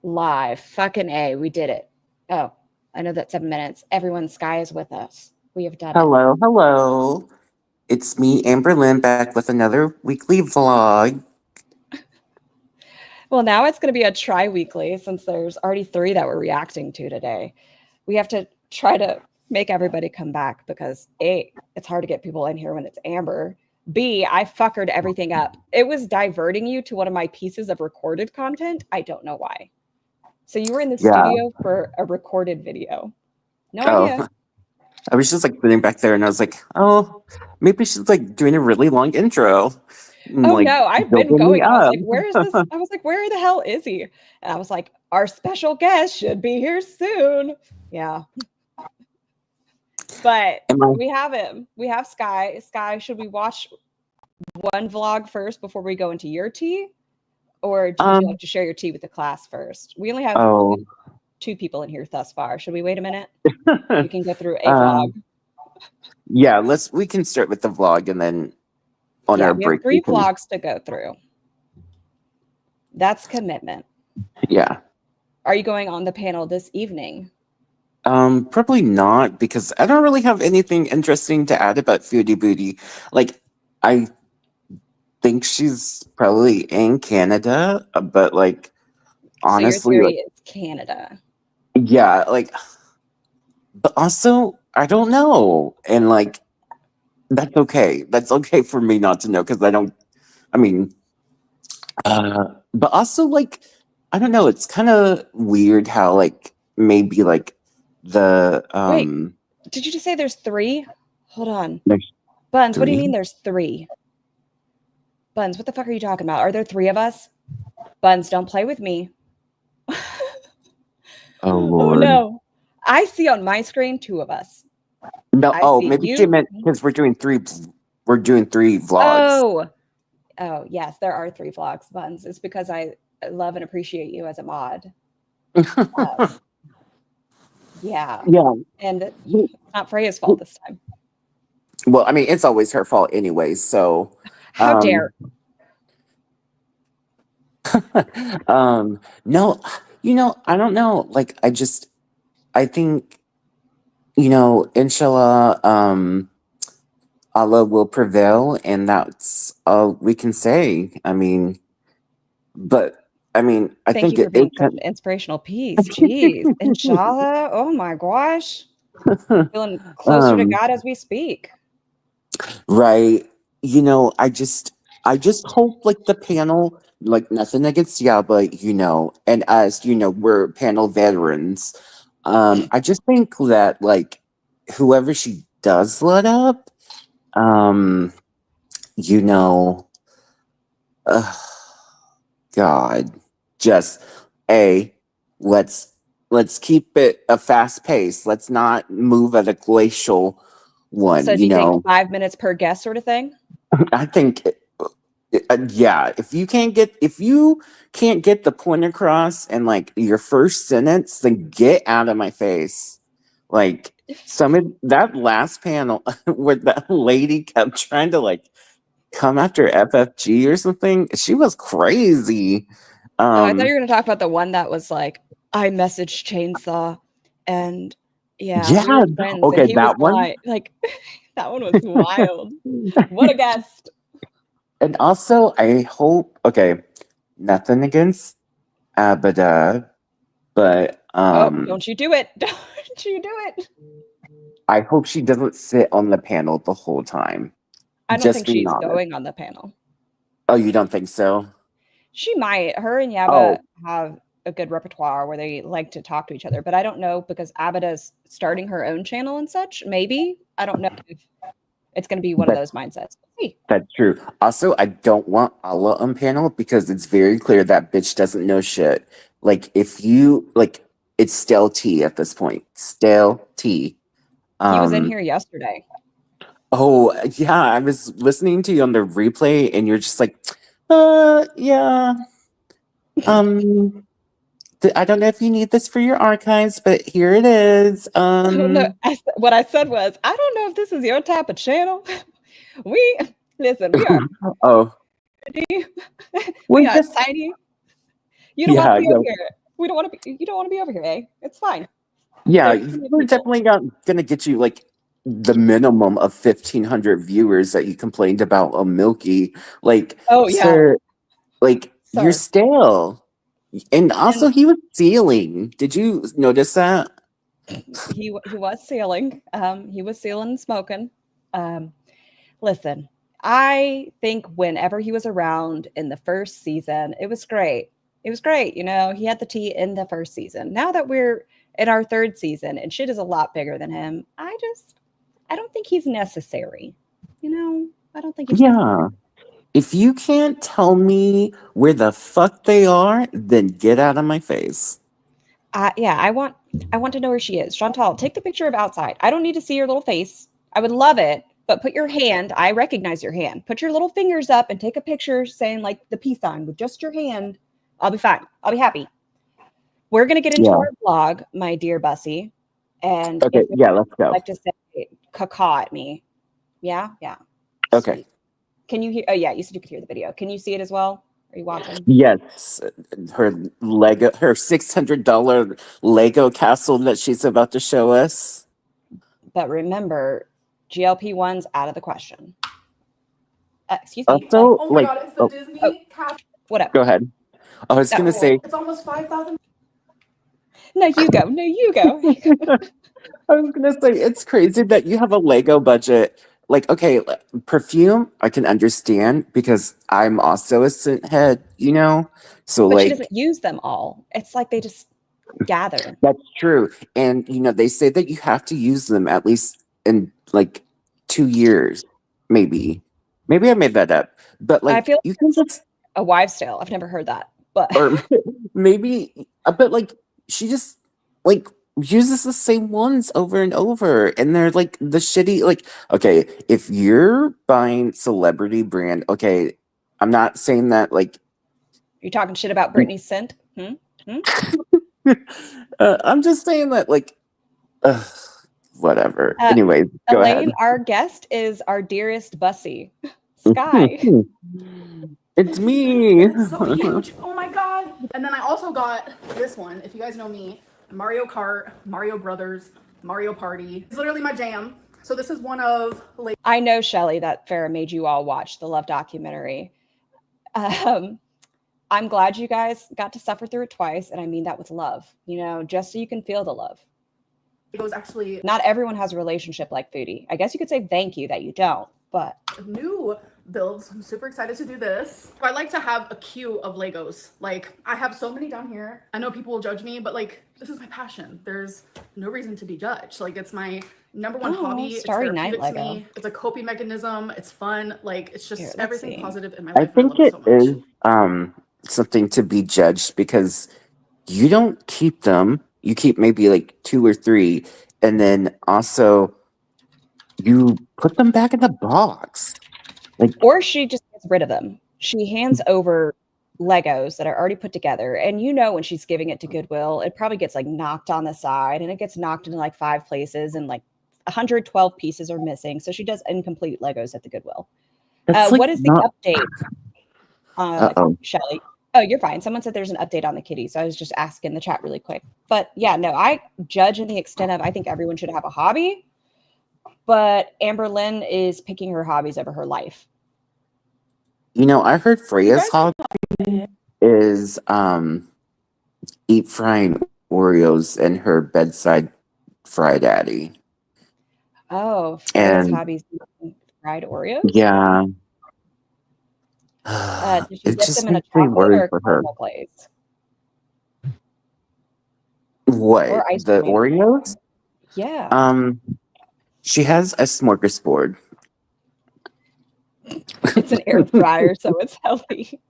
Live. Fucking A. We did it. Oh, I know that 7 minutes. Everyone, Sky is with us. We have done it. Hello, hello. It's me, Amber Lynn, back with another weekly vlog. Well, now it's going to be a tri-weekly since there's already 3 that we're reacting to today. We have to try to make everybody come back because A, it's hard to get people in here when it's Amber. B, I fuckered everything up. It was diverting you to one of my pieces of recorded content. I don't know why. So you were in the studio for a recorded video. No idea. I was just like sitting back there and I was like, oh, maybe she's like doing a really long intro. Oh no, I've been building me going and I was up. like, where is this? I was like, where the hell is he? And I was like, our special guest should be here soon. Yeah. But we have him. We have Sky. Sky, should we watch one vlog first before we go into your tea? Or would you like to share your tea with the class first? We only have two people in here thus far. Should we wait a minute? We can go through a vlog. Yeah, we can start with the vlog and then on our break. We have 3 vlogs to go through. That's commitment. Yeah. Are you going on the panel this evening? Probably not, because I don't really have anything interesting to add about Foodie Booty. Like, I think she's probably in Canada, but like, honestly, so your theory is Canada. Yeah, like, but also I don't know, and like, that's okay. That's okay for me not to know because I don't. I mean, but also like, I don't know. It's kind of weird how like maybe like the Wait, did you just say there's 3? Hold on. Buns, 3? what do you mean there's 3? Buns, what the fuck are you talking about? Are there 3 of us? Buns, don't play with me. Oh Lord. Oh no. I see on my screen 2 of us. No, maybe she meant because we're doing 3 vlogs. Oh yes, there are 3 vlogs, Buns. It's because I love and appreciate you as a mod. Yeah. And it's not Freya's fault this time. Well, I mean, it's always her fault anyway, so how dare. No, I don't know. Like, I think, inshallah, Allah will prevail, and that's all we can say. I mean, I Thank think you for being such an inspirational piece. Jeez. Inshallah. Oh my gosh. Feeling closer to God as we speak. Right. I just hope like the panel, like nothing against Yaba, and us, we're panel veterans. I just think that like whoever she does let up, you know, God, just let's keep it a fast pace. Let's not move at a glacial one. So do you think 5 minutes per guest sort of thing? I think, yeah. If you can't get the point across in like your first sentence, then get out of my face. Like some of that last panel where that lady kept trying to like come after FFG or something. She was crazy. I thought you were going to talk about the one that was like, I messaged Chainsaw and yeah. Okay, that one. Like that one was wild. What a guest. And also, I hope, okay, nothing against Abada, but don't you do it. Don't you do it. I hope she doesn't sit on the panel the whole time. I don't think she's going on the panel. Oh, you don't think so? She might. Her and Yaba have a good repertoire where they like to talk to each other, but I don't know because Abada's starting her own channel and such. Maybe. I don't know if it's going to be one of those mindsets. That's true. Also, I don't want Allah on panel because it's very clear that bitch doesn't know shit. Like, if you, like, it's stale tea at this point. Stale tea. He was in here yesterday. Oh, yeah. I was listening to you on the replay and you're just like, yeah. I don't know if you need this for your archives, but here it is. What I said was, I don't know if this is your type of channel. We are. We are tiny. You don't want to be up here. We don't want to be. You don't want to be over here, eh? It's fine. Yeah, There's plenty of we're people. definitely not gonna get you like the minimum of 1,500 viewers that you complained about on Milky. Like, Oh yeah, sir, like you're sir. stale. And And also, he was stealing. Did you notice that? he was sealing. He was sealing and smoking. Um, Listen, I think whenever he was around in the first season, it was great. It was great. You know, he had the tea in the first season. Now that we're in our third season and shit is a lot bigger than him, I don't think he's necessary. You know, I don't think he's necessary. Yeah. If you can't tell me where the fuck they are, then get out of my face. Yeah, I want to know where she is. Chantal, take the picture of outside. I don't need to see your little face. I would love it, but put your hand. I recognize your hand. Put your little fingers up and take a picture saying like the peace sign with just your hand. I'll be fine. I'll be happy. We're gonna get into Yeah. our vlog, my dear Bussy. And Okay, if yeah, let's you'd go. like to say caca at me. Yeah, yeah. Okay. Sweet. Can you hear? Oh yeah, you said you could hear the video. Can you see it as well? Are you watching? Yes. Her her $600 Lego castle that she's about to show us. But remember, GLP-1's out of the question. Excuse me. Also, Oh my god, it's the Disney cast. What up? Go ahead. I was gonna say, It's almost 5,000. No, you go. No, you go. I was gonna say it's crazy that you have a Lego budget. Like, okay, perfume I can understand because I'm also a scent head, you know. So But she like doesn't use them all. It's like they just gather. that's true, and you know they say that you have to use them at least in like 2 years, maybe. Maybe I made that up, but I like feel you can just a wives' tale. I've never heard that, but or maybe but like she just like uses the same ones over and over and they're like the shitty like okay if you're buying celebrity brand okay I'm not saying that like you're talking shit about Britney's scent. I'm just saying that like ugh, whatever Uh, anyways go Elaine, ahead. our guest is our dearest Bussy, Sky. It's me. It's so huge. Oh my god. And then I also got this one. If you guys know me, Mario Kart, Mario Brothers, Mario Party. It's literally my jam. So this is one of I know, Shelly, that Farrah made you all watch the Love documentary. I'm glad you guys got to suffer through it twice, and I mean that with love. You know, just so you can feel the love. Lego's actually Not everyone has a relationship like Foodie. I guess you could say thank you that you don't, but new builds. I'm super excited to do this. I like to have a queue of Legos. Like I have so many down here. I know people will judge me, but like this is my passion. There's no reason to be judged. Like it's my number one hobby. Starry It's Night therapeutic to Lego. me. It's a coping mechanism. It's fun. Like it's just Here, let's everything see. positive in my I life. think I love it it so is much. something to be judged because you don't keep them. You keep maybe like 2 or 3, and then also you put them back in the box. Like, Or she just gets rid of them. She hands over Legos that are already put together. And you know, when she's giving it to Goodwill, it probably gets like knocked on the side and it gets knocked into like 5 places and like 112 pieces are missing. So she does incomplete Legos at the Goodwill. that's like What is the not. update, Uh-oh. Shelly? Oh, you're fine. Someone said there's an update on the kitty. So I was just asking in the chat really quick. But yeah, no, I judge in the extent of I think everyone should have a hobby. But Amber Lynn is picking her hobbies over her life. You know, I heard Freya's hobby is eat frying Oreos in her bedside fry daddy. Oh, Freya's And hobbies fried Oreos? yeah. Did she It dip just them in a makes me chocolate worried or for her. caramel glaze? What? Or ice The cream? Oreos? Yeah. She has a smorgasbord. It's an air fryer, so it's healthy.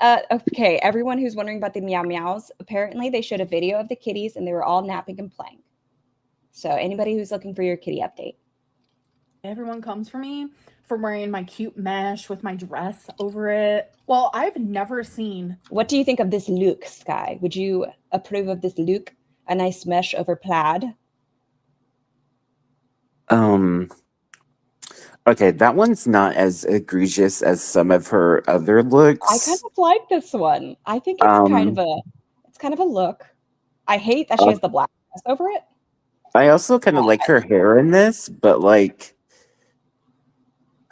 Okay, everyone who's wondering about the meow meows, apparently they showed a video of the kitties and they were all napping and playing. So anybody who's looking for your kitty update. Everyone comes for me for wearing my cute mesh with my dress over it. Well, I've never seen. What do you think of this look, Sky? Would you approve of this look? A nice mesh over plaid? Okay, that one's not as egregious as some of her other looks. I kind of like this one. I think it's kind of a look. I hate that she has the black dress over it. I also kind of like her hair in this, but like,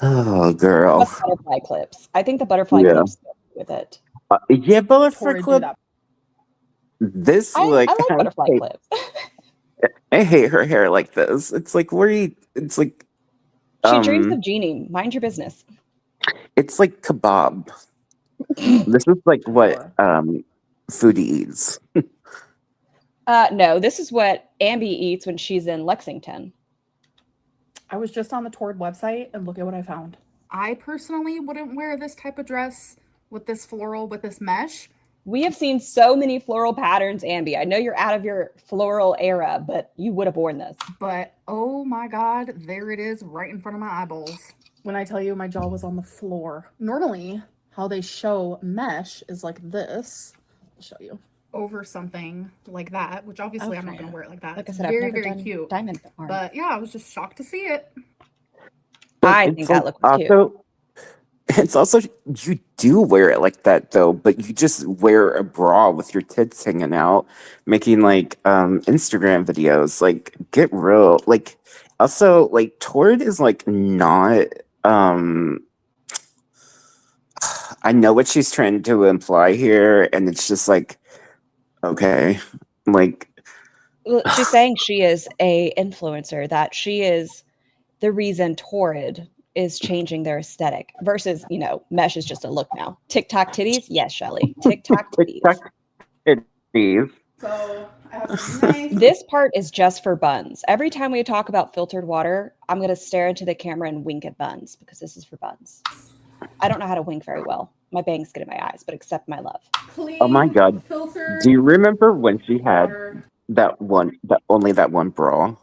oh girl, What's butterfly clips? I think the butterfly yeah, clips go with it. yeah, butterfly Torrid do clip. that. This I like like butterfly clips. I hate her hair like this. It's like where you. It's like She dreams of Genie. Mind your business. it's like kebab. This is like what Sure. Foodie eats. No, this is what Ambi eats when she's in Lexington. I was just on the Torrid website and look at what I found. I personally wouldn't wear this type of dress with this floral, with this mesh. We have seen so many floral patterns, Ambi. I know you're out of your floral era, but you would have worn this. But oh my God, there it is right in front of my eyeballs. When I tell you my jaw was on the floor. Normally, how they show mesh is like this. I'll show you. Over something like that, which obviously I'm not going to wear it like that. Like I It's said, very, I've never very done cute. diamond arm. But yeah, I was just shocked to see it. I It's think that like looks cute. also, it's also you do wear it like that though, but you just wear a bra with your tits hanging out, making like Instagram videos. Like get real. Like also like Torrid is like not I know what she's trying to imply here, and it's just like okay. Like Well, she's saying she is a influencer, that she is the reason Torrid is changing their aesthetic versus, you know, mesh is just a look now. TikTok titties? Yes, Shelly. TikTok titties. TikTok titties. So I have some nice. This part is just for buns. Every time we talk about filtered water, I'm going to stare into the camera and wink at buns because this is for buns. I don't know how to wink very well. My bangs get in my eyes, but accept my love. Clean, Oh my God. filtered Do you remember when she had water. only that one bra?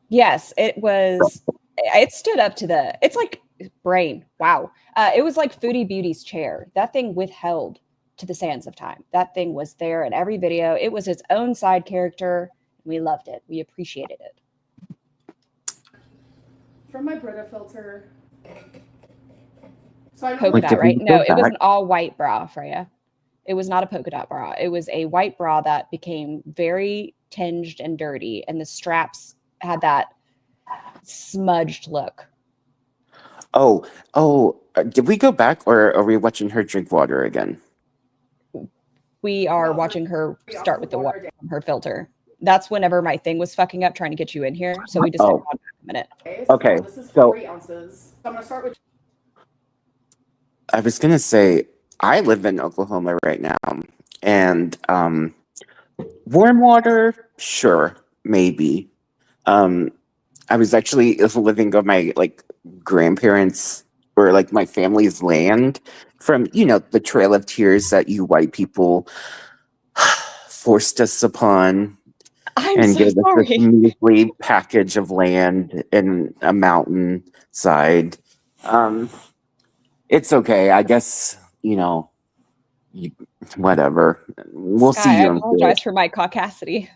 Yes, it stood up to it's like brain. Wow. It was like Foodie Beauty's chair. That thing withheld to the sands of time. That thing was there in every video. It was its own side character. We loved it. We appreciated it. From my Brita filter. So I know Polka Wait, dot, did we right? go No, it was back? an all white bra, Freya. It was not a polka dot bra. It was a white bra that became very tinged and dirty, and the straps had that smudged look. Did we go back, or are we watching her drink water again? We are watching her start with the water from her filter. That's whenever my thing was fucking up trying to get you in here. So we just had back a minute. Okay, This is so- 40 ounces. So I'm gonna start with. I was gonna say I live in Oklahoma right now, and warm water, sure, maybe. I was actually living on my like grandparents or like my family's land from the Trail of Tears that you white people forced us upon I'm and so gave us this sorry. measly package of land in a mountain side. It's okay, I guess. Whatever. We'll Sky, see I you. apologize for my caucasity.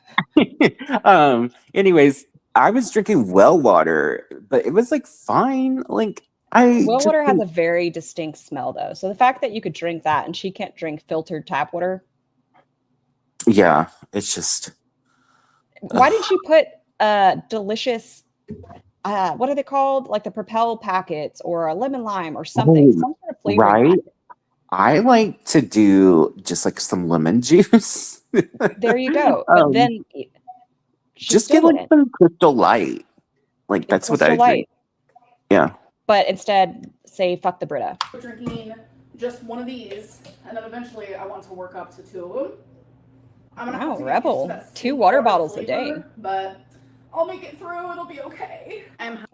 Anyways, I was drinking well water, but it was like fine. Like Well water has a very distinct smell though. So the fact that you could drink that and she can't drink filtered tap water. Yeah, it's just. Why didn't she put delicious what are they called? Like the Propel packets or a lemon lime or something. Some sort of flavor. Right? I like to do just like some lemon juice. There you go. But then just get like some Crystal Light. Like that's what I drink. Yeah. But instead, say fuck the Brita. Drinking just one of these, and then eventually I want to work up to 2 of them. I'm gonna have to get used to that 2 sweet water bottles flavor, a day. But I'll make it through. It'll be okay.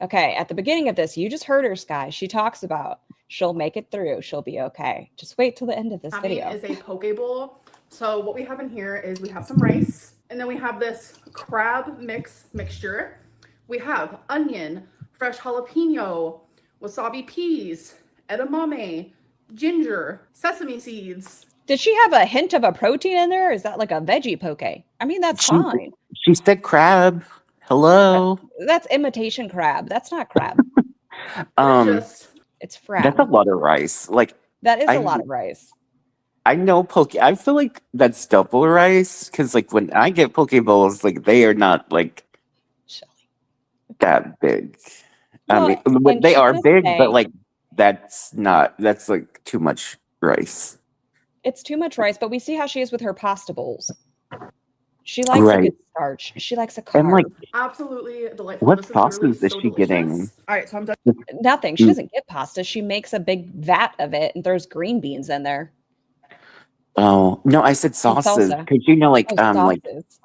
Okay, at the beginning of this, you just heard her, Sky. She talks about she'll make it through. She'll be okay. Just wait till the end of this video. Is a poke bowl. So what we have in here is we have some rice, and then we have this crab mixture. We have onion, fresh jalapeno, wasabi peas, edamame, ginger, sesame seeds. Did she have a hint of a protein in there? Or is that like a veggie poke? I mean, that's fine. She said crab. Hello. That's imitation crab. That's not crab. It's It's frab. That's a lot of rice. Like that is a lot of rice. I know poke. I feel like that's double rice because like when I get poke bowls, like they are not like Shelly. that big. Well, I mean, and they she's are gonna big, but say like that's not. That's like too much rice. it's too much rice, but we see how she is with her pasta bowls. She likes a Right. good starch. She likes a And like, carb. Absolutely delightful. what This is literally sauces is so she getting? delicious. All right, so I'm done. Nothing. She Mm. doesn't get pasta. She makes a big vat of it and throws green beans in there Oh no, I said and sauces salsa. because you know, Oh, sauces.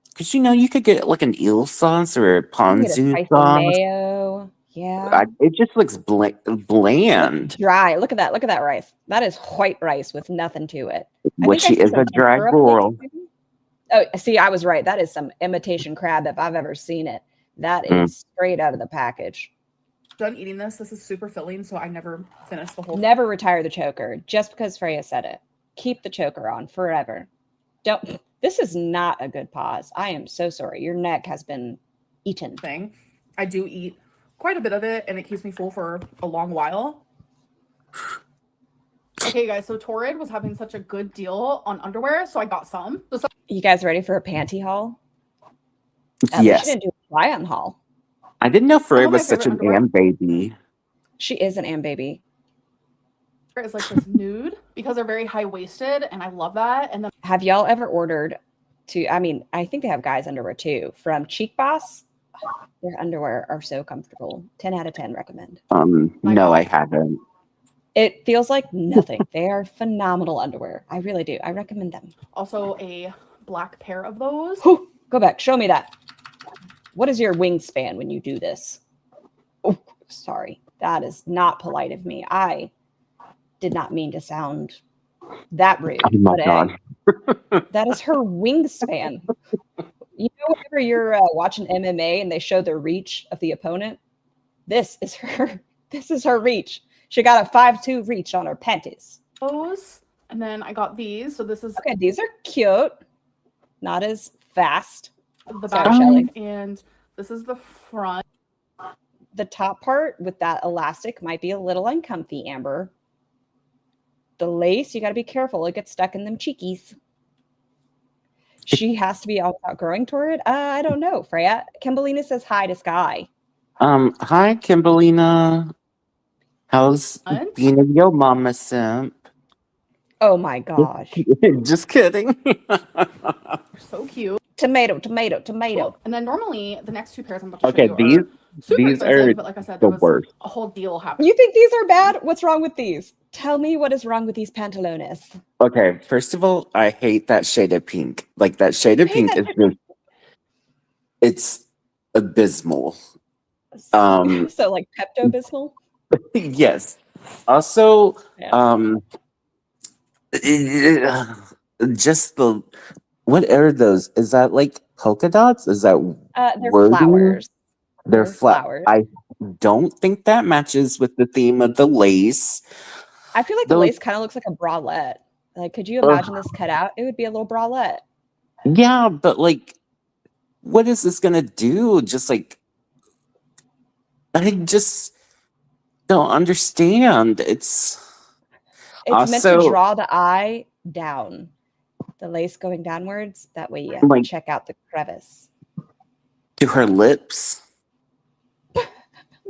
because you know you could get like an eel sauce or a You can get a ponzu spicy sauce. mayo. Yeah. It just looks bland. Dry. Look at that. Look at that rice. That is white rice with nothing to it. I Which think I she see is some a dry tempura flakes girl. too. Oh, see, I was right. That is some imitation crab if I've ever seen it. That Mm. is straight out of the package. Done eating this. This is super filling, so I never finished the whole. Never retire the choker just because Freya said it. Keep the choker on forever. Don't. This is not a good pause. I am so sorry. Your neck has been eaten. Thing. I do eat quite a bit of it, and it keeps me full for a long while. Okay, guys. So Torrid was having such a good deal on underwear, so I got some. So You guys ready for a panty haul? At least Yes, you didn't do a try-on haul. I didn't know Freya of my was such favorite an underwear- am baby. She is an am baby. is like this nude because they're very high waisted, and I love that. And then Have y'all ever ordered I mean, I think they have guys underwear too from Cheek Boss. Their underwear are so comfortable. 10 out of 10 recommend. My No, God. I haven't. It feels like nothing. They are phenomenal underwear. I really do. I recommend them. also a black pair of those. Whew, go back. Show me that. What is your wingspan when you do this? Oh, sorry. That is not polite of me. I did not mean to sound that rude. Oh my but god. that is her wingspan. You know, whenever you're watching MMA and they show the reach of the opponent, this is her. This is her reach. She got a 5'2" reach on her panties. Those. And then I got these. So this is Okay, these are cute. Not as fast. the Sorry, back, Shelly. and this is the front. The top part with that elastic might be a little uncomfy, Amber. The lace, you got to be careful. It gets stuck in them cheekies. She has to be all about growing toward it. I don't know, Freya. Kimberlina says hi to Sky. Hi, Kimberlina. How's What? being a yo mama simp? Oh my gosh. Just kidding. They're so cute. Tomato, tomato, tomato. Cool. And then normally the next two pairs I'm about to Okay, show you super these expensive, are but like I said, the there was worst. a whole deal happening. You think these are bad? What's wrong with these? Tell me what is wrong with these pantalones. Okay, first of all, I hate that shade of pink. Like that shade of You hate pink that is just it's abysmal. So like Pepto-Bismol? Yes. Also, Yeah. just the what are those? Is that like polka dots? Is that They're wording? flowers. They're They're flowers. I don't think that matches with the theme of the lace. I feel like the Those- lace kind of looks like a bralette. Like, could you imagine this cut out? It would be a little bralette. Yeah, but like, what is this gonna do? Just like, I just don't understand. It's meant to Also- draw the eye down. The lace going downwards. That way you Like- check out the crevice. to her lips,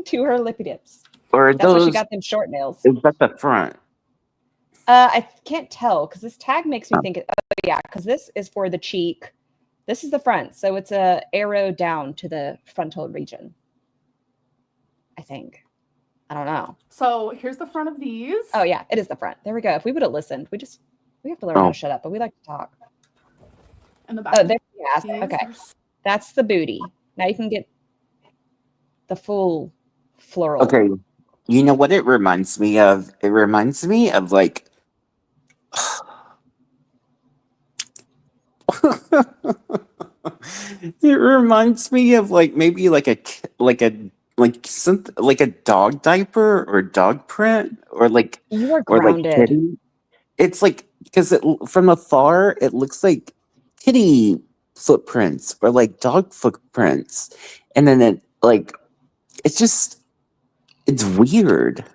To her lippy dips. or That's why those? she got them short nails. Is that the front? I can't tell because this tag makes me Oh. think, oh yeah, because this is for the cheek. This is the front. So it's a arrow down to the frontal region. I think. I don't know. So here's the front of these. Oh yeah, it is the front. There we go. If we would have listened, we have to learn how Oh. to shut up, but we like to talk. And the back. Oh, of there, these yeah. Okay. are That's the booty. Now you can get the full floral. Okay, you know what it reminds me of? It reminds me of like. It reminds me of like maybe like like a dog diaper or dog print or like You are or like grounded. kitty. It's like because from afar it looks like kitty footprints or like dog footprints, and then it's weird.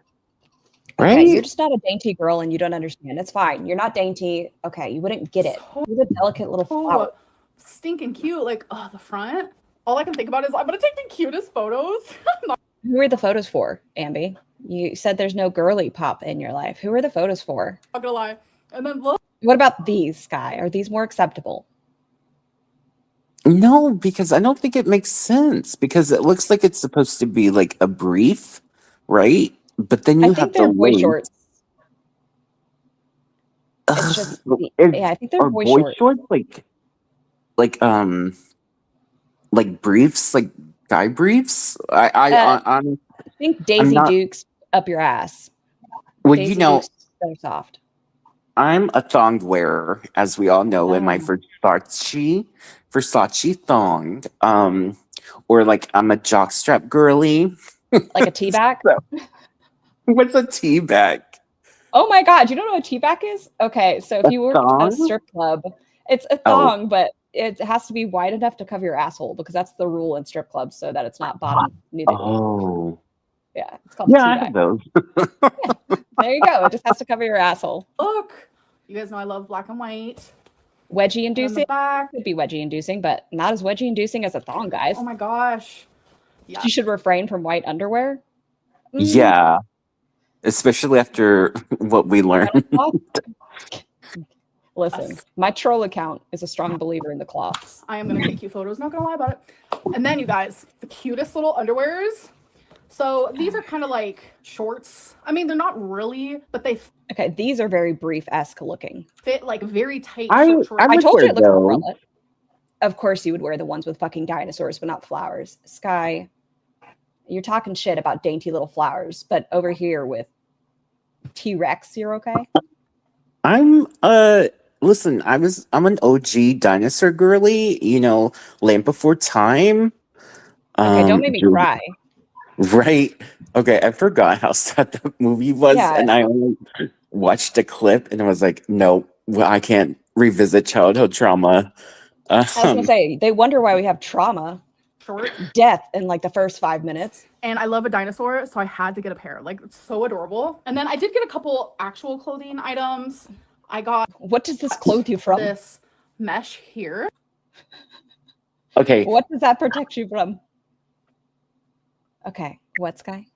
Okay, you're right? just not a dainty girl and you don't understand. It's fine. You're not dainty. Okay, you wouldn't get it. So You're the delicate little flower. stinking cute. Like, oh, the front. All I can think about is I'm gonna take the cutest photos. Who are the photos for, Ambi? You said there's no girly pop in your life. Who are the photos for? Not gonna lie. And then look. What about these, Sky? Are these more acceptable? No, because I don't think it makes sense because it looks like it's supposed to be like a brief, right? But then I you think have the they're boy lace. shorts. It's Ugh, just, it- yeah, I think they're are boy boy shorts. shorts like briefs, like guy briefs? I think Daisy not. Dukes up your ass. Well, Daisy you know, Dukes are soft. I'm a thong wearer, as we all know, in my Oh. Versace thong. Or like I'm a jockstrap girly. Like a tea-back? What's a tea bag? Oh my God, you don't know what tea-back is? Okay, so if A you work at a thong? strip club, it's a Oh. thong, but it has to be wide enough to cover your asshole because that's the rule in strip clubs so that it's not bottom nudity. Oh. Yeah, it's called Yeah, a I tea-back. have those. There you go. It just has to cover your asshole. Look. You guys know I love black and white. Wedgie And then the inducing back. could be wedgie inducing, but not as wedgie inducing as a thong, guys. Oh my gosh. Yeah. You should refrain from white underwear. Yeah. Especially after what we learned. Listen, Yes. my troll account is a strong believer in the cloths. I am gonna take cute photos, not gonna lie about it. And then you guys, the cutest little underwears. So these are kind of like shorts. I mean, they're not really, but they Okay, these are very brief-esque looking. fit like very tight I short. I I would told you wear it looks those. umbrella. Of course you would wear the ones with fucking dinosaurs, but not flowers. Sky, you're talking shit about dainty little flowers, but over here with T-Rex, you're okay? I'm listen, I'm an OG dinosaur girly, you know, Land Before Time. Okay, don't make me cry. Right. Okay, I forgot how sad that movie was, Yeah. and I only watched a clip and I was like, no, well, I can't revisit childhood trauma. I was gonna say, they wonder why we have trauma, short. death in like the first 5 minutes. And I love a dinosaur, so I had to get a pair. Like, it's so adorable. And then I did get a couple actual clothing items. I got What does this clothe you from? this mesh here. Okay, What does that protect you from? Okay, what, Sky?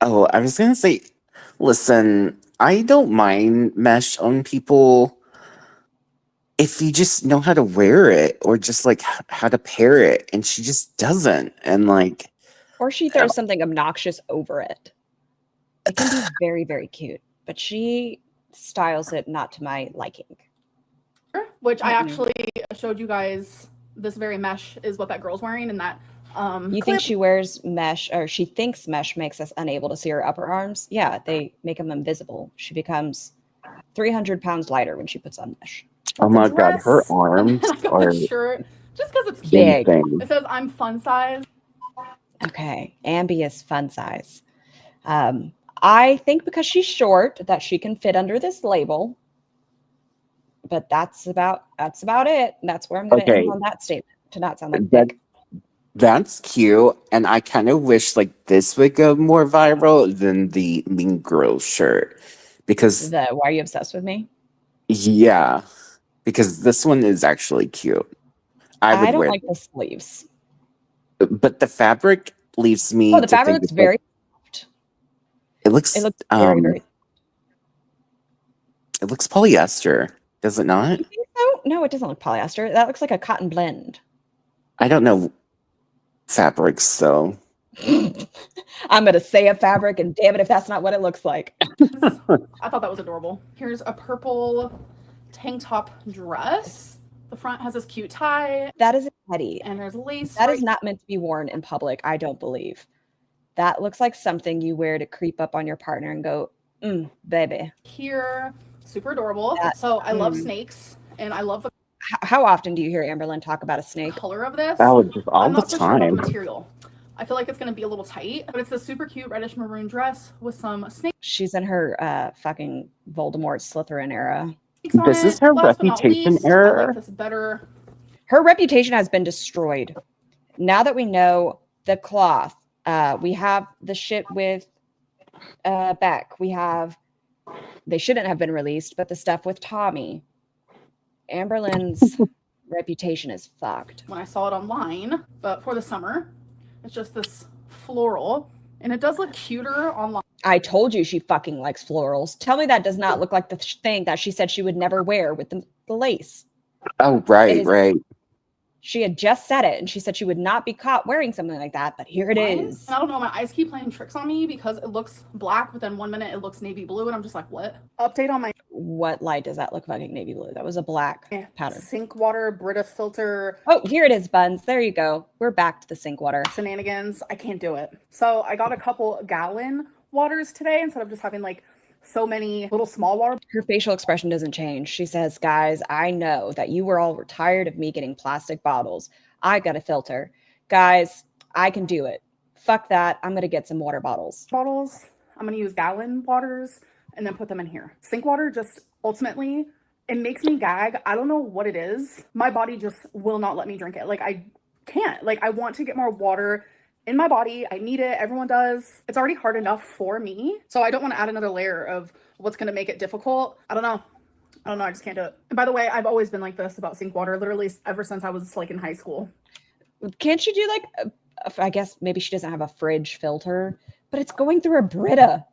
oh, I was gonna say, listen, I don't mind mesh on people if you just know how to wear it or just like how to pair it, and she just doesn't. And like, Or she throws something obnoxious over it. It can be very, very cute, but she styles it not to my liking. Which I Mhm. actually showed you guys. This very mesh is what that girl's wearing in that You clip. think she wears mesh, or she thinks mesh makes us unable to see her upper arms? Yeah, they make them invisible. She becomes 300 pounds lighter when she puts on mesh. oh the my god, her dress, and arms then I got are the shirt just because it's cute. Big. insane. It says I'm fun size. Okay, Ambi is fun size. I think because she's short that she can fit under this label. But that's about it. That's where I'm going to Okay. end on that statement to not sound like That- dick. That's cute, and I kind of wish like this would go more viral than the Mean Girls shirt because The why are you obsessed with me? yeah, because this one is actually cute. I would don't wear, like the sleeves. but the fabric leaves me. Oh, the to fabric think looks it's very. Like, it looks. It looks very, very. It looks polyester, does it not? You think so? No, it doesn't look polyester. That looks like a cotton blend. I don't know fabrics, so I'm going to say a fabric, and damn it if that's not what it looks like. I thought that was adorable. Here's a purple tank top dress. The front has this cute tie, That is a teddy. and there's lace. That right is not meant to be worn in public, I don't believe. That looks like something you wear to creep up on your partner and go, baby. here. Super adorable. That- So I love mm. snakes, and I love the How often do you hear Amberlynn talk about a snake? color of this. oh, just all I'm the not so sure about time. the material. I feel like it's gonna be a little tight, but it's a super cute reddish maroon dress with some snakes She's in her fucking Voldemort Slytherin era. on This it. is her Last but not reputation least, I era? like this better. Her reputation has been destroyed. Now that we know the cloth, we have the shit with Beck, we have, they shouldn't have been released, but the stuff with Tommy. Amberlynn's reputation is fucked. When I saw it online, but for the summer, it's just this floral, and it does look cuter online. I told you she fucking likes florals. Tell me that does not look like the thing that she said she would never wear with the lace. Oh, right, right. She had just said it, and she said she would not be caught wearing something like that, but here it is. I don't know, my eyes keep playing tricks on me because it looks black, but then 1 minute it looks navy blue, and I'm just like, what? Update on my What light does that look like navy blue? That was a black pattern. Sink water Brita filter. Oh, here it is, Buns. There you go. We're back to the sink water. Shenanigans. I can't do it. So I got a couple gallon waters today instead of just having like so many little small water. Her facial expression doesn't change. She says, guys, I know that you were all tired of me getting plastic bottles. I got a filter. Guys, I can do it. Fuck that. I'm going to get some water bottles. I'm going to use gallon waters and then put them in here. Sink water just ultimately, it makes me gag. I don't know what it is. My body just will not let me drink it. Like I can't. Like I want to get more water in my body. I need it. Everyone does. It's already hard enough for me. So I don't want to add another layer of what's going to make it difficult. I don't know. I just can't do it. And by the way, I've always been like this about sink water, literally ever since I was like in high school. Can't she do like, I guess maybe she doesn't have a fridge filter, but it's going through a Brita.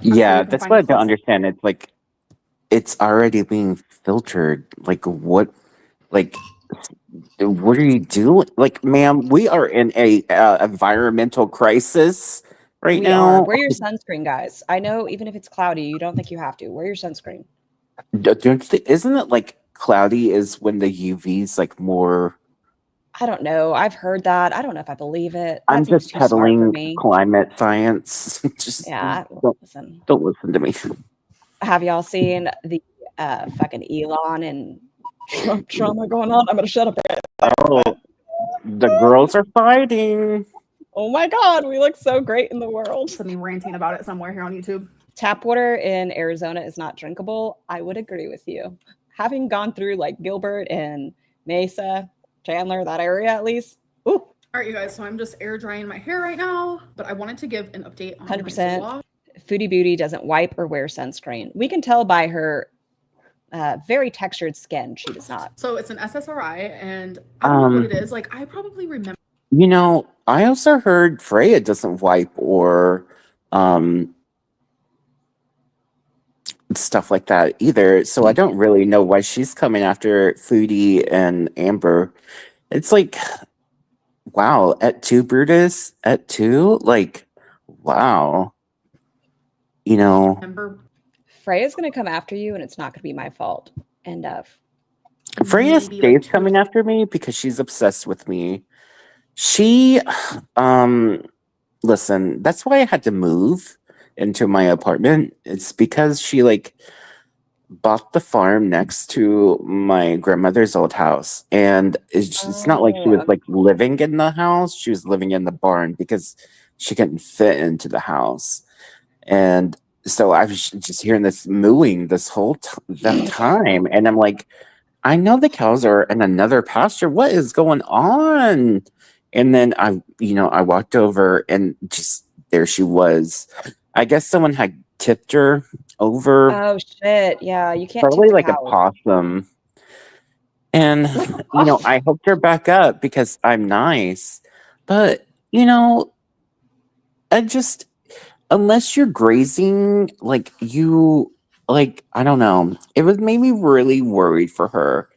Yeah, that's what I don't understand. It's like, it's already being filtered. Like, what are you doing? Like, ma'am, we are in a environmental crisis right now. Wear your sunscreen, guys. I know even if it's cloudy, you don't think you have to. Wear your sunscreen. Isn't it like cloudy is when the UV's like more? I don't know. I've heard that. I don't know if I believe it. I'm just peddling climate science. Don't listen to me. Have y'all seen the fucking Elon and Trump drama going on? I'm gonna shut up. Oh, the girls are fighting. Oh my god, we look so great in the world. Me ranting about it somewhere here on YouTube. Tap water in Arizona is not drinkable. I would agree with you. Having gone through like Gilbert and Mesa, Chandler, that area at least. Ooh. All right, you guys. So I'm just air drying my hair right now, but I wanted to give an update on 100%. my Foodie Beauty doesn't wipe or wear sunscreen. We can tell by her very textured skin. She does not. So it's an SSRI, and I don't know what it is. Like I probably remember. You know, I also heard Freya doesn't wipe or stuff like that either. So I don't really know why she's coming after Foodie and Amber. It's like, wow, at 2, Brutus, at 2, like, wow. You know, Freya's gonna come after you, and it's not gonna be my fault. End of. Freya stays coming after me because she's obsessed with me. She, listen, that's why I had to move into my apartment. It's because she like bought the farm next to my grandmother's old house, and it's not like she was like living in the house. She was living in the barn because she couldn't fit into the house. And so I was just hearing this mooing this whole time, and I'm like, I know the cows are in another pasture. What is going on? And then I walked over, and just there she was. I guess someone had tipped her over. Oh shit! Yeah, you can't. Probably like a possum. And I hooked her back up because I'm nice. But I just, unless you're grazing, like I don't know. It was made me really worried for her.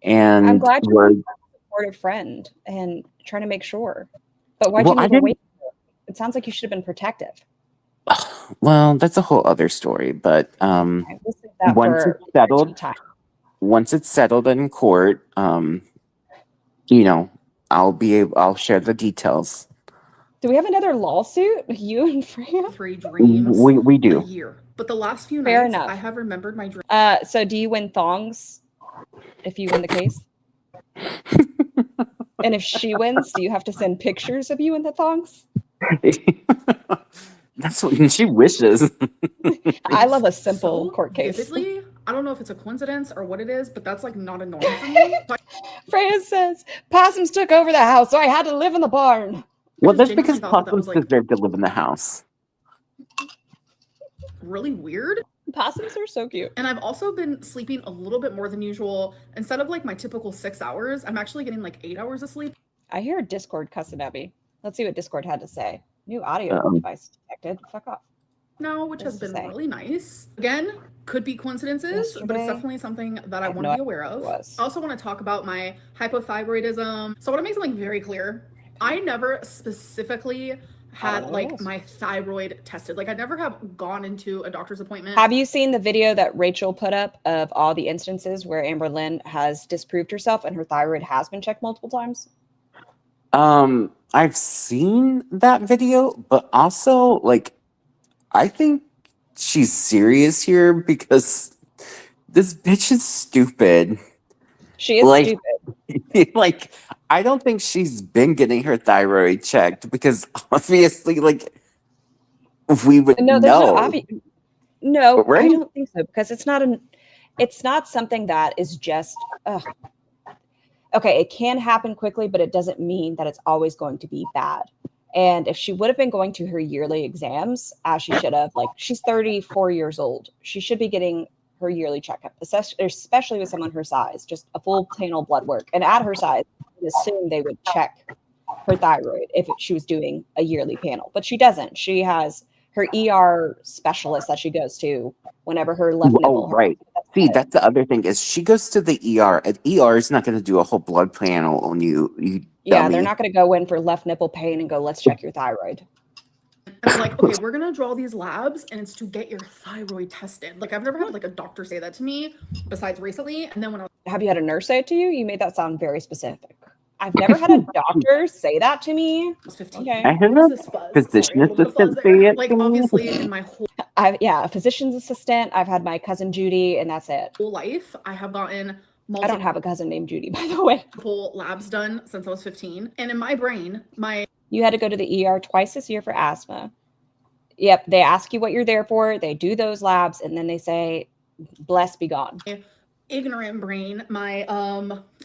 And I'm glad you're a supportive friend and trying to make sure. But why'd you leave her wait? It sounds like you should have been protective. Well, that's a whole other story. But once it's settled in court, I'll share the details. Do we have another lawsuit? You and Freya? 3 dreams. We do. A year. But the last few Fair nights, enough. I have remembered my dream. So do you win thongs if you win the case? And if she wins, do you have to send pictures of you in the thongs? That's what she wishes. I love a simple court case. Vividly, I don't know if it's a coincidence or what it is, but that's like not a norm for me. Freya says, possums took over the house, so I had to live in the barn. Well, that's because possums deserve to live in the house. really weird. Possums are so cute. And I've also been sleeping a little bit more than usual. Instead of like my typical 6 hours, I'm actually getting like 8 hours of sleep. I hear Discord cussing at me. Let's see what Discord had to say. New audio device detected. Fuck off. Now, which What has does it been say? really nice. Again, could be coincidences, but it's Yesterday, definitely something that I have want no to be idea aware what of. it was. I also want to talk about my hypothyroidism. So I want to make something very clear. I never specifically had what it like is. my thyroid tested. Like I never have gone into a doctor's appointment. Have you seen the video that Rachel put up of all the instances where Amber Lynn has disproved herself and her thyroid has been checked multiple times? I've seen that video, but also like I think she's serious here because this bitch is stupid. She is Like, stupid. like I don't think she's been getting her thyroid checked because obviously, like, we would No, there's no know, obvious. No, I right? don't think so because it's not something that is just. Okay, it can happen quickly, but it doesn't mean that it's always going to be bad. And if she would have been going to her yearly exams, as she should have, like she's 34 years old, she should be getting her yearly checkup, especially with someone her size, just a full panel blood work. And at her size, I would assume they would check her thyroid if she was doing a yearly panel, but she doesn't. She has her ER specialist that she goes to whenever her left nipple. Oh, right. See, that's the other thing is she goes to the ER, and ER is not going to do a whole blood panel on you. Yeah, dummy. they're not going to go in for left nipple pain and go, let's check your thyroid. And they're like, okay, we're gonna draw these labs and it's to get your thyroid tested. Like I've never had like a doctor say that to me besides recently. And then when I was Have you had a nurse say it to you? You made that sound very specific. I've never had a doctor say that to me. 15, Okay. I had what a is this fuzz? physician Sorry, a little bit of assistant fuzz say there. it Like to me. obviously in my whole A physician's assistant. I've had my cousin Judy, and that's it. life, I have gotten I don't have a cousin named Judy, by the way. multiple labs done since I was 15. And in my brain, You had to go to the ER twice this year for asthma. Yep, they ask you what you're there for. They do those labs, and then they say, "Bless be gone." ignorant brain, my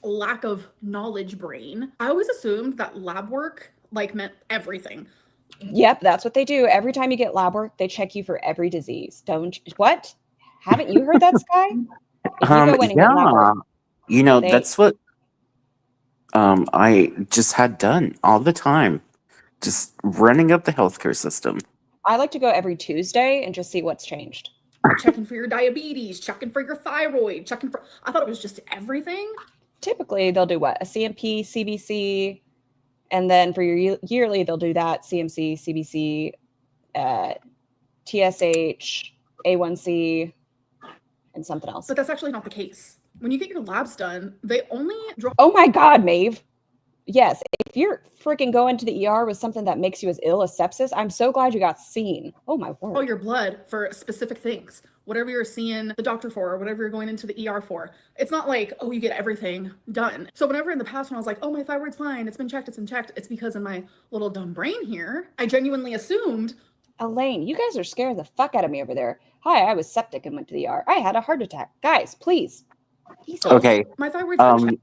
lack of knowledge brain, I always assumed that lab work like meant everything. Yep, that's what they do. Every time you get lab work, they check you for every disease. Don't you? What? Haven't you heard that, Sky? If you go in and get lab work, You know, they- that's what I just had done all the time. Just running up the healthcare system. I like to go every Tuesday and just see what's changed. Checking for your diabetes, checking for your thyroid, checking for, I thought it was just everything. Typically, they'll do what? A CMP, CBC, and then for your yearly, they'll do that CMC, CBC, TSH, A1C, and something else. But that's actually not the case. When you get your labs done, they only draw Oh my God, Maeve. Yes, if you're freaking going to the ER with something that makes you as ill as sepsis, I'm so glad you got seen. Oh my all word. your blood for specific things. Whatever you're seeing the doctor for, or whatever you're going into the ER for. It's not like, oh, you get everything done. So whenever in the past when I was like, oh, my thyroid's fine, it's been checked, it's because in my little dumb brain here, I genuinely assumed. Elaine, you guys are scaring the fuck out of me over there. Hi, I was septic and went to the ER. I had a heart attack. Guys, please. Easy. Okay. My thyroid's been checked.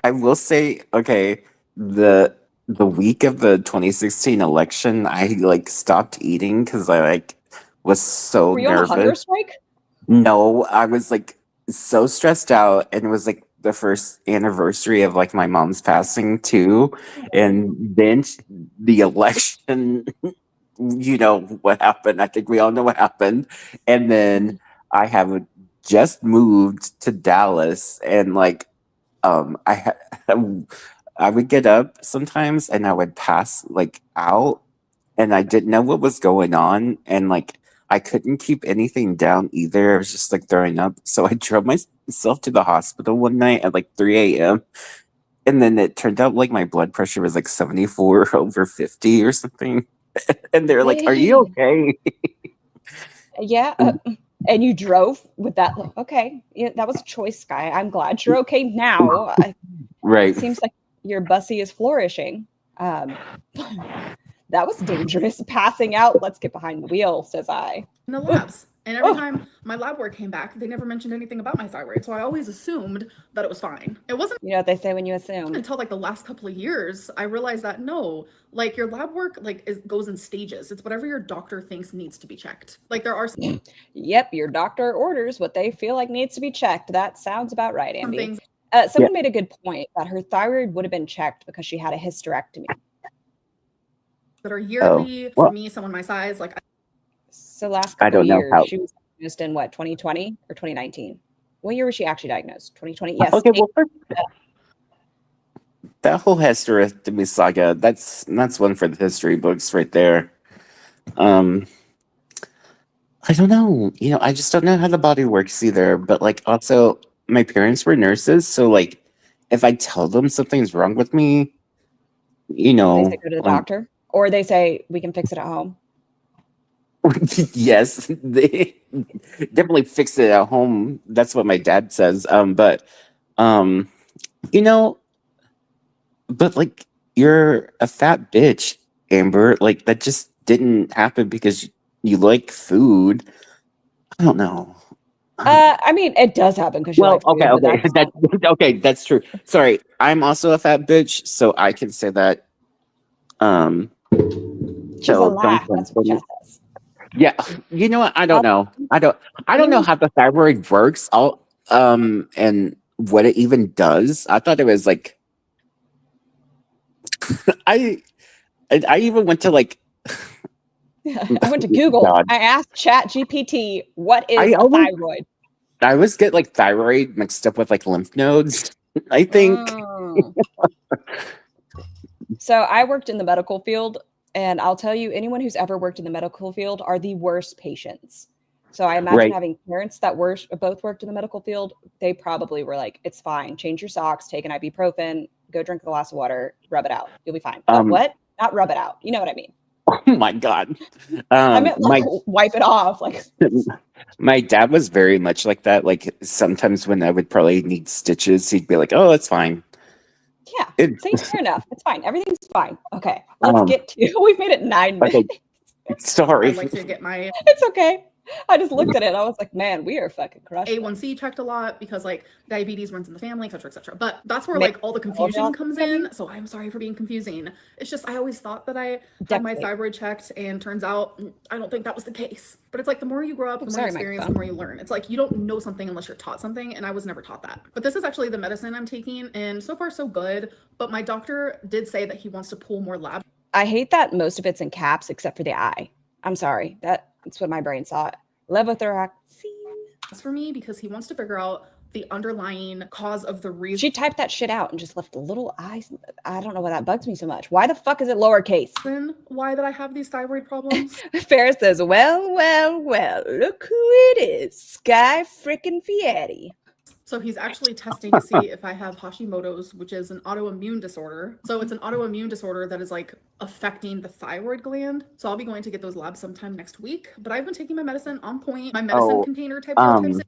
I will say, okay, the week of the 2016 election, I like stopped eating because I like was so Were you on a hunger nervous. strike? No, I was like so stressed out, and it was like the first anniversary of like my mom's passing too, and then the election. You know what happened. I think we all know what happened, and then I have just moved to Dallas, and like I would get up sometimes and I would pass like out and I didn't know what was going on and like I couldn't keep anything down either. I was just like throwing up. So I drove myself to the hospital one night at like 3 a.m. And then it turned out like my blood pressure was like 74 over 50 or something. And they're like, "Are you okay?" Yeah. And you drove with that. Okay. Yeah, that was a choice, Sky. I'm glad you're okay now. Right. It seems like your bussy is flourishing. That was dangerous. Passing out. Let's get behind the wheel, says I. In the labs. And every time my lab work came back, they never mentioned anything about my thyroid. So I always assumed that it was fine. It wasn't You know what they say when you assume. until like the last couple of years I realized that no, like your lab work goes in stages. It's whatever your doctor thinks needs to be checked. Like there are some Yep, your doctor orders what they feel like needs to be checked. That sounds about right, Ambi. things Someone made a good point that her thyroid would have been checked because she had a hysterectomy. that are yearly for me, someone my size. Like So last I couple don't know years, how. she was diagnosed in what, 2020 or 2019? What year was she actually diagnosed? 2020? Yes. Okay, well, that whole hysterectomy saga, that's one for the history books right there. I don't know. You know, I just don't know how the body works either. But like, also, my parents were nurses, so like, if I tell them something's wrong with me, you They know, say go to the doctor, or they say we can fix it at home. yes, they definitely fix it at home. That's what my dad says. But you know, but like, you're a fat bitch, Amber. Like that just didn't happen because you like food. I don't know. I mean, it does happen because you Well, like food. okay, but okay, that's okay, that's true. Sorry, I'm also a fat bitch, so I can say that. she's So a don't laugh. That's cancel what me. Jess says. Yeah, you know what? I don't know. I don't know how the thyroid works. And what it even does. I thought it was like I I even went to like I went to Google. God. I asked ChatGPT, what is I a always thyroid? I always get like thyroid mixed up with like lymph nodes. I think. Mm. So I worked in the medical field, and I'll tell you, anyone who's ever worked in the medical field are the worst patients. So I imagine Right. having parents that both worked in the medical field, they probably were like, it's fine. Change your socks, take an ibuprofen, go drink a glass of water, rub it out. You'll be fine. But what? Not rub it out. You know what I mean? Oh my God. I meant like My wipe it off. Like my dad was very much like that. Like sometimes when I would probably need stitches, he'd be like, "Oh, it's fine." yeah, It, see, fair enough. It's fine. Everything's fine. Okay, let's get to. We've made it 9 minutes. okay. Sorry. I'd like to get my It's okay. I just looked at it. And I was like, man, we are fucking crushing. A1C checked a lot because like diabetes runs in the family, etc., etc. But that's where Maybe like all the confusion comes in. So I'm sorry for being confusing. It's just I always thought that I had my Definitely. thyroid checked, and turns out I don't think that was the case. But it's like the more you grow up, the more sorry, you experience, the more you learn. It's like you don't know something unless you're taught something, and I was never taught that. But this is actually the medicine I'm taking, and so far so good. But my doctor did say that he wants to pull more lab. I hate that most of it's in caps except for the I. I'm sorry. That's what my brain saw. Levothyroxine. For me because he wants to figure out the underlying cause of the reason She typed that shit out and just left the little eyes. I don't know why that bugs me so much. Why the fuck is it lowercase? why that I have these thyroid problems. Ferris says, well, look who it is. Sky frickin' Fieri. So he's actually testing to see if I have Hashimoto's, which is an autoimmune disorder. So it's an autoimmune disorder that is like affecting the thyroid gland. So I'll be going to get those labs sometime next week. But I've been taking my medicine on point. My medicine container type 4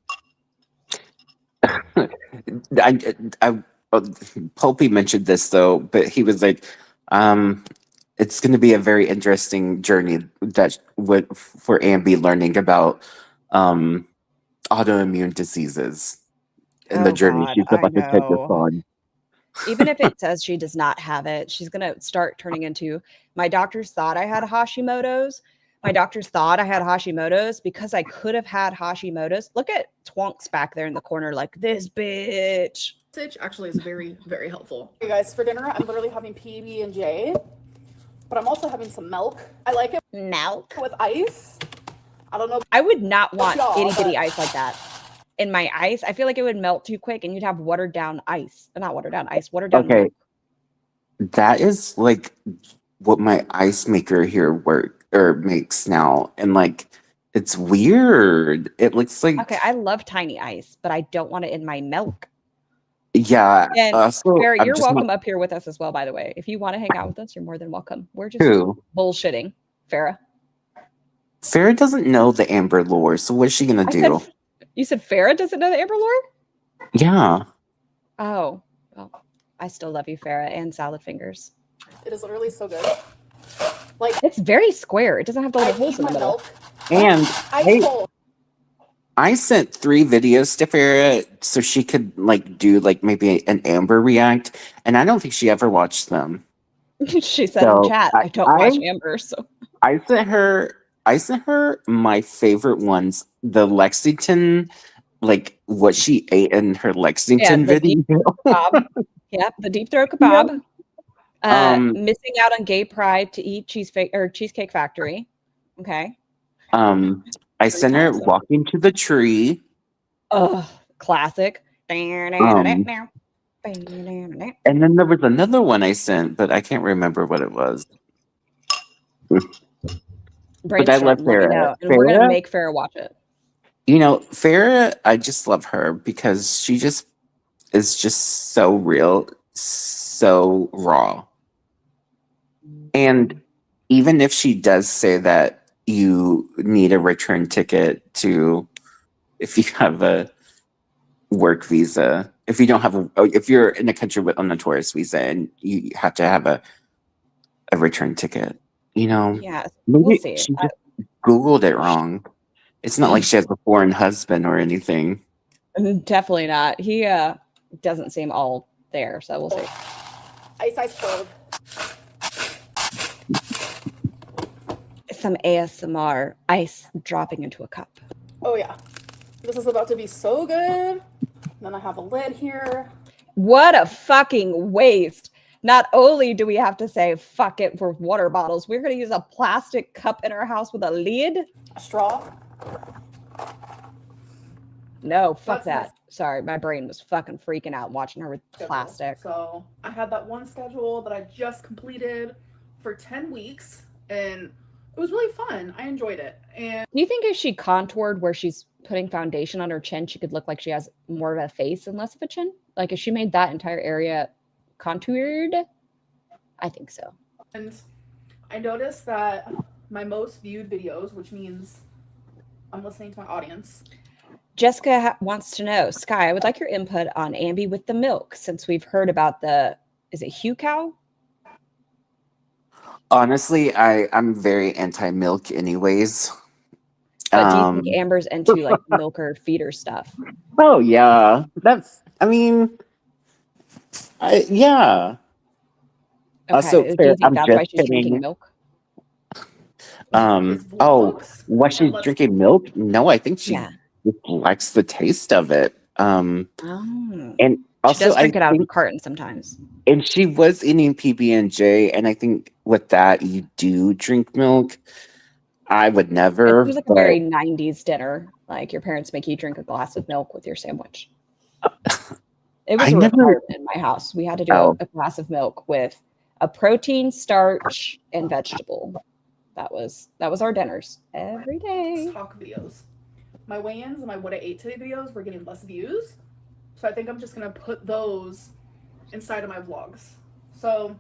I Pulpy mentioned this though, but he was like, it's going to be a very interesting journey that for Ambi learning about autoimmune diseases and the journey she's about to take us on. Even if it says she does not have it, she's going to start turning into, my doctors thought I had Hashimoto's. My doctors thought I had Hashimoto's because I could have had Hashimoto's. Look at Twonks back there in the corner like, this bitch. Actually is very, very helpful. Hey guys, for dinner, I'm literally having PB&J, but I'm also having some milk. I like it Milk with ice. I don't know. I would not want y'all, itty bitty but- ice like that. In my ice, I feel like it would melt too quick and you'd have watered down ice. Not watered down ice, watered down Okay. milk. That is like what my ice maker here makes now. And like, it's weird. It looks like, Okay, I love tiny ice, but I don't want it in my milk. yeah. And Also, Barry, I'm you're just welcome not- up here with us as well, by the way. If you want to hang out with us, you're more than welcome. We're just Who? bullshitting. Farrah. Farrah doesn't know the Amber lore, so what's she gonna do? You said Farrah doesn't know the Amber lore? Yeah. Oh, well, I still love you, Farrah, and salad fingers. It is literally so good. Like It's very square. It doesn't have the little I holes need in the my middle. milk. And Ice hey, cold. I sent 3 videos to Farah so she could like do like maybe an Amber react, and I don't think she ever watched them. She said in So chat, I don't watch Amber, so I sent her my favorite ones. The Lexington, like what she ate in her yeah, Lexington the deep video. kebab. Yep, the deep throat Yeah. kebab. Um, Missing out on gay pride to eat Cheesecake Factory. Okay. I 3 sent her times. walking to the tree. Oh, classic. Um, and then there was another one I sent, but I can't remember what it was. But I love Brainstorm, let me Farah. know. And we're gonna Farah, make Farah watch it. you know, Farah, I just love her because she just is just so real, so raw. And even if she does say that you need a return ticket to, if you have a work visa, if you don't have if you're in a country with on a tourist visa and you have to have a return ticket, you know, Yeah, we'll maybe see. she just Googled it wrong. It's not like she has a foreign husband or anything. Definitely not. He doesn't seem all there, so we'll see. Ice cold. Some ASMR ice dropping into a cup. Oh yeah. This is about to be so good. Then I have a lid here. What a fucking waste. Not only do we have to say fuck it for water bottles, we're going to use a plastic cup in our house with a lid. A straw. No, fuck That's that. Sorry, my brain was fucking freaking out watching her with schedule. plastic. So I had that one schedule that I just completed for 10 weeks and it was really fun. I enjoyed it. And Do you think if she contoured where she's putting foundation on her chin, she could look like she has more of a face and less of a chin? Like if she made that entire area contoured? I think so. and I noticed that my most viewed videos, which means I'm listening to my audience. Jessica wants to know, Sky, I would like your input on Ambi with the milk since we've heard about is it Hue Cow? Honestly, I'm very anti-milk anyways. But do you think Amber's into like milk or feeder stuff? Oh yeah. Yeah. Okay. Also, Do you Farrah, think I'm that's just why she's drinking kidding. milk? His Oh, vlogs. why she's let's- drinking milk? No, I think she Yeah. just likes the taste of it. Oh. And She also does drink I it out of a think, carton sometimes. and she was eating PB&J, and I think with that you do drink milk. I would It never, was like a but very 90s dinner. Like your parents make you drink a glass of milk with your sandwich. It was I a never. requirement in my house. We had to do Oh, a glass of milk with a protein, starch, and vegetable. That was our dinners every day. Talk videos. My weigh-ins and my what I ate today videos were getting less views. So I think I'm just gonna put those inside of my vlogs. So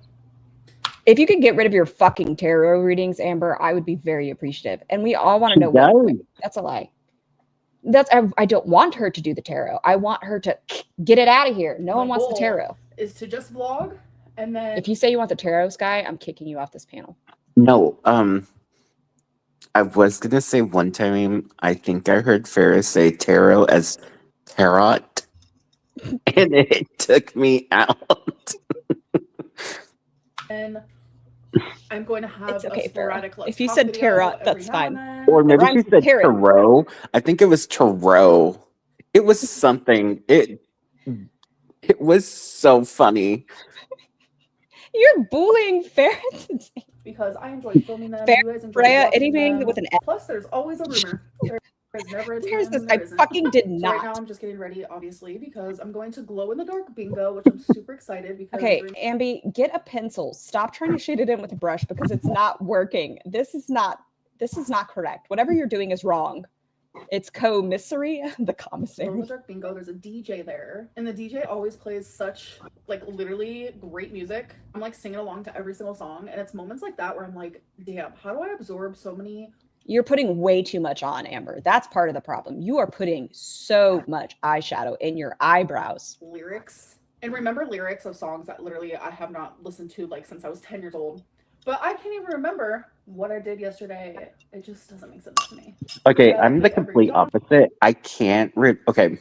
If you could get rid of your fucking tarot readings, Amber, I would be very appreciative. And we all want to she know what. does. That's a lie. I don't want her to do the tarot. I want her to get it out of here. No one wants the tarot. Is to just vlog and then If you say you want the tarot, Sky, I'm kicking you off this panel. No, I was gonna say one time I think I heard Farrah say tarot as tarot, and it took me out. and I'm going to have It's okay, a sporadic Farrah. Let's If you Talk said video tarot, every that's now fine. and then. Or maybe rhymes she with said tarot. tarot. I think it was tarot. It was something. It was so funny. You're bullying Farrah today. Because I enjoy filming them. Fair, You guys enjoy Freya, watching anything them. with an F. Plus, there's always a rumor. There's never a Where's time this? when I there isn't. fucking did So right not. now, I'm just getting ready, obviously, because I'm going to glow in the dark bingo, which I'm super excited because. Okay, Ambi, get a pencil. Stop trying to shade it in with a brush because it's not working. This is not correct. Whatever you're doing is wrong. It's commissary, the Glow in the commissary. dark bingo. There's a DJ there, and the DJ always plays such like literally great music. I'm like singing along to every single song, and it's moments like that where I'm like, damn, how do I absorb so many? You're putting way too much on, Amber. That's part of the problem. You are putting so much eyeshadow in your eyebrows. Lyrics and remember lyrics of songs that literally I have not listened to like since I was 10 years old. But I can't even remember what I did yesterday. It just doesn't make sense to me. Okay, But I'm the with every complete dawn, opposite. I can't okay.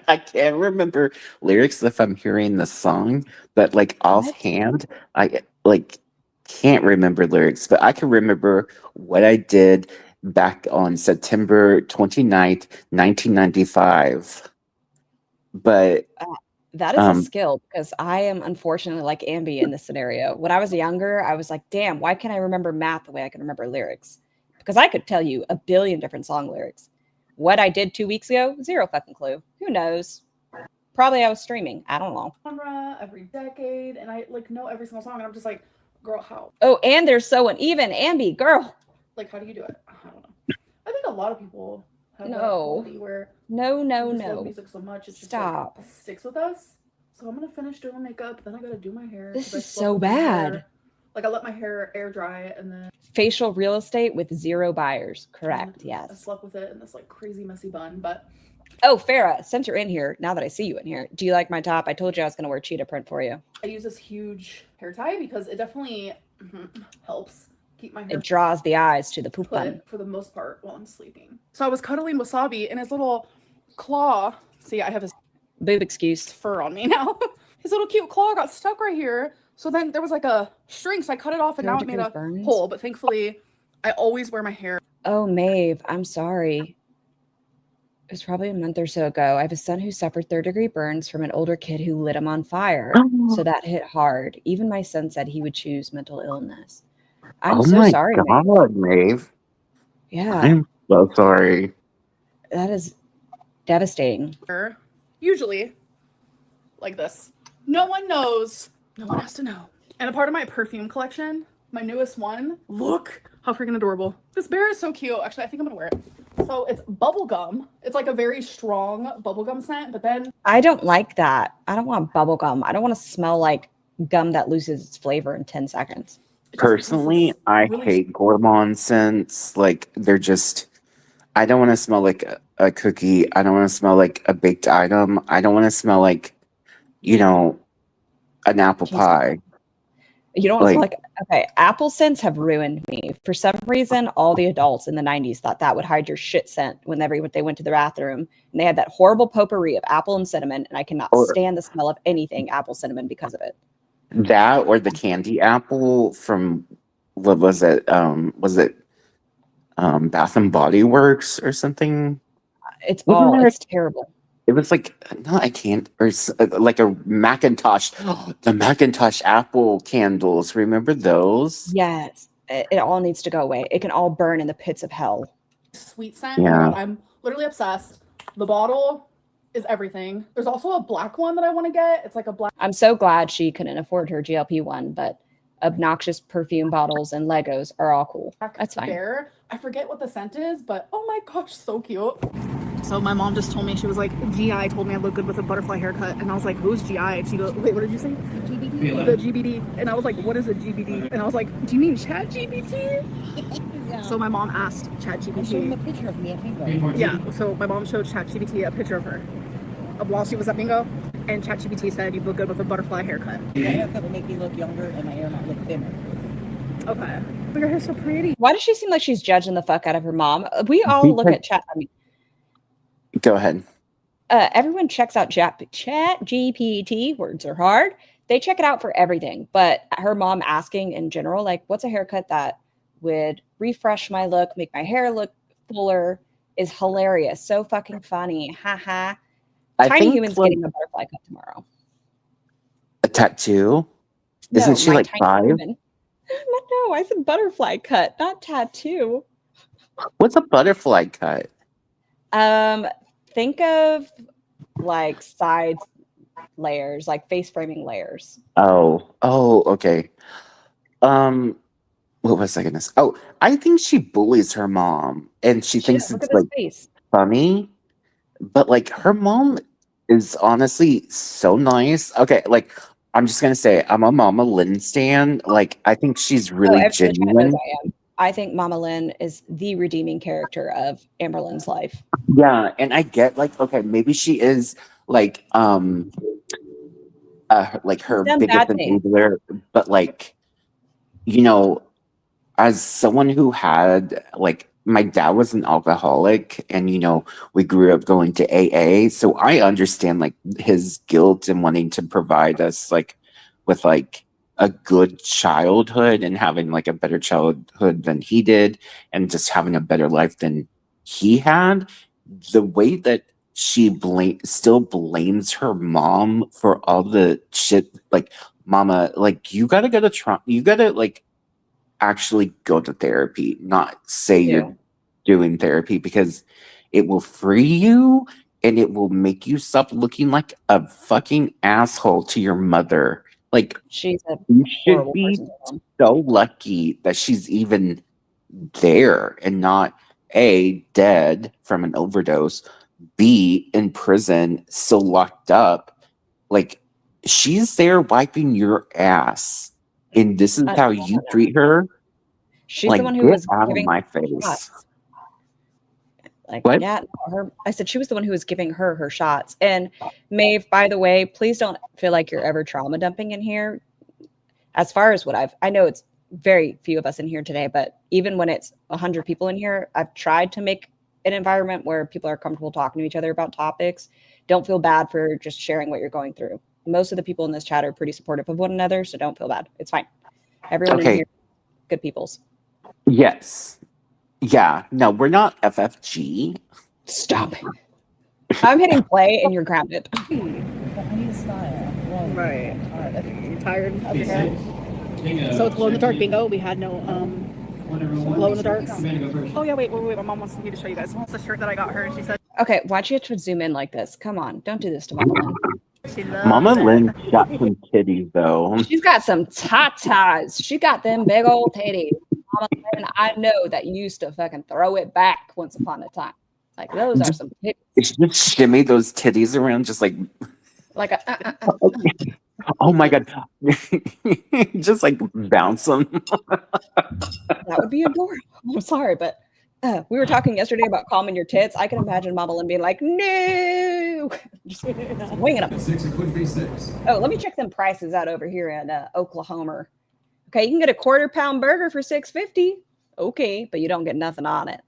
I can't remember lyrics if I'm hearing the song, but like What? offhand, I like can't remember lyrics, but I can remember what I did back on September 29th, 1995. But That is a um skill because I am unfortunately like Ambi in this scenario. When I was younger, I was like, damn, why can't I remember math the way I can remember lyrics? Because I could tell you a billion different song lyrics. What I did 2 weeks ago, zero fucking clue. Who knows? Probably I was streaming. I don't know. genre, every decade, and I like know every single song, and I'm just like, girl, how? Oh, and there's so uneven. Ambi, girl. Like, how do you do it? I don't know. I think a lot of people have that No. quality where No, no, we just love no. music so much, it's Stop. just like sticks with us. So I'm gonna finish doing makeup, then I gotta do my hair. This 'cause I is slept so with my bad. hair- Like I let my hair air dry, and then Facial real estate with zero buyers. Correct. I Yes. slept with it in this like crazy messy bun. But Oh, Farah, since you're in here, now that I see you in here, do you like my top? I told you I was going to wear cheetah print for you. I use this huge hair tie because it definitely helps keep my hair It draws the eyes to the poop bun. put for the most part while I'm sleeping. So I was cuddling Wasabi, and his little claw. See, I have his Boob excuse. fur on me now. His little cute claw got stuck right here. So then there was like a string, so I cut it off, and now it made a burns? hole. But thankfully, I always wear my hair. Oh, Maeve, I'm sorry. It was probably a month or so ago. I have a son who suffered third-degree burns from an older kid who lit him on fire. So that hit hard. Even my son said he would choose mental illness. I'm oh so my sorry, Maeve. god, Maeve. Yeah, I'm so sorry. that is devastating. Usually, like this. No one knows. No one has to know. And a part of my perfume collection, my newest one. Look how freaking adorable. This bear is so cute. Actually, I think I'm gonna wear it. So it's bubblegum. It's like a very strong bubblegum scent, but then I don't like that. I don't want bubble gum. I don't want to smell like gum that loses its flavor in 10 seconds. it just releases Personally, I really hate gourmand scents. Like they're just I don't want to smell like a cookie. I don't want to smell like a baked item. I don't want to smell like, you know, an apple Can you smell- pie. You don't want to smell Like, like, okay, apple scents have ruined me. For some reason, all the adults in the 90s thought that would hide your shit scent whenever they went to the bathroom. And they had that horrible potpourri of apple and cinnamon. And I cannot Or- stand the smell of anything apple cinnamon because of it. that or the candy apple from what was it? Bath and Body Works or something? It's terrible. It was like no, I can't. Or like a Macintosh, the Macintosh apple candles. Remember those? Yes. It all needs to go away. It can all burn in the pits of hell. sweet scent. Oh my Yeah. God, I'm literally obsessed. The bottle is everything. There's also a black one that I want to get. It's like a black I'm so glad she couldn't afford her GLP-1, but obnoxious perfume bottles and Legos are all cool. That's fine. bear. I forget what the scent is, but oh my gosh, so cute. So my mom just told me, she was like, GI told me I look good with a butterfly haircut. And I was like, who's GI? And she goes, wait, what did you say? GBD. The GBD. And I was like, what is a GBD? And I was like, do you mean Chat GPT? Yeah. So my mom asked Chat I showed him a GPT. picture of me at Bingo. Yeah, so my mom showed Chat GPT a picture of her while she was at Bingo. And Chat GPT said, you look good with a butterfly haircut. My haircut will make me look younger and my hair might look thinner. Okay. But your hair's so pretty. Why does she seem like she's judging the fuck out of her mom? We all look at chat. I mean, Go ahead. everyone checks out chat GPT. Words are hard. They check it out for everything. But her mom asking in general, like, what's a haircut that would refresh my look, make my hair look fuller, is hilarious. So fucking funny. Haha. I Tiny think Human's like getting a butterfly cut tomorrow. a tattoo. Isn't she my like Tiny 5? Human. No, I said butterfly cut, not tattoo. What's a butterfly cut? Think of like side layers, like face framing layers. Oh, okay. What was I gonna say? Oh, I think she bullies her mom, and she thinks Shit, look it's at his like face. funny. But like her mom is honestly so nice. Okay, like I'm just gonna say I'm a Mama Lynn stan. Like I think she's really Everyone in the chat knows genuine. I am. I think Mama Lynn is the redeeming character of Amber Lynn's life. Yeah, and I get like okay, maybe she is like her done biggest bad things. enabler, but like you know, as someone who had like my dad was an alcoholic and we grew up going to AA, so I understand like his guilt and wanting to provide us like with like a good childhood and having like a better childhood than he did and just having a better life than he had. The way that she still blames her mom for all the shit, like, mama, like, you gotta go to you gotta like actually go to therapy, not say you're Yeah. doing therapy, because it will free you and it will make you stop looking like a fucking asshole to your mother. Like, She's a you should horrible be person. To them. so lucky that she's even there and not A, dead from an overdose, B, in prison, still locked up. Like, she's there wiping your ass. And this is how you treat her? She's the one Like, who get was out of giving my her face. shots. Like, What? yeah, no, I said she was the one who was giving her shots. And Maeve, by the way, please don't feel like you're ever trauma dumping in here. As far as what I know it's very few of us in here today, but even when it's 100 people in here, I've tried to make an environment where people are comfortable talking to each other about topics. Don't feel bad for just sharing what you're going through. Most of the people in this chat are pretty supportive of one another, so don't feel bad. It's fine. Everyone in Okay. here, good peoples. Yes. Yeah. No, we're not FFG. Stop it. I'm hitting play and you're grounded. I need a style. Well, Right. I'm You tired of your hair? So it's glow in the dark bingo. We had no glow in the darks. Oh yeah, wait. My mom wants me to show you guys. It's a shirt that I got her, and she said Okay, why'd you have to zoom in like this? Come on, don't do this to Mama Lynn. she loves Mama it. Lynn got some titties, though. She's got some tatas. She got them big old titties. Mama Lynn, I know that you used to fucking throw it back once upon a time. Like, those are some titties. Just shimmy those titties around, just like, Like a, oh my God. Just like bounce them. that would be adorable. I'm sorry, but we were talking yesterday about calming your tits. I can imagine Mama Lynn being like, no, just swinging them. 6, it could be 6. Oh, let me check them prices out over here in Oklahoma. Okay, you can get a quarter-pound burger for $6.50. Okay, but you don't get nothing on it.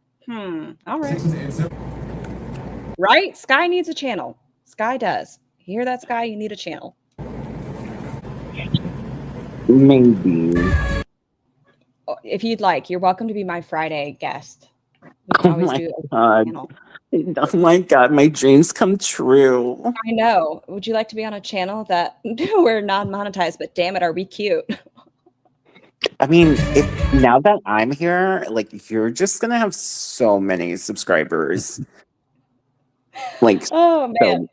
All right. 6 and 7. Right? Sky needs a channel. Sky does. You hear that, Sky? You need a channel. Maybe. If you'd like, you're welcome to be my Friday guest. We Oh can always my do a God. channel. Oh my God, my dreams come true. I know. Would you like to be on a channel that we're non-monetized, but damn it, are we cute? I mean, if now that I'm here, like, you're just gonna have so many subscribers. Like, Oh man.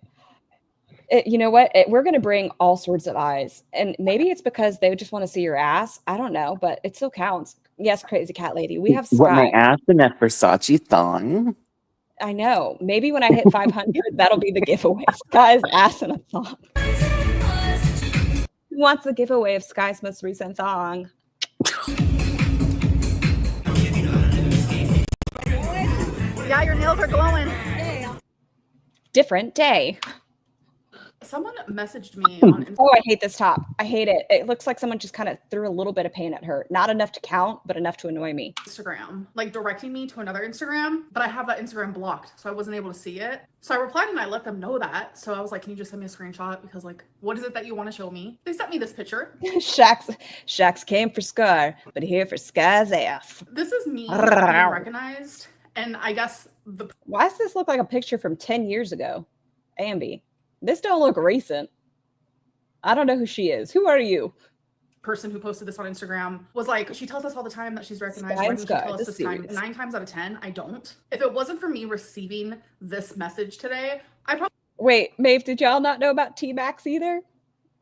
so, You know what? We're going to bring all sorts of eyes. And maybe it's because they just want to see your ass. I don't know, but it still counts. Yes, crazy cat lady. We have what, my Sky. ass in that Versace thong? I know. Maybe when I hit 500, that'll be the giveaway. Sky's ass in a thong. Who wants the giveaway of Sky's most recent thong? Yeah, your nails are glowing. Different day. Someone messaged me on Instagram. Oh, I hate this top. I hate it. It looks like someone just kind of threw a little bit of paint at her. Not enough to count, but enough to annoy me. Like directing me to another Instagram, but I have that Instagram blocked, so I wasn't able to see it. So I replied and I let them know that. So I was like, can you just send me a screenshot? Because like, what is it that you want to show me? They sent me this picture. Shax came for Sky, but here for Sky's ass. This is me being recognized. And I guess Why does this look like a picture from 10 years ago? Ambi, this don't look recent. I don't know who she is. Who are you? person who posted this on Instagram was like, she tells us all the time that she's recognized. Sky Why and didn't she Sky, tell us the this time? series. 9 times out of 10, I don't. If it wasn't for me receiving this message today, I Wait, Maeve, did y'all not know about T-Max either?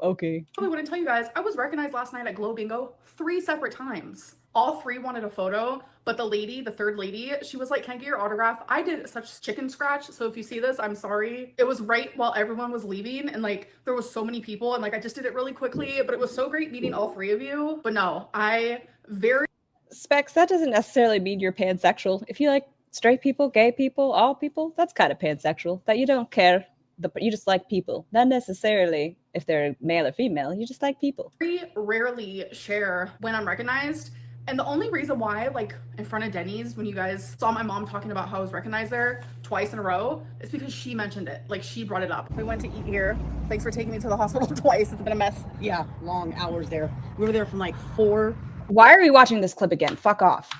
Okay. probably wouldn't tell you guys. I was recognized last night at Glow Bingo 3 separate times. All 3 wanted a photo, but the lady, the third lady, she was like, can I get your autograph? I did such chicken scratch, so if you see this, I'm sorry. It was right while everyone was leaving, and like, there was so many people, and like, I just did it really quickly, but it was so great meeting all 3 of you. But no, Specs, that doesn't necessarily mean you're pansexual. If you like straight people, gay people, all people, that's kind of pansexual. That you don't care. You just like people. Not necessarily if they're male or female. You just like people. Very rarely share when I'm recognized. And the only reason why, like in front of Denny's, when you guys saw my mom talking about how I was recognized there twice in a row, is because she mentioned it. Like she brought it up. We went to eat here. Thanks for taking me to the hospital twice. It's been a mess. Yeah, long hours there. We were there from like 4. Why are we watching this clip again? Fuck off.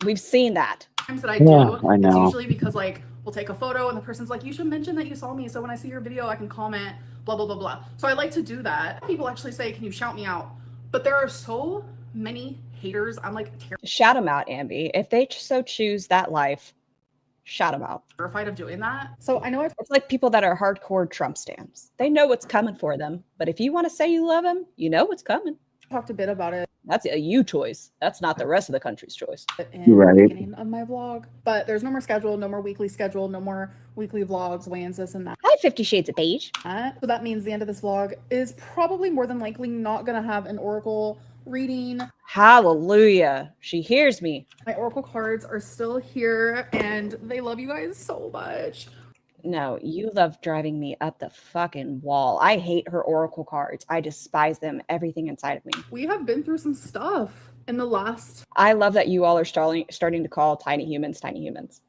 We've seen that. Times that I do, Yeah, I it's know. usually because like we'll take a photo and the person's like, you should mention that you saw me, so when I see your video I can comment, blah blah blah blah. So I like to do that. People actually say, can you shout me out? But there are so many haters. I'm like Shout them out, Ambi. If they so choose that life, shout them out. terrified of doing that. So I know I've It's like people that are hardcore Trump stans. They know what's coming for them. But if you want to say you love him, you know what's coming. talked a bit about it That's a you choice. That's not the rest of the country's choice. in Right. the beginning of my vlog, but there's no more schedule, no more weekly schedule, no more weekly vlogs, weigh-ins, this and that. Hi, 50 Shades of Beige. So that means the end of this vlog is probably more than likely not gonna have an oracle reading. Hallelujah. She hears me. My oracle cards are still here and they love you guys so much. No, you love driving me up the fucking wall. I hate her oracle cards. I despise them, everything inside of me. We have been through some stuff in the last I love that you all are starting to call tiny humans.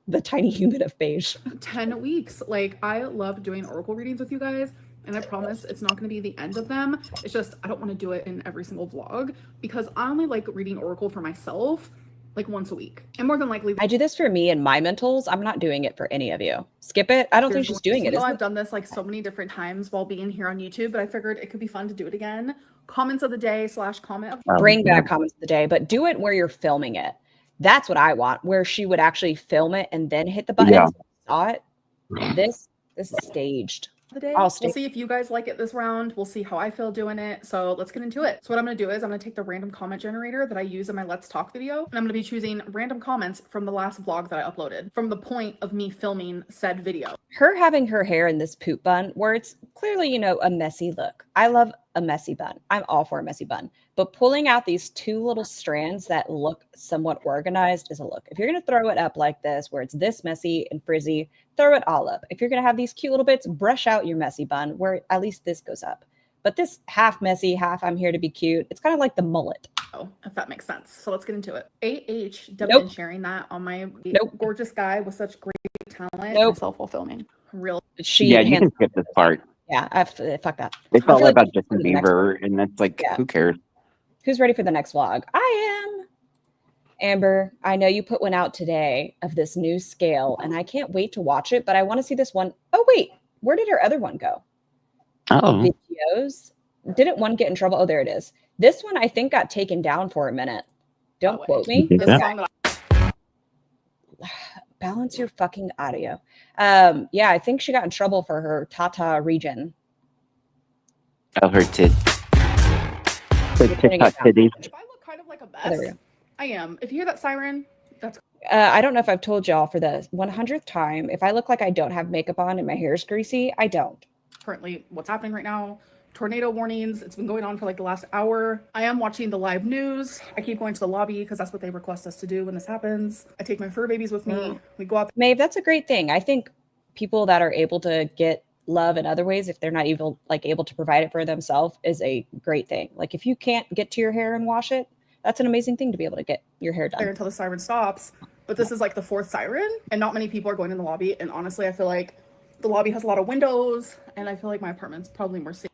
The tiny human of beige. 10 weeks. Like, I love doing oracle readings with you guys, and I promise it's not going to be the end of them. It's just I don't want to do it in every single vlog because I only like reading oracle for myself like once a week, and more than likely I do this for me and my mentals. I'm not doing it for any of you. Skip it. I don't think she's doing it. I know Is I've done this like so many different times while being here on YouTube, but I figured it could be fun to do it again. Comments of the day / comment. Bring back comments of the day, but do it where you're filming it. That's what I want, where she would actually film it and then hit the button. Yeah. Saw it. This is staged. The day. I'll We'll stay. see if you guys like it this round. We'll see how I feel doing it. So let's get into it. So what I'm going to do is I'm going to take the random comment generator that I use in my Let's Talk video, and I'm going to be choosing random comments from the last vlog that I uploaded from the point of me filming said video. Her having her hair in this poop bun where it's clearly, you know, a messy look. I love a messy bun. I'm all for a messy bun. But pulling out these two little strands that look somewhat organized is a look. If you're going to throw it up like this, where it's this messy and frizzy, throw it all up. If you're going to have these cute little bits, brush out your messy bun where at least this goes up. But this half messy, half I'm here to be cute, it's kind of like the mullet. Oh, if that makes sense. So let's get into it. AH dubbed Nope. in sharing that on my Nope. gorgeous guy with such great talent. Nope. Myself while filming. Real. She Yeah, you hands- can skip this part. Yeah, fuck that. It's I all feel like about we should Justin do the next Bieber, and that's like, Yeah. who cares? Who's ready for the next vlog? I am. Amber, I know you put one out today of this new scale, and I can't wait to watch it, but I want to see this one. Oh, wait. Where did her other one go? Oh, Videos. Didn't one get in trouble? Oh, there it is. This one, I think, got taken down for a minute. Don't Oh, wait. quote me. Did This that? song that Balance your fucking audio. Yeah, I think she got in trouble for her Tata region. oh, her tit. Her You're putting it TikTok down. titties. if I look kind of like a Oh, there we mess, go. I am. If you hear that siren, that's I don't know if I've told y'all for the 100th time, if I look like I don't have makeup on and my hair is greasy, I don't. currently what's happening right now. Tornado warnings. It's been going on for like the last hour. I am watching the live news. I keep going to the lobby because that's what they request us to do when this happens. I take my fur babies with me. We go out. Maeve, that's a great thing. I think people that are able to get love in other ways, if they're not even like able to provide it for themselves, is a great thing. Like if you can't get to your hair and wash it, that's an amazing thing to be able to get your hair there done. until the siren stops. But this is like the fourth siren, and not many people are going in the lobby. And honestly, I feel like the lobby has a lot of windows, and I feel like my apartment's probably more safe.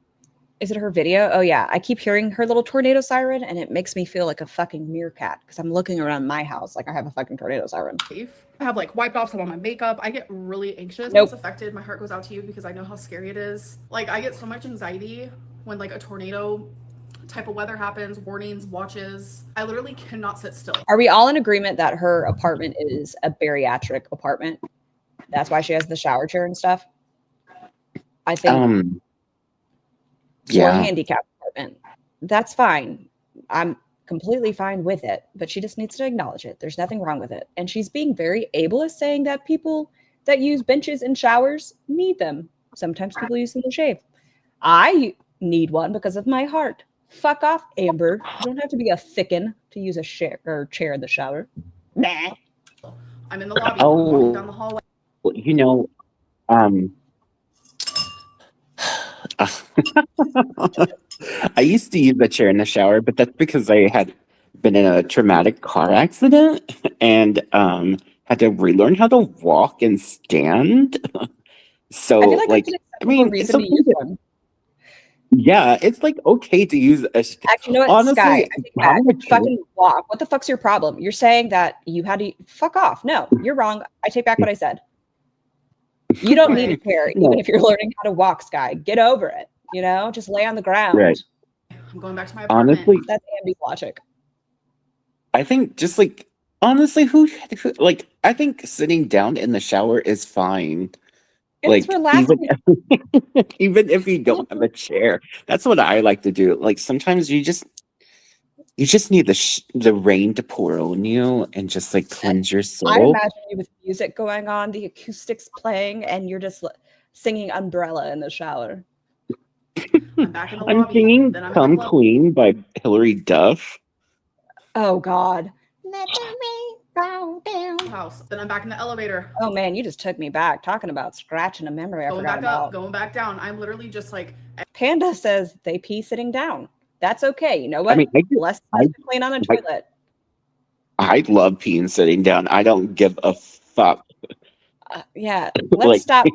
Is it her video? Oh yeah, I keep hearing her little tornado siren, and it makes me feel like a fucking meerkat because I'm looking around my house like I have a fucking tornado siren. I have like wiped off some of my makeup. I get really anxious. Nope. When it's affected. My heart goes out to you because I know how scary it is. Like I get so much anxiety when like a tornado type of weather happens, warnings, watches. I literally cannot sit still. Are we all in agreement that her apartment is a bariatric apartment? That's why she has the shower chair and stuff. I think. Or Yeah. handicap apartment. That's fine. I'm completely fine with it, but she just needs to acknowledge it. There's nothing wrong with it. And she's being very ableist saying that people that use benches in showers need them. Sometimes people use them to shave. I need one because of my heart. Fuck off, Amber. You don't have to be a thicken to use a chair in the shower. Nah. I'm in the lobby, Oh. walking down the hallway. Well, you know, I used to use the chair in the shower, but that's because I had been in a traumatic car accident and had to relearn how to walk and stand. I feel So like that's like, an I acceptable mean, it's reason to okay use to, one. yeah, it's like okay to use a Actually, you know what, Sky? honestly I take it back. having a chair. Fucking walk. What the fuck's your problem? You're saying that you had to fuck off. No, you're wrong. I take back what I said. You don't need a chair, even No, if you're learning how to walk, Sky. Get over it. You know, just lay on the ground. right. I'm going back to my apartment. Honestly, That's Ambi's logic. I think just like honestly, who like I think sitting down in the shower is fine. It's Like relaxing. even if you don't have a chair, that's what I like to do. Like sometimes you just need the rain to pour on you and just like cleanse your I soul. imagine you with music going on, the acoustics playing, and you're just singing Umbrella in the shower. I'm back in the I'm lobby. singing Then I'm in "Come the club Clean" by Hilary Duff. Oh God. Let the rain go down. house. Then I'm back in the elevator. Oh man, you just took me back. Talking about scratching a memory I Going forgot back up, about. going back down. I'm literally just like, Panda says they pee sitting down. That's okay. You know I what? mean, Less I to clean on a I toilet. I love peeing sitting down. I don't give a fuck. Yeah, let's Like stop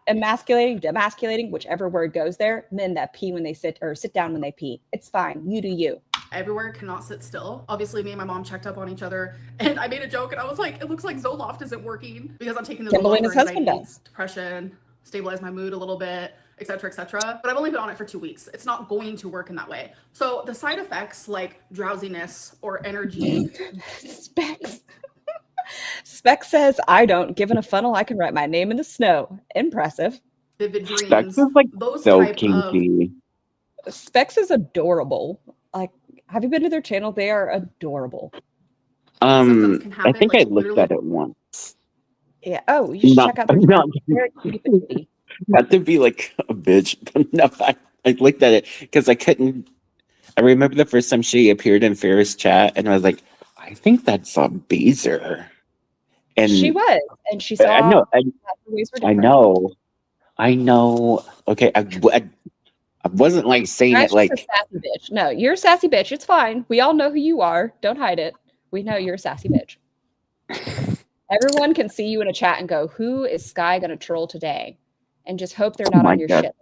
emasculating, demasculating, whichever word goes there. Men that pee when they sit or sit down when they pee. It's fine. You do you. everywhere cannot sit still. Obviously, me and my mom checked up on each other, and I made a joke, and I was like, "It looks like Zoloft isn't working because I'm taking the Kimberly Zoloft and for his husband anxiety, does. depression, stabilize my mood a little bit, etc., etc." But I've only been on it for 2 weeks. It's not going to work in that way. So the side effects like drowsiness or energy, Specs. Specs says, I don't. Given a funnel, I can write my name in the snow. Impressive. vivid Specs dreams, is like those so type of kinky. Specs is adorable. Like, have you been to their channel? They are adorable. symptoms can I happen. think Like I looked literally, at it once. Yeah. Oh, you should Not check out their not channel. They're cutie patootie. not to be like a bitch, but no, I looked at it because I couldn't. I remember the first time she appeared in Ferris chat, and I was like, I think that's a Beezer. She And was, and she I saw know, that the ways were I different. know. Okay, I wasn't like saying That's it just a like sassy bitch. No, you're a sassy bitch. It's fine. We all know who you are. Don't hide it. We know you're a sassy bitch. Everyone can see you in a chat and go, who is Sky going to troll today? And just hope they're oh not my on your god. shit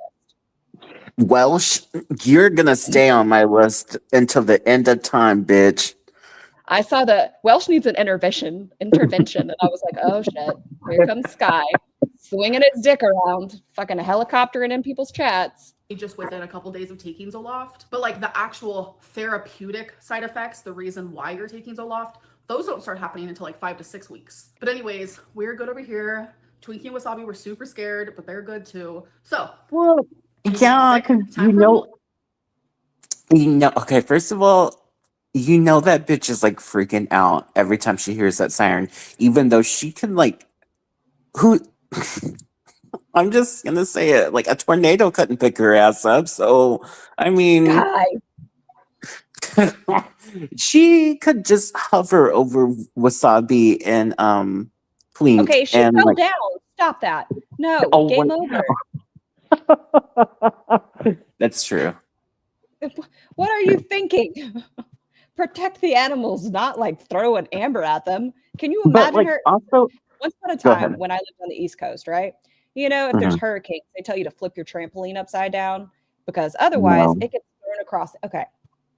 list. Welsh, you're gonna stay on my list until the end of time, bitch. I saw the Welsh needs an intervention, and I was like, oh shit, here comes Sky, swinging its dick around, fucking helicoptering in people's chats. just within a couple days of taking Zoloft. But like the actual therapeutic side effects, the reason why you're taking Zoloft, those don't start happening until like 5 to 6 weeks. But anyways, we're good over here. Twinkie and Wasabi were super scared, but they're good too. So, Well, change yeah, topic. because Time for okay, first of all, you know that bitch is like freaking out every time she hears that siren, even though she can like who I'm just gonna say it, like a tornado couldn't pick her ass up, so I mean Sky, she could just hover over Wasabi and Plink okay, she and fell like down. Stop that. No, oh game wait. over. That's true. What are you thinking? Protect the animals, not like throw an amber at them. Can you But imagine like her? also Once upon a go time, ahead. when I lived on the East Coast, right? You know, if there's hurricanes, they tell you to flip your trampoline upside down because otherwise No. it gets thrown across. Okay.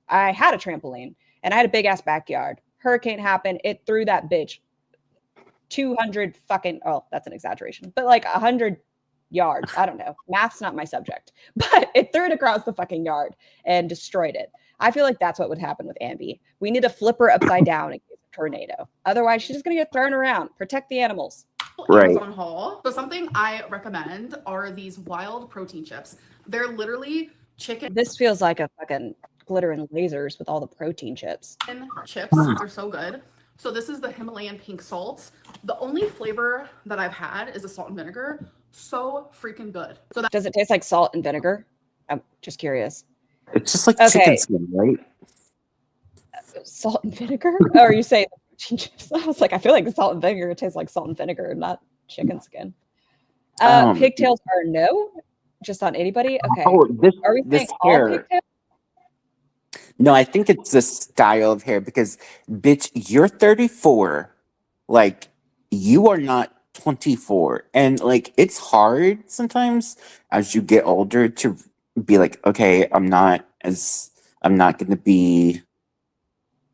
I had a trampoline and I had a big ass backyard. Hurricane happened. It threw that bitch 200 fucking, oh, that's an exaggeration, but like 100 yards. I don't know. Math's not my subject, but it threw it across the fucking yard and destroyed it. I feel like that's what would happen with Ambi. We need to flip her upside down in case of tornado. Otherwise, she's just going to get thrown around. Protect the animals. Right. Amazon haul. So something I recommend are these wild protein chips. They're literally chicken This feels like a fucking glitter and lasers with all the protein chips. chips. They're so good. So this is the Himalayan pink salt. The only flavor that I've had is the salt and vinegar. So freaking good. So that Does it taste like salt and vinegar? I'm just curious. It's just like Okay. chicken skin, right? Salt and vinegar? Or you say the protein chips? I was like, I feel like salt and vinegar tastes like salt and vinegar, not chicken skin. Pigtails are no. Just on anybody? Okay. Oh, Are we this saying all hair. pigtails? No, I think it's the style of hair because, bitch, you're 34. Like, you are not 24. And, like, it's hard sometimes as you get older to be like, okay, I'm not going to be,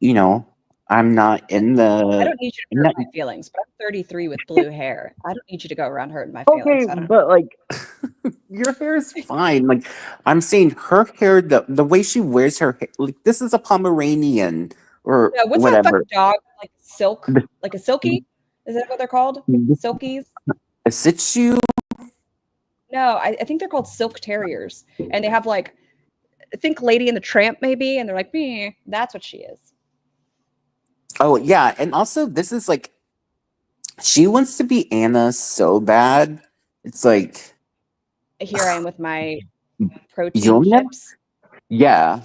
you know, I'm not in I the. don't need you to I'm hurt not, my feelings, but I'm 33 with blue hair. I don't need you to go around hurting my okay, feelings. I don't. but, like, your hair is fine. Like, I'm saying her hair, the way she wears her hair, like, this is a Pomeranian or No, what's that whatever. fucking dog? Like silk? The- Like a silky? Is that what they're called? Silkies? A Shih Tzu. No, I think they're called silk terriers. And they have like, think Lady and the Tramp maybe, and they're like, me. That's what she is. Oh yeah, and also this is like she wants to be Anna so bad. It's like Here I am with my you protein know, chips. yeah.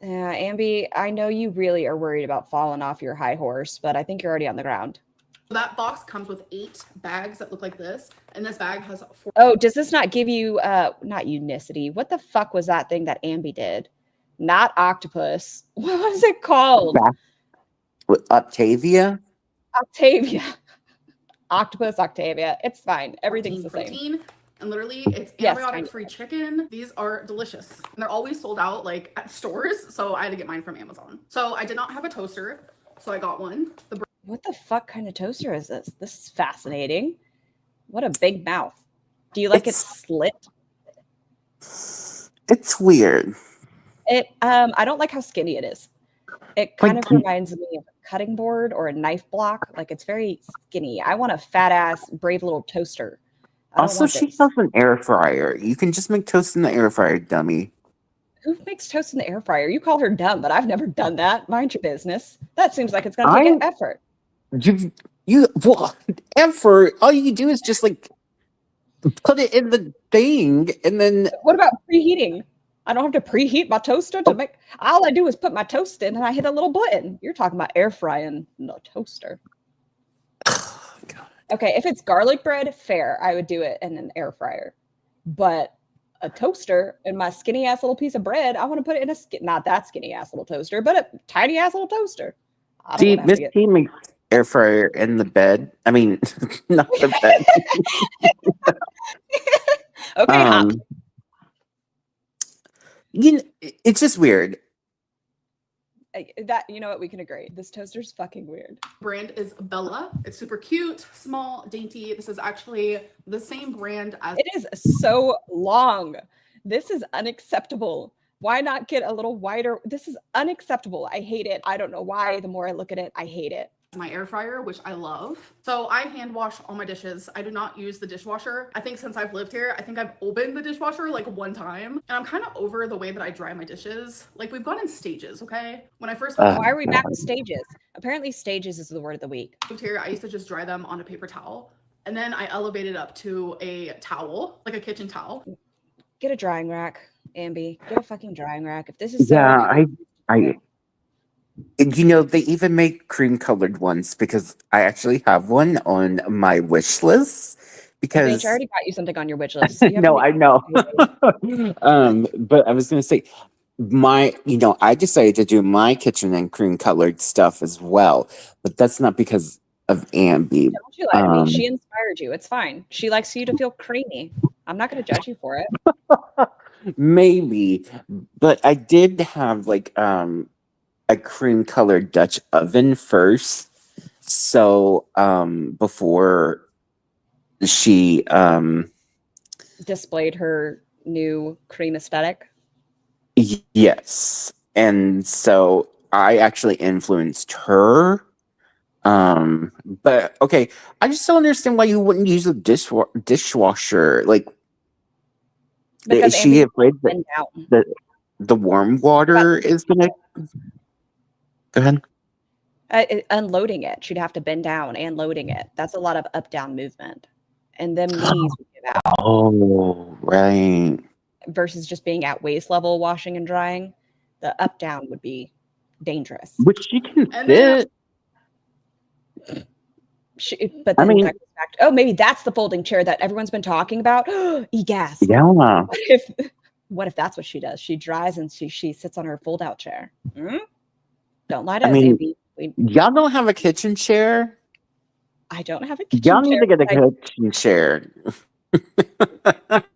Ambi, I know you really are worried about falling off your high horse, but I think you're already on the ground. That box comes with 8 bags that look like this, and this bag has 4. Oh, does this not give you not unicity? What the fuck was that thing that Ambi did? Not octopus. What was it called? With Octavia. Octavia. Octopus, Octavia. It's fine. Everything's the same. Protein, and literally it's Yes, antibiotic free chicken. These are delicious, and they're always sold out like at stores, so I had to get mine from Amazon. So I did not have a toaster, so I got one. What the fuck kind of toaster is this? This is fascinating. What a big mouth. Do you like it slit? It's weird. I don't like how skinny it is. It kind of reminds me of a cutting board or a knife block. Like it's very skinny. I want a fat ass, brave little toaster. I don't Also, want she this. has an air fryer. You can just make toast in the air fryer, dummy. Who makes toast in the air fryer? You call her dumb, but I've never done that. Mind your business. That seems like it's gonna take an effort. Well, effort. All you do is just like put it in the thing, and then What about preheating? I don't have to preheat my toaster to make. All I do is put my toast in, and I hit a little button. You're talking about air frying, no toaster. Okay, if it's garlic bread, fair. I would do it in an air fryer. But a toaster and my skinny ass little piece of bread, I want to put it in a not that skinny ass little toaster, but a tiny ass little toaster. see, this team makes air fryer in the bed. I mean, not the bed. Okay, hop. You know, it's just weird. That you know what, we can agree. This toaster's fucking weird. Brand is Bella. It's super cute, small, dainty. This is actually the same brand as it is so long. This is unacceptable. Why not get a little wider? This is unacceptable. I hate it. I don't know why. The more I look at it, I hate it. My air fryer, which I love. So I hand wash all my dishes. I do not use the dishwasher. I think since I've lived here, I think I've opened the dishwasher like one time. And I'm kind of over the way that I dry my dishes. Like we've gone in stages, okay? When I first why are we back to stages? Apparently stages is the word of the week. Moved here, I used to just dry them on a paper towel. And then I elevated up to a towel, like a kitchen towel. Get a drying rack, Ambi. Get a fucking drying rack. If this is so you know, they even make cream colored ones because I actually have one on my wish list. Because I already got you something on your wish list. No, I know. But I was gonna say I decided to do my kitchen in cream colored stuff as well. But that's not because of Ambi. Don't you lie to me. She inspired you. It's fine. She likes you to feel creamy. I'm not gonna judge you for it. Maybe. But I did have like a cream colored Dutch oven first. So before she displayed her new cream aesthetic. Yes. And so I actually influenced her. But okay, I just don't understand why you wouldn't use a dishwasher. Like, because is she afraid that the warm water is gonna go ahead? Unloading it, she'd have to bend down and loading it. That's a lot of up down movement, and them knees would get out. Oh, right. Versus just being at waist level, washing and drying, the up down would be dangerous. Which she can fit. But I then mean- that goes back to, oh, maybe that's the folding chair that everyone's been talking about. Egas. Yeah. What if that's what she does? She drives and she sits on her fold out chair. Don't lie to I us, mean, Ambi. Y'all don't have a kitchen chair? I don't have a kitchen Y'all need chair. to get a but kitchen chair.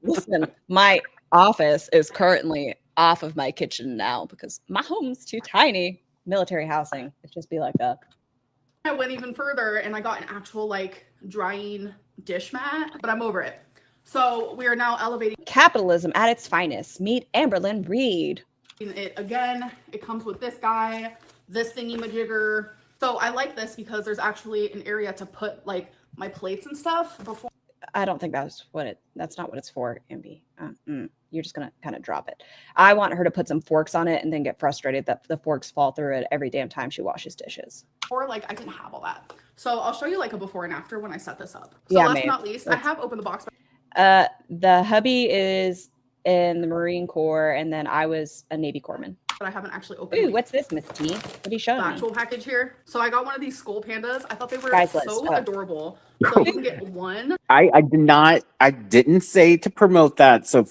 Listen, my office is currently off of my kitchen now because my home's too tiny. Military housing. It'd just be like a I went even further and I got an actual like drying dish mat, but I'm over it. So we are now elevating capitalism at its finest. Meet Amberlyn Reed. it again. It comes with this guy, this thingy majigger. So I like this because there's actually an area to put like my plates and stuff before. I don't think that's not what it's for, Ambi. You're just gonna kind of drop it. I want her to put some forks on it and then get frustrated that the forks fall through it every damn time she washes dishes. Or like I didn't have all that. So I'll show you like a before and after when I set this up. So Yeah, last babe. but not least, I have opened the box. The hubby is in the Marine Corps, and then I was a Navy corpsman. But I haven't actually opened Ooh, what's this, Miss T? What are you the showing me? actual package here. So I got one of these skull pandas. I thought they were Guys, let's so stop. adorable. So you can get one. I didn't say to promote that. So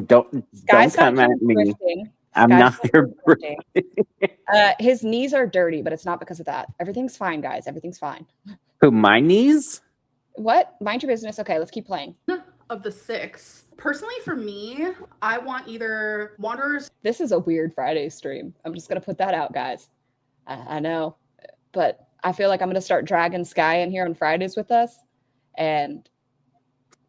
don't Sky's come not at me. thrifting. I'm Sky's not here. thrifting. His knees are dirty, but it's not because of that. Everything's fine, guys. Everything's fine. Who, my knees? What? Mind your business. Okay, let's keep playing. Of the 6. Personally, for me, I want either Wanderers. This is a weird Friday stream. I'm just gonna put that out, guys. I know, but I feel like I'm gonna start dragging Sky in here on Fridays with us, and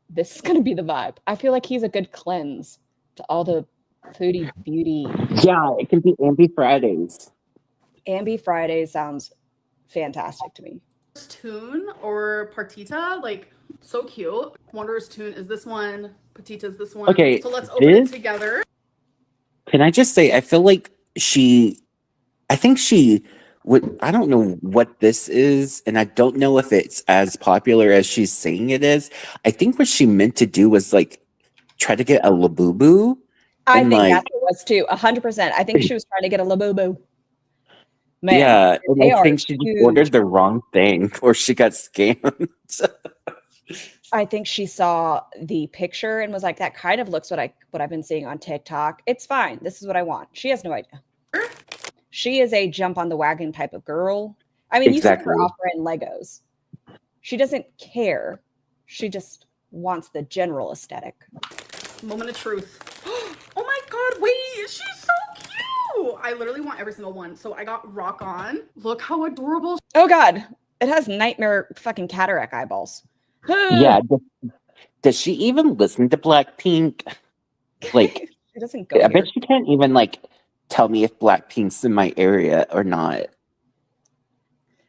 this is gonna be the vibe. I feel like he's a good cleanse to all the foodie beauty. Yeah, it can be Ambi Fridays. Ambi Friday sounds fantastic to me. Tune or Partita, like so cute. Wanderer's Tune is this one. Partita is this one. Okay, so let's open it this- together. Can I just say, I feel like I think she would, I don't know what this is, and I don't know if it's as popular as she's saying it is. I think what she meant to do was like try to get a Labubu. I And, think like- that's what it was too. 100%. I think she was trying to get a Labubu. Man, Yeah, and they I are think she just huge. ordered the wrong thing or she got scammed. I think she saw the picture and was like, that kind of looks what I've been seeing on TikTok. It's fine. This is what I want. She has no idea. She is a jump on the wagon type of girl. I mean, you see her Exactly. offering Legos. She doesn't care. She just wants the general aesthetic. Moment of truth. Oh my god, wait, she's so cute. I literally want every single one. So I got Rock On. Look how adorable. Oh God, it has nightmare fucking cataract eyeballs. Yeah. Does she even listen to Blackpink? Like, It doesn't go I here. bet she can't even like tell me if Blackpink's in my area or not.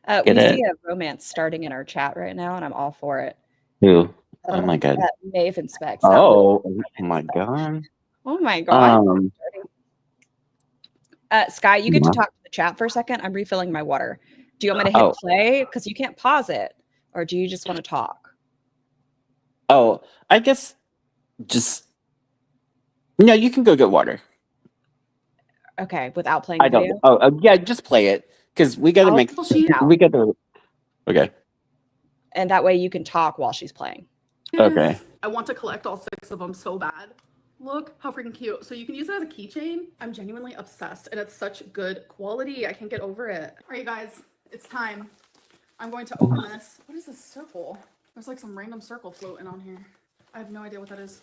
We Get it? see a romance starting in our chat right now, and I'm all for it. Who? Oh my god. Maven Specs. Oh my god. Oh my God. Um, Sky, you get to Yeah. talk to the chat for a second. I'm refilling my water. Do you want me to hit Oh. play? Because you can't pause it. Or do you just want to talk? oh, I guess just no. You can go get water. Okay, without playing I the don't. video? Yeah, just play it because we gotta I'll make. she- We gotta. Okay. And that way you can talk while she's playing. Okay. I want to collect all 6 of them so bad. Look how freaking cute. So you can use it as a keychain. I'm genuinely obsessed and it's such good quality. I can't get over it. All right, you guys, it's time. I'm going to open this. What is this circle? There's like some random circle floating on here. I have no idea what that is.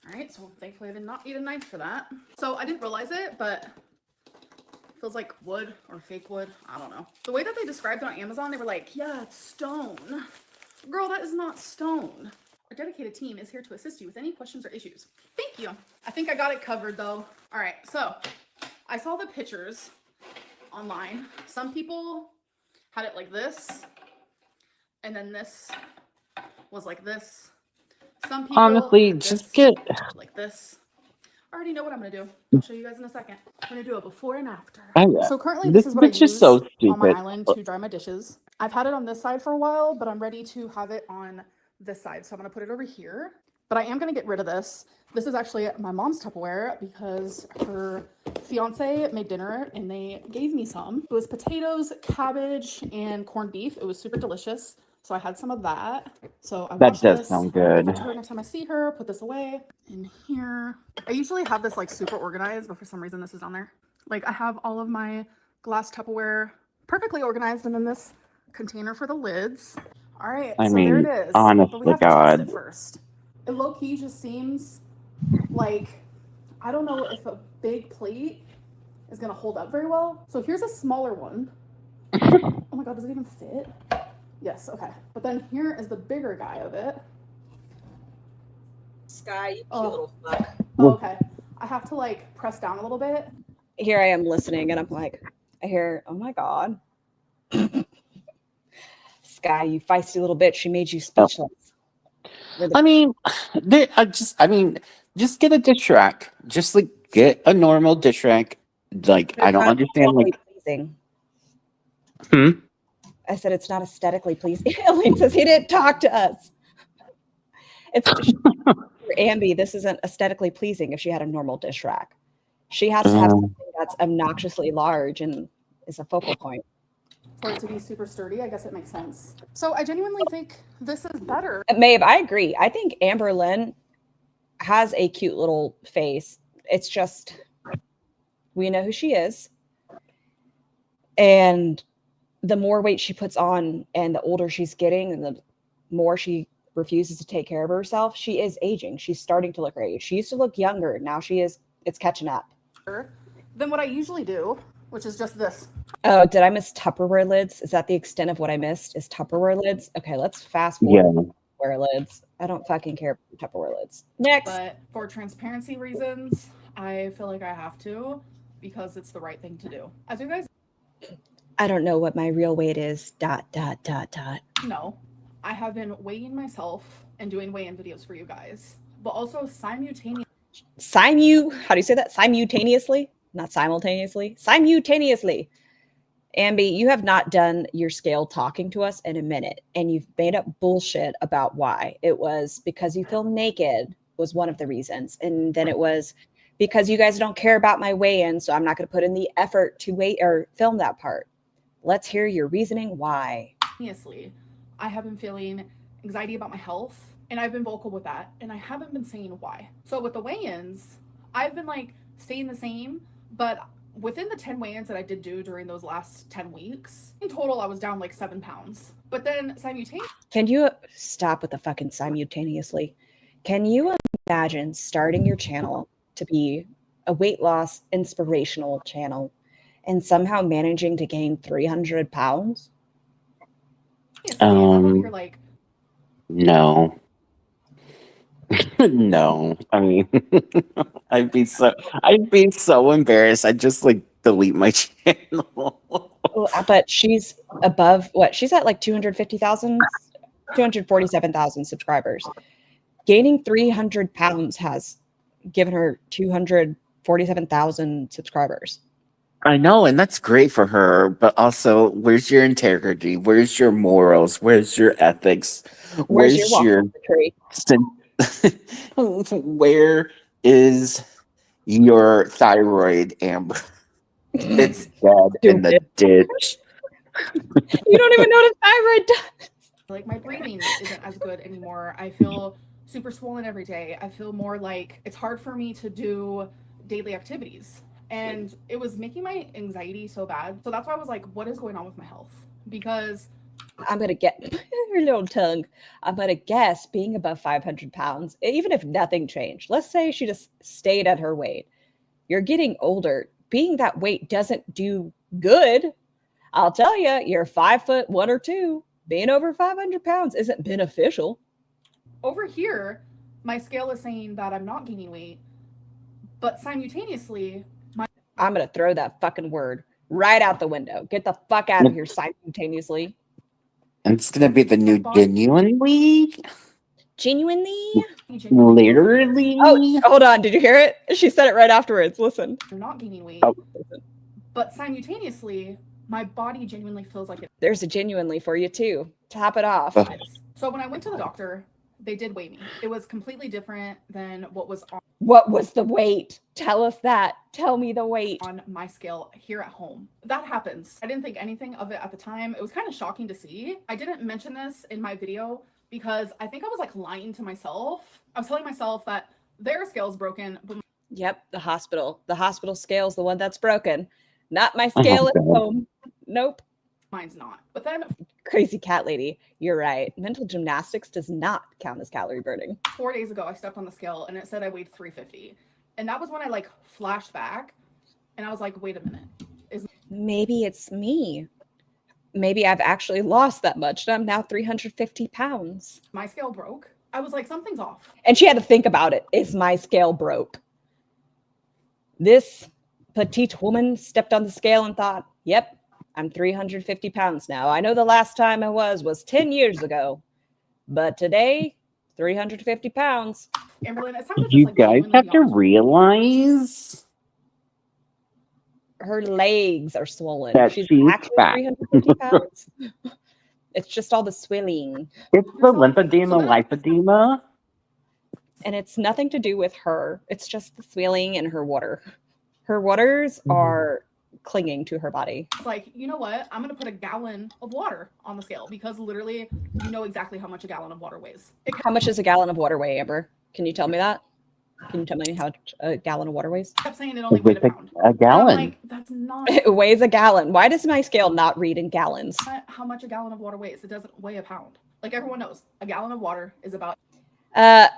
All right, so thankfully I did not need a knife for that. So I didn't realize it, but it feels like wood or fake wood. I don't know. The way that they described it on Amazon, they were like, yeah, it's stone. Girl, that is not stone. Our dedicated team is here to assist you with any questions or issues. Thank you. I think I got it covered though. All right, so I saw the pictures online. Some people had it like this, and then this was like this. Some people Honestly, had just this get. like this. I already know what I'm gonna do. I'll show you guys in a second. I'm gonna do a before and after. So currently this is what I bitch use is so on my stupid. island to dry my dishes. I've had it on this side for a while, but I'm ready to have it on this side. So I'm gonna put it over here. but I am going to get rid of this. This is actually my mom's Tupperware because her fiance made dinner and they gave me some. It was potatoes, cabbage, and corned beef. It was super delicious. So I had some of that. So I That washed does this. sound Give good. it to her next time I see her. Put this away in here. I usually have this like super organized, but for some reason this is down there. Like I have all of my glass Tupperware perfectly organized, and then this container for the lids. All right, I so there mean, it is. honest But we to have to test it God. first. It low key just seems like, I don't know if a big plate is gonna hold up very well. So here's a smaller one. Oh my God, does it even fit? Yes, okay. But then here is the bigger guy of it. Sky, you cute Oh. little fuck. Oh, okay. I have to like press down a little bit. Here I am listening, and I'm like, I hear, oh my God. Sky, you feisty little bitch. She made you speechless. I mean, just get a dish rack. Just like get a normal dish rack. Like I don't understand. Like, Pleasing. hmm? I said it's not aesthetically pleasing. Elaine says he didn't talk to us. It's for Ambi. This isn't aesthetically pleasing if she had a normal dish rack. She has to have something that's obnoxiously large and is a focal point. For it to be super sturdy, I guess it makes sense. So I genuinely think this is better. Maeve, I agree. I think Amber Lynn has a cute little face. It's just we know who she is. And the more weight she puts on and the older she's getting and the more she refuses to take care of herself, she is aging. She's starting to look her age. She used to look younger. Now it's catching up. Than what I usually do, which is just this. Oh, did I miss Tupperware lids? Is that the extent of what I missed? Is Tupperware lids? Okay, let's fast forward. Yeah. Tupperware lids. I don't fucking care about Tupperware lids. Next. But for transparency reasons, I feel like I have to because it's the right thing to do. As you guys I don't know what my real weight is. ... know, I have been weighing myself and doing weigh-in videos for you guys, but also simultaneously. How do you say that? Simultaneously? Not simultaneously. Simultaneously. Ambi, you have not done your scale talking to us in a minute, and you've made up bullshit about why. It was because you feel naked was one of the reasons, and then it was because you guys don't care about my weigh-in, so I'm not going to put in the effort to wait or film that part. Let's hear your reasoning why. I have been feeling anxiety about my health, and I've been vocal with that, and I haven't been saying why. So with the weigh-ins, I've been like staying the same, but within the 10 weigh-ins that I did do during those last 10 weeks, in total I was down like 7 pounds. But then simultaneously, can you stop with the fucking simultaneously? Can you imagine starting your channel to be a weight loss inspirational channel and somehow managing to gain 300 pounds? I'm over here like, No. No. I mean, I'd be so embarrassed. I'd just like delete my channel. But she's above what? She's at like 250,000, 247,000 subscribers. Gaining 300 pounds has given her 247,000 subscribers. I know, and that's great for her, but also, where's your integrity? Where's your morals? Where's your ethics? Where's your walk on the tree? Where is your thyroid, Amber? It's dead in the ditch. You don't even know what a thyroid does. like my breathing isn't as good anymore. I feel super swollen every day. I feel more like it's hard for me to do daily activities. And it was making my anxiety so bad. So that's why I was like, what is going on with my health? Because I'm going to get your little tongue. I'm going to guess being above 500 pounds, even if nothing changed, let's say she just stayed at her weight. You're getting older. Being that weight doesn't do good. I'll tell you, you're 5'1" or 2. Being over 500 pounds isn't beneficial. over here, my scale is saying that I'm not gaining weight. But simultaneously, I'm going to throw that fucking word right out the window. Get the fuck out of here simultaneously. And it's gonna be the new genuinely? Genuinely? Literally? Oh, hold on. Did you hear it? She said it right afterwards. Listen. I'm not gaining weight. Oh. But simultaneously, my body genuinely feels like it There's a genuinely for you too. Top it off. is. So when I went to the doctor, they did weigh me. It was completely different than what was What was the weight? Tell us that. Tell me the weight. on my scale here at home. That happens. I didn't think anything of it at the time. It was kind of shocking to see. I didn't mention this in my video because I think I was like lying to myself. I was telling myself that their scale's broken, but Yep, the hospital. The hospital scale's the one that's broken. Not my scale at God. home. Nope. mine's not. But then Crazy cat lady. You're right. Mental gymnastics does not count as calorie burning. 4 days ago, I stepped on the scale and it said I weighed 350. And that was when I like flashed back and I was like, wait a minute. Maybe it's me. Maybe I've actually lost that much and I'm now 350 pounds. My scale broke. I was like, something's off. And she had to think about it. Is my scale broke? This petite woman stepped on the scale and thought, yep, I'm 350 pounds now. I know the last time I was 10 years ago. But today, 350 pounds. Amberlynn, it's time to just You like guys genuinely have be to honest. realize Her legs are swollen. that She's she's actually fat. 350 pounds. It's just all the swelling. It's the Yourself. lymphedema, So then- lipedema. And it's nothing to do with her. It's just the swelling in her water. Her waters are clinging to her body. It's like, you know what? I'm going to put a gallon of water on the scale because literally you know exactly how much a gallon of water weighs. It How much does a gallon of water weigh, Amber? Can you tell me that? Can you tell me how much a gallon of water weighs? kept saying it only With weighed a pound. a And I'm gallon. like, that's not It weighs a gallon. Why does my scale not read in gallons? how much a gallon of water weighs. It doesn't weigh a pound. Like everyone knows, a gallon of water is about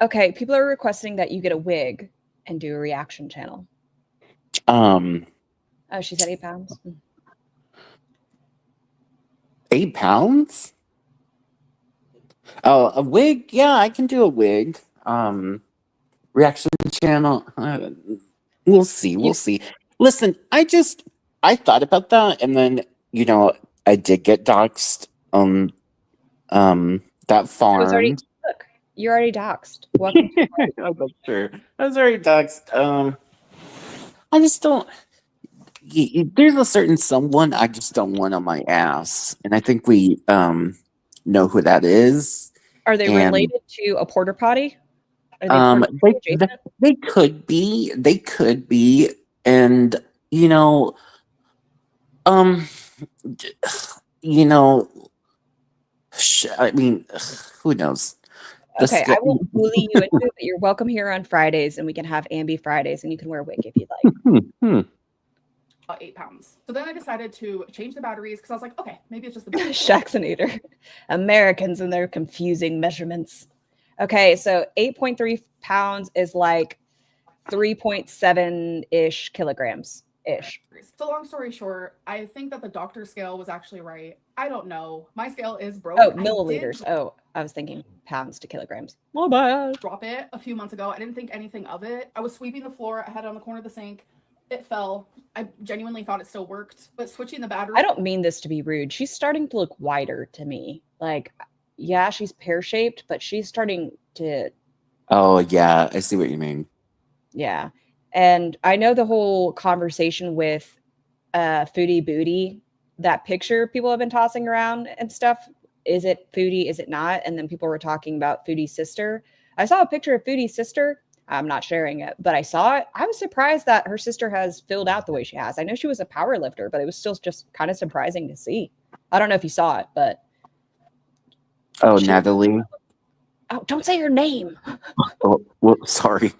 Okay, people are requesting that you get a wig and do a reaction channel. Oh, she said 8 pounds. 8 pounds? Oh, a wig? Yeah, I can do a wig. Reaction channel. We'll see. We'll see. Listen, I thought about that, and then I did get doxxed on that I was farm. already look. You're already doxxed. Welcome. I'm not sure. I was already doxxed. I just don't. There's a certain someone I just don't want on my ass, and I think we know who that is. Are they And- related to a porter potty? Are they porta They, potty adjacent? they could be, and I mean, who knows? Okay, I won't bully you into it, but you're welcome here on Fridays, and we can have Ambi Fridays, and you can wear a wig if you'd like. 8 pounds. So then I decided to change the batteries because I was like, okay, maybe it's just the batteries. Shaxinator. Americans and their confusing measurements. Okay, so 8.3 pounds is like 3.7-ish kilograms-ish. So long story short, I think that the doctor's scale was actually right. I don't know. My scale is broke. Oh, I did milliliters. Oh, I was thinking pounds to kilograms. My bad. drop it a few months ago. I didn't think anything of it. I was sweeping the floor. I had it on the corner of the sink. It fell. I genuinely thought it still worked, but switching the battery. I don't mean this to be rude. She's starting to look wider to me. Like, yeah, she's pear-shaped, but she's starting to, Oh yeah, I see what you mean. yeah. And I know the whole conversation with Foodie Booty, that picture people have been tossing around and stuff. Is it Foodie? Is it not? And then people were talking about Foodie's sister. I saw a picture of Foodie's sister. I'm not sharing it, but I saw it. I was surprised that her sister has filled out the way she has. I know she was a power lifter, but it was still just kind of surprising to see. I don't know if you saw it, but Oh, She- Natalie. oh, don't say her name. Oh, well, sorry.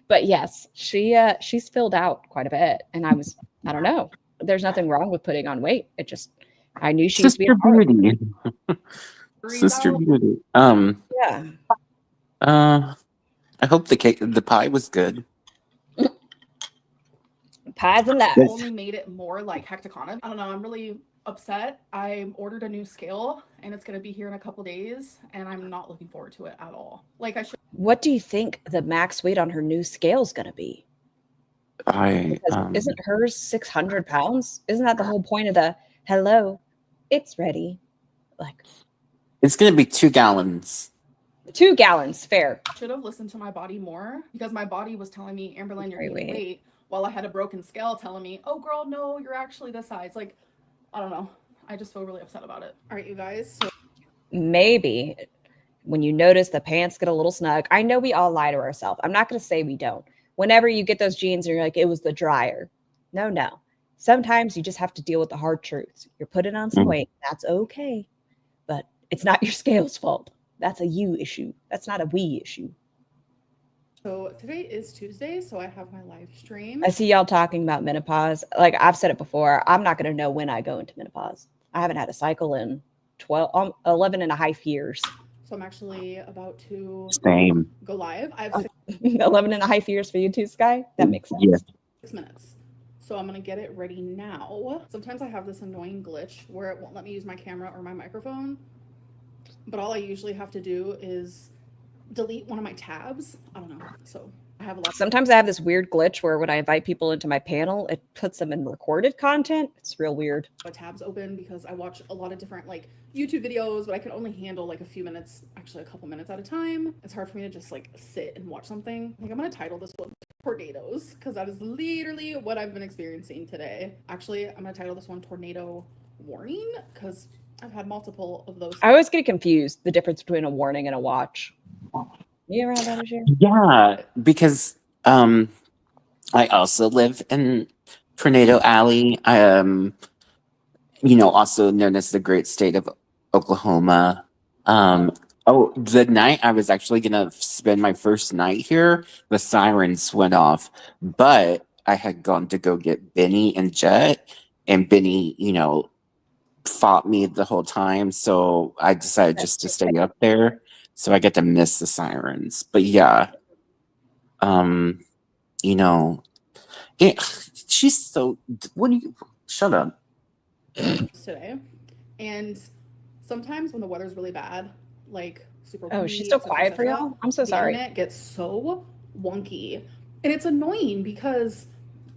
But yes, she's filled out quite a bit, and I don't know. There's nothing wrong with putting on weight. It just I knew she used to be Sister a power lifter. Beauty. batteries Sister out. Beauty. Yeah, I hope the pie was good. pies and that. Yes. Only made it more like hectagonic. I don't know. I'm really upset. I ordered a new scale and it's going to be here in a couple days and I'm not looking forward to it at all. Like I should. What do you think the max weight on her new scale is going to be? Because isn't hers 600 pounds? Isn't that the whole point of the hello? It's ready. Like It's gonna be 2 gallons. 2 gallons, fair. Should have listened to my body more because my body was telling me, Amberlynn, you're Right, gaining wait. weight, while I had a broken scale telling me, oh girl, no, you're actually this size. Like, I don't know. I just feel really upset about it. All right, you guys. So Maybe When you notice the pants get a little snug, I know we all lie to ourselves. I'm not going to say we don't. Whenever you get those jeans and you're like, it was the dryer. No. Sometimes you just have to deal with the hard truths. You're putting on some weight. That's okay. But it's not your scale's fault. That's a you issue. That's not a we issue. So today is Tuesday, so I have my live stream. I see y'all talking about menopause. Like I've said it before, I'm not going to know when I go into menopause. I haven't had a cycle in 11 and a half years. So I'm actually about to Same. go live. I have 11 and a half years for you too, Sky? That makes sense. Yeah. 6 minutes. So I'm going to get it ready now. Sometimes I have this annoying glitch where it won't let me use my camera or my microphone. But all I usually have to do is delete one of my tabs. I don't know. So I have a lot. Sometimes I have this weird glitch where when I invite people into my panel, it puts them in recorded content. It's real weird. Tabs open because I watch a lot of different like YouTube videos, but I can only handle like a few minutes, actually a couple minutes at a time. It's hard for me to just like sit and watch something. I think I'm going to title this one Tornadoes because that is literally what I've been experiencing today. Actually, I'm going to title this one Tornado Warning because I've had multiple of those. I always get confused the difference between a warning and a watch. You ever had that issue? Yeah, because I also live in Tornado Alley. Also known as the great state of Oklahoma. The night I was actually gonna spend my first night here, the sirens went off, but I had gone to go get Benny and Jet, and Benny, fought me the whole time, so I decided just to stay up there, so I get to miss the sirens. But yeah, she's so. What do you? Shut up. Today, and sometimes when the weather's really bad, like super. Oh, she's so quiet for y'all. I'm so sorry. The internet gets so wonky, and it's annoying because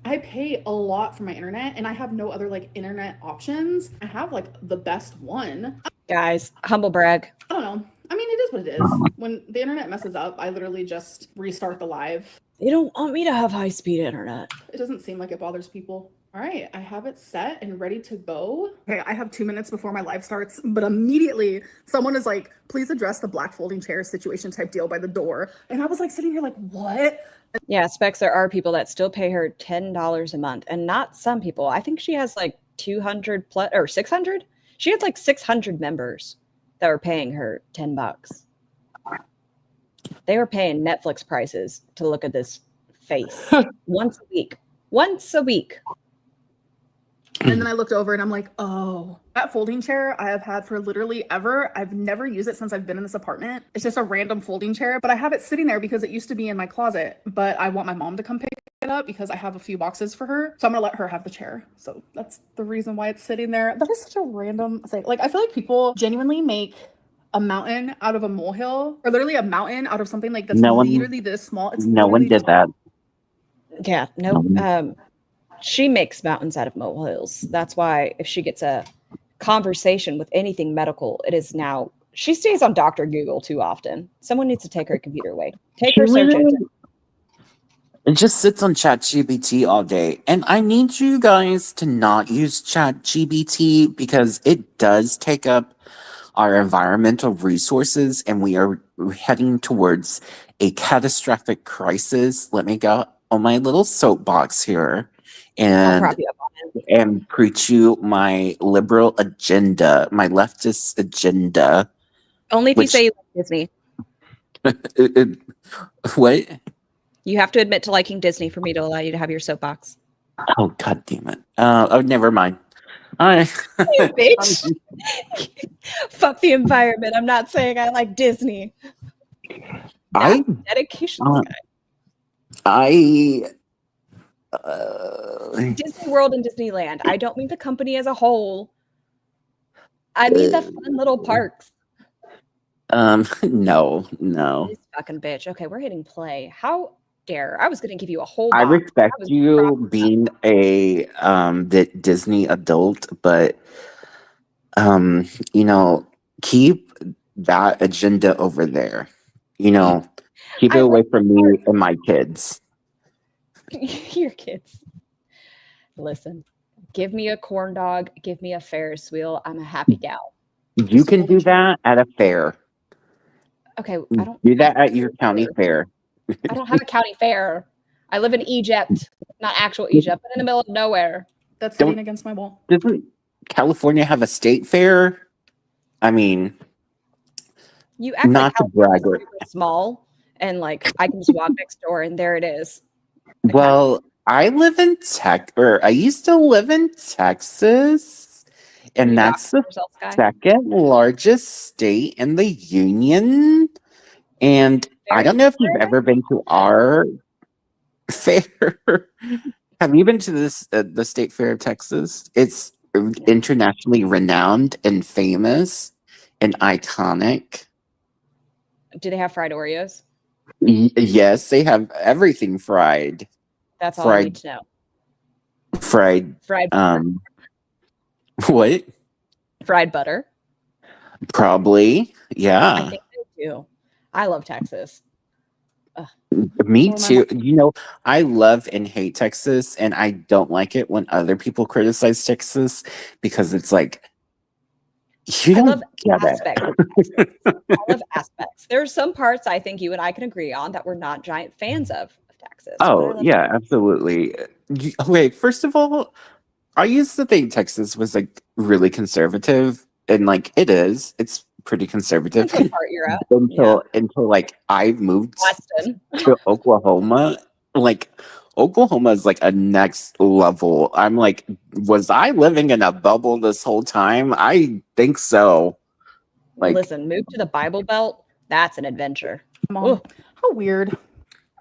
I pay a lot for my internet, and I have no other like internet options. I have like the best one. Guys, humble brag. I don't know. I mean, it is what it is. When the internet messes up, I literally just restart the live. They don't want me to have high-speed internet. It doesn't seem like it bothers people. All right, I have it set and ready to go. Okay, I have 2 minutes before my live starts, but immediately someone is like, please address the black folding chair situation type deal by the door. And I was like sitting here like, what? Yeah, Specs, there are people that still pay her $10 a month, and not some people. I think she has like 200 plus or 600. She had like 600 members that were paying her $10. They were paying Netflix prices to look at this face once a week. Once a week. And then I looked over and I'm like, oh, that folding chair I have had for literally ever. I've never used it since I've been in this apartment. It's just a random folding chair, but I have it sitting there because it used to be in my closet, but I want my mom to come pick it up because I have a few boxes for her. So I'm gonna let her have the chair. So that's the reason why it's sitting there. That is such a random thing. Like, I feel like people genuinely make a mountain out of a molehill, or literally a mountain out of something like that's literally this small. It's no one did that. Yeah, no. She makes mountains out of molehills. That's why if she gets a conversation with anything medical, it is now. She stays on Dr. Google too often. Someone needs to take her computer away. Take her search engine. It just sits on ChatGPT all day. And I need you guys to not use ChatGPT because it does take up our environmental resources and we are heading towards a catastrophic crisis. Let me go on my little soapbox here and preach you my liberal agenda, my leftist agenda. Only if you say you like Disney. What? You have to admit to liking Disney for me to allow you to have your soapbox. Oh, God damn it. Never mind. You bitch. Fuck the environment. I'm not saying I like Disney. Dedication. Disney World and Disneyland. I don't mean the company as a whole. I mean the fun little parks. No. This fucking bitch. Okay, we're hitting play. How dare? I was going to give you a whole. I respect you being a the Disney adult, but keep that agenda over there. Keep it away from me and my kids. Your kids. Listen, give me a corn dog, give me a Ferris wheel. I'm a happy gal. You can do that at a fair. Okay, I don't Do that at your county fair. I don't have a county fair. I live in Egypt, not actual Egypt, but in the middle of nowhere. That's Don't- sitting against my wall. Doesn't California have a state fair? I mean, You act not like to brag. California's super small, and like I can just walk next door and there it is. The Well, I live in I used to live in Texas, Can and you that's dox the yourself, Sky? second largest state in the union. And I Very don't know if you've very ever been to our fair. Have you been to the state fair of Texas? It's internationally renowned and famous and iconic. Do they have fried Oreos? Yes, they have everything fried. That's all I need Fried, to know. fried. Fried What? fried butter. Probably, I yeah. think they do. I love Texas. Me Or my too. You know, I love and hate Texas, and I don't like it when other people criticize Texas because it's like you I don't love get aspects it. of Texas. I love aspects. There are some parts I think you and I can agree on that we're not giant fans of Texas. but I Oh, love yeah, absolutely. Okay, first of all, I used to think Texas was like really conservative, and like it is. It's pretty conservative Depends what part you're at. until like I moved Austin. to Oklahoma. Like Oklahoma is like a next level. I'm like, was I living in a bubble this whole time? I think so. Like, Listen, move to the Bible Belt. That's an adventure. Mom, Ooh. how weird.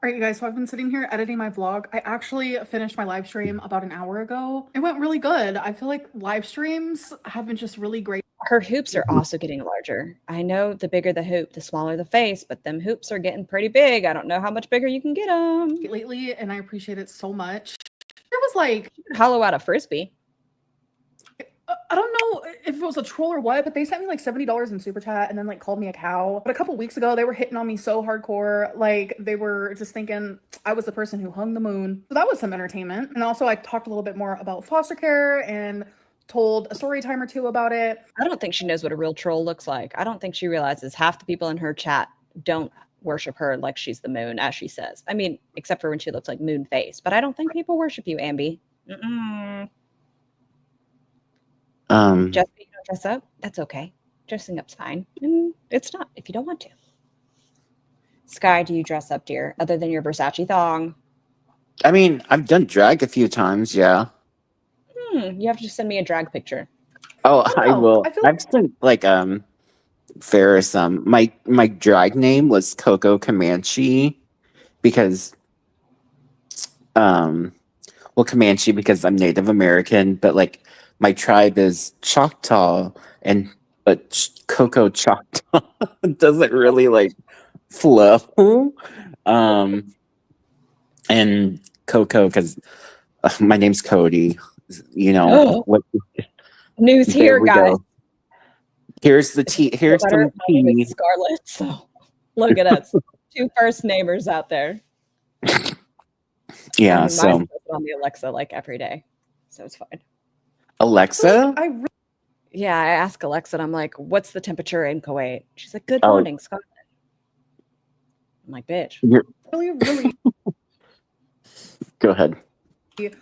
All right, you guys, so I've been sitting here editing my vlog. I actually finished my live stream about an hour ago. It went really good. I feel like live streams have been just really great Her hoops are also getting larger. I know the bigger the hoop, the smaller the face, but them hoops are getting pretty big. I don't know how much bigger you can get them. lately, and I appreciate it so much. There was like, Hollow out a frisbee. I don't know if it was a troll or what, but they sent me like $70 in super chat and then like called me a cow. But a couple weeks ago, they were hitting on me so hardcore. Like they were just thinking I was the person who hung the moon. So that was some entertainment. And also I talked a little bit more about foster care and told a story time or two about it. I don't think she knows what a real troll looks like. I don't think she realizes half the people in her chat don't worship her like she's the moon, as she says. I mean, except for when she looks like moon face. But I don't think people worship you, Ambi. Just you don't dress up, that's okay. Dressing up's fine. It's not if you don't want to. Sky, do you dress up, dear, other than your Versace thong? I mean, I've done drag a few times, yeah. You have to send me a drag picture. Oh, I don't I know. will. I feel I've sent like Ferris my drag name was Coco Comanche because well, Comanche because I'm Native American, but like my tribe is Choctaw, but Coco Choctaw doesn't really like flow. And Coco because my name's Cody. You know what? News There here, we guys. go. Here's the tea. Here's Better, some my name tea. is Scarlett. So look at us, two first neighbors out there. Yeah. I mean, So mine's posted on the Alexa like every day, so it's fine. Alexa. Yeah, I ask Alexa, and I'm like, "What's the temperature in Kuwait?" She's like, "Good Oh. morning, Scarlett." I'm like, "Bitch." really Go ahead.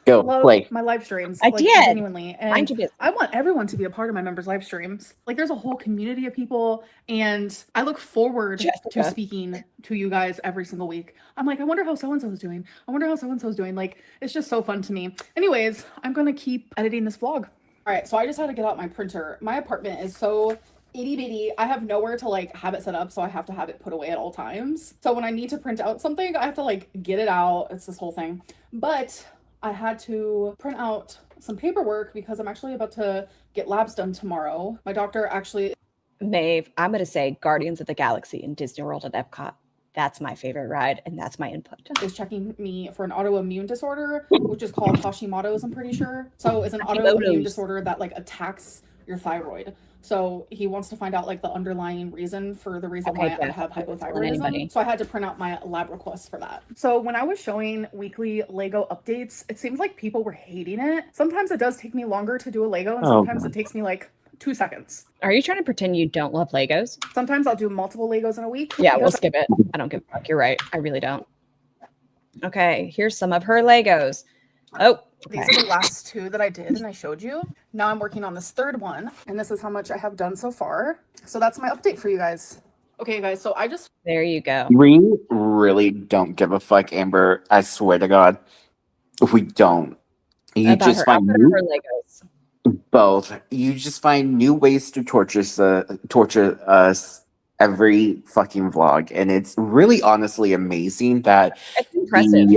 Go love play. my live streams. I like, did. genuinely. And Mind you, busy. I want everyone to be a part of my members' live streams. Like there's a whole community of people, and I look forward to Jessica. speaking to you guys every single week. I'm like, I wonder how so-and-so is doing. I wonder how so-and-so is doing. Like, it's just so fun to me. Anyways, I'm gonna keep editing this vlog. All right, so I just had to get out my printer. My apartment is so itty bitty. I have nowhere to like have it set up, so I have to have it put away at all times. So when I need to print out something, I have to like get it out. It's this whole thing. But I had to print out some paperwork because I'm actually about to get labs done tomorrow. My doctor actually Maeve, I'm going to say Guardians of the Galaxy in Disney World at Epcot. That's my favorite ride, and that's my input. is checking me for an autoimmune disorder, which is called Hashimoto's, I'm pretty sure. So it's an autoimmune Hashimoto's. disorder that like attacks your thyroid. So he wants to find out like the underlying reason for the reason Okay, why I Jeff, have don't tell anybody. hypothyroidism. So I had to print out my lab request for that. So when I was showing weekly Lego updates, it seemed like people were hating it. Sometimes it does take me longer to do a Lego, and Oh, sometimes God. it takes me like 2 seconds. Are you trying to pretend you don't love Legos? Sometimes I'll do multiple Legos in a week. Yeah, we'll because skip it. I don't give a fuck. You're right. I really don't. Okay, here's some of her Legos. Oh, these okay. are the last 2 that I did and I showed you. Now I'm working on this 3rd one, and this is how much I have done so far. So that's my update for you guys. Okay, guys, so I just There you go. We really don't give a fuck, Amber. I swear to God, we don't. You About just her find outfit or her Legos? both. You just find new ways to torture us every fucking vlog, and it's really honestly amazing that It's impressive.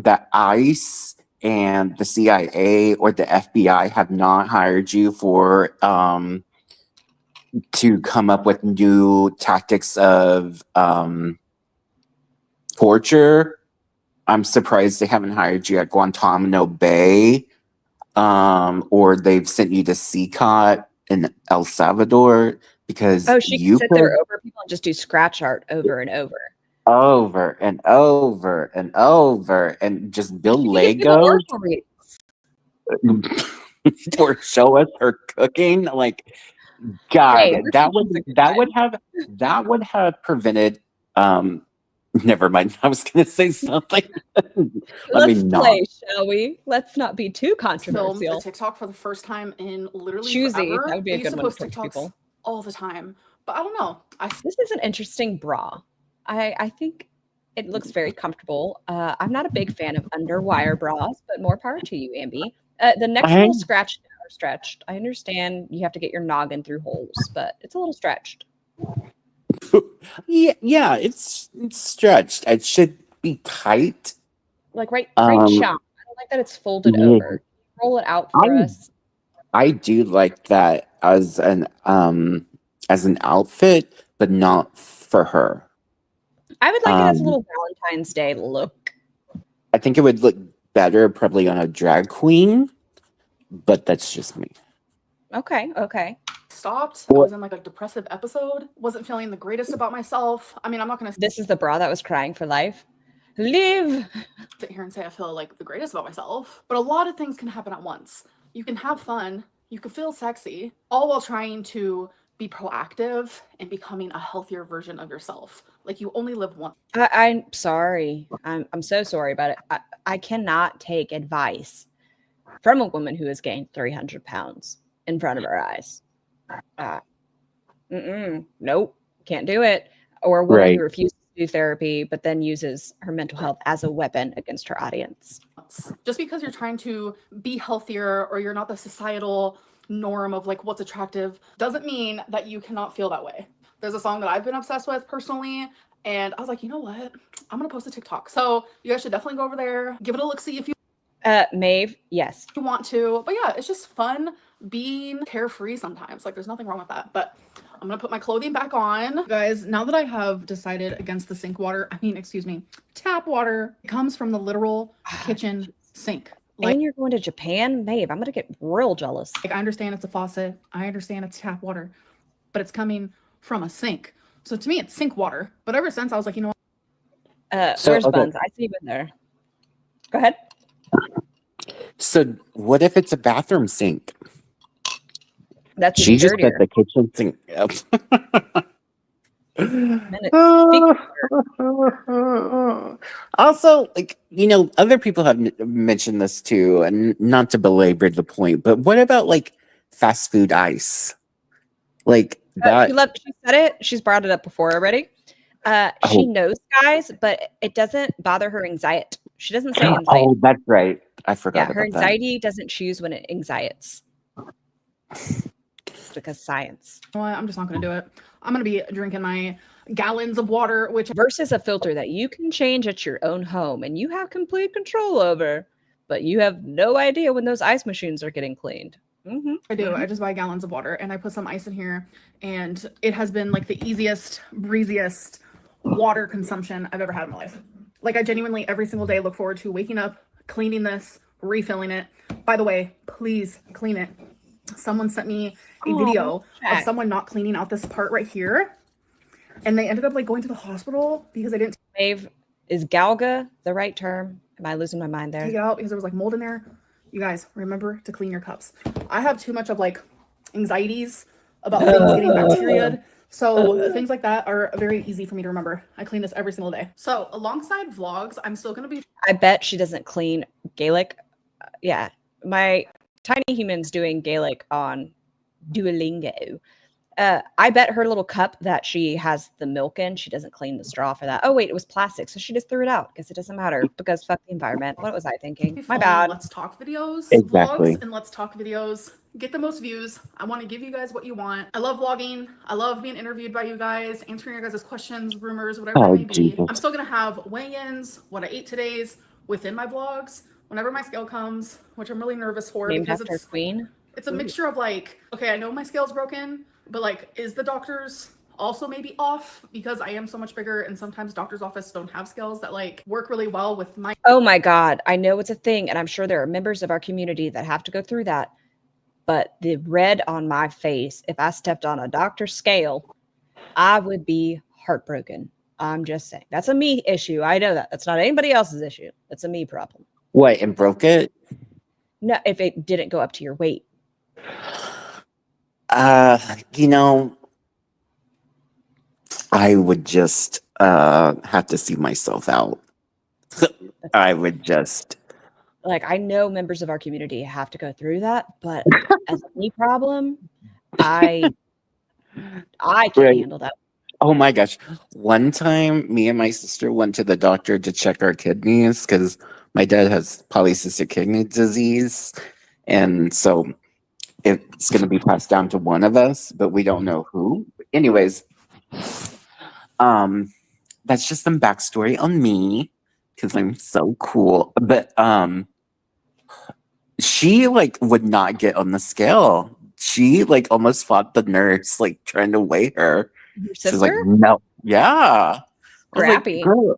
that ICE and the CIA or the FBI have not hired you for to come up with new tactics of torture. I'm surprised they haven't hired you at Guantanamo Bay, or they've sent you to CCOT in El Salvador because Oh, she you can sit could there over people and just do scratch art over and over. over and over and over and just build She can give people Legos oracle readings. or show us her cooking. Like, God, Hey, her that kitchen's would a good that time. would have prevented. Never mind. I was gonna say something. Let me Let's not. play, shall we? Let's not be too filmed a controversial. TikTok for the first time in literally Choosy. forever. That would be I a used good to one to post torture TikToks people. all the time, but I don't know. This is an interesting bra. I think it looks very comfortable. I'm not a big fan of underwire bras, but more power to you, Ambi. The neck's a little scratched or stretched. I understand you have to get your noggin through holes, but it's a little stretched. Yeah, it's stretched. It should be tight. Like right Um, chomp. I don't like that it's folded yeah. over. Roll it out for us. I do like that as an outfit, but not for her. I would like it as a little Valentine's Day look. I think it would look better probably on a drag queen, but that's just me. Okay. Stopped. I was in like a depressive episode. Wasn't feeling the greatest about myself. I mean, I'm not gonna This is the bra that was crying for life. Live. sit here and say I feel like the greatest about myself, but a lot of things can happen at once. You can have fun, you can feel sexy, all while trying to be proactive and becoming a healthier version of yourself. Like you only live once. I'm sorry. I'm so sorry about it. I cannot take advice from a woman who has gained 300 pounds in front of our eyes. Nope, can't do it. Or a woman who refuses to do therapy, but then uses her mental health as a weapon against her audience. Just because you're trying to be healthier or you're not the societal norm of like what's attractive doesn't mean that you cannot feel that way. There's a song that I've been obsessed with personally, and I was like, you know what? I'm gonna post a TikTok. So you guys should definitely go over there, give it a look, see if you Maeve, yes. want to. But yeah, it's just fun being carefree sometimes. Like there's nothing wrong with that. But I'm gonna put my clothing back on. Guys, now that I have decided against the tap water, it comes from the literal kitchen sink. Like, And you're going to Japan? Maeve, I'm going to get real jealous. I understand it's a faucet. I understand it's tap water, but it's coming from a sink. So to me, it's sink water. But ever since I was like, you know what? Where's Buns? I see you in there. Go ahead. So what if it's a bathroom sink? That's She even just dirtier. said the kitchen sink. Also, like, other people have mentioned this too, and not to belabor the point, but what about like fast food ice? Like that. She said it. She's brought it up before already. She knows, guys, but it doesn't bother her anxiety. She doesn't say anxiety. Oh, that's right. I forgot Yeah, her about that. anxiety doesn't choose when it anxieties. Because science. You know what? I'm just not going to do it. I'm going to be drinking my gallons of water, which Versus a filter that you can change at your own home and you have complete control over, but you have no idea when those ice machines are getting cleaned. I do. I just buy gallons of water and I put some ice in here, and it has been like the easiest, breeziest water consumption I've ever had in my life. Like I genuinely every single day look forward to waking up, cleaning this, refilling it. By the way, please clean it. Someone sent me a video of someone not cleaning out this part right here, and they ended up like going to the hospital because they didn't Maeve, is galga the right term? Am I losing my mind there? take it out because there was like mold in there. You guys remember to clean your cups. I have too much of like anxieties about things getting bacteriaed. So things like that are very easy for me to remember. I clean this every single day. So alongside vlogs, I'm still going to be I bet she doesn't clean Gaelic. Yeah, my tiny human's doing Gaelic on Duolingo. I bet her little cup that she has the milk in, she doesn't clean the straw for that. Oh wait, it was plastic, so she just threw it out because it doesn't matter because fuck the environment. What was I thinking? My filming bad. Let's Talk videos, Exactly. vlogs, and Let's Talk videos. Get the most views. I want to give you guys what you want. I love vlogging. I love being interviewed by you guys, answering your guys' questions, rumors, whatever Oh, it may be. Jesus. I'm still gonna have weigh-ins, what I ate today's within my vlogs. Whenever my scale comes, which I'm really nervous for Named because after a queen. it's a mixture of like, okay, I know my scale's broken, but like, is the doctor's also maybe off because I am so much bigger and sometimes doctor's office don't have scales that like work really well with my Oh my God. I know it's a thing, and I'm sure there are members of our community that have to go through that. But the red on my face, if I stepped on a doctor's scale, I would be heartbroken. I'm just saying. That's a me issue. I know that. That's not anybody else's issue. It's a me problem. What, and broke it? No, if it didn't go up to your weight. You know, I would just have to see myself out. I would just Like, I know members of our community have to go through that, but as a me problem, I can't Right. handle that. Oh my gosh. One time, me and my sister went to the doctor to check our kidneys because my dad has polycystic kidney disease. And so it's going to be passed down to one of us, but we don't know who. Anyways, that's just some backstory on me because I'm so cool. But she like would not get on the scale. She like almost fought the nurse, like trying to weigh her. Your She's like, sister? no, yeah. I was like, Scrappy. girl.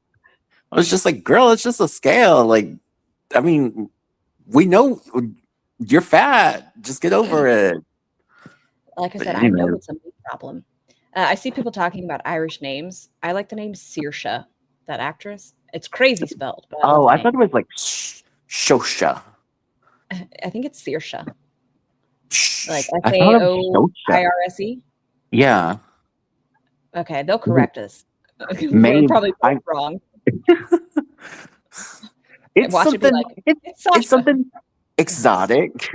I was just like, girl, it's just a scale. Like, I mean, we know you're fat. Just get over it. Like I But said, I know anyway. it's a me problem. I see people talking about Irish names. I like the name Saoirse, that actress. It's crazy spelled. But Oh, I I thought it was like Shosha. I think it's Saoirse. Like I thought it was Shosha. SAOIRSE. Yeah. Okay, they'll correct us. We're Maybe. probably both wrong. It's Watch it be something. like, It's it's Sasha. something exotic.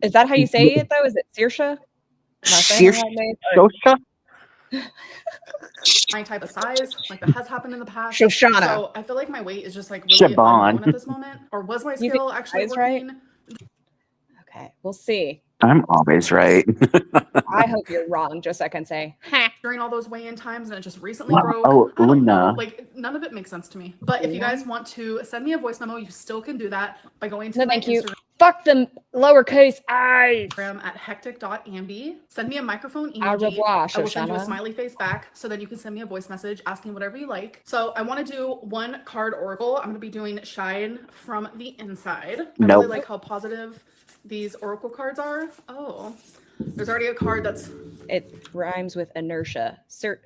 Is that how you say it though? Is it Saoirse? Am I saying the right name? Shosha. my type of size. Like that has happened in the past. Shoshana. So I feel like my weight is just like really Siobhan. unknown at this moment. Or was my You think scale actually size right? working? Okay, we'll see. I'm always right. I hope you're wrong, just so I can say, ha. During all those weigh-in times and it just recently Wow. broke. Oh, I don't know. Una. Like none of it makes sense to me. But if you guys want to send me a voice memo, you still can do that by going to No, my thank you. Instagram Fuck them lowercase i's. at hectic.ambi. Send me a microphone Au emoji. revoir, I will send you a Shoshana. smiley face back so then you can send me a voice message asking whatever you like. So I want to do one card oracle. I'm going to be doing Shine from the Inside. I Nope. really like how positive these oracle cards are. Oh, there's already a card that's It rhymes with inertia. Saoirse.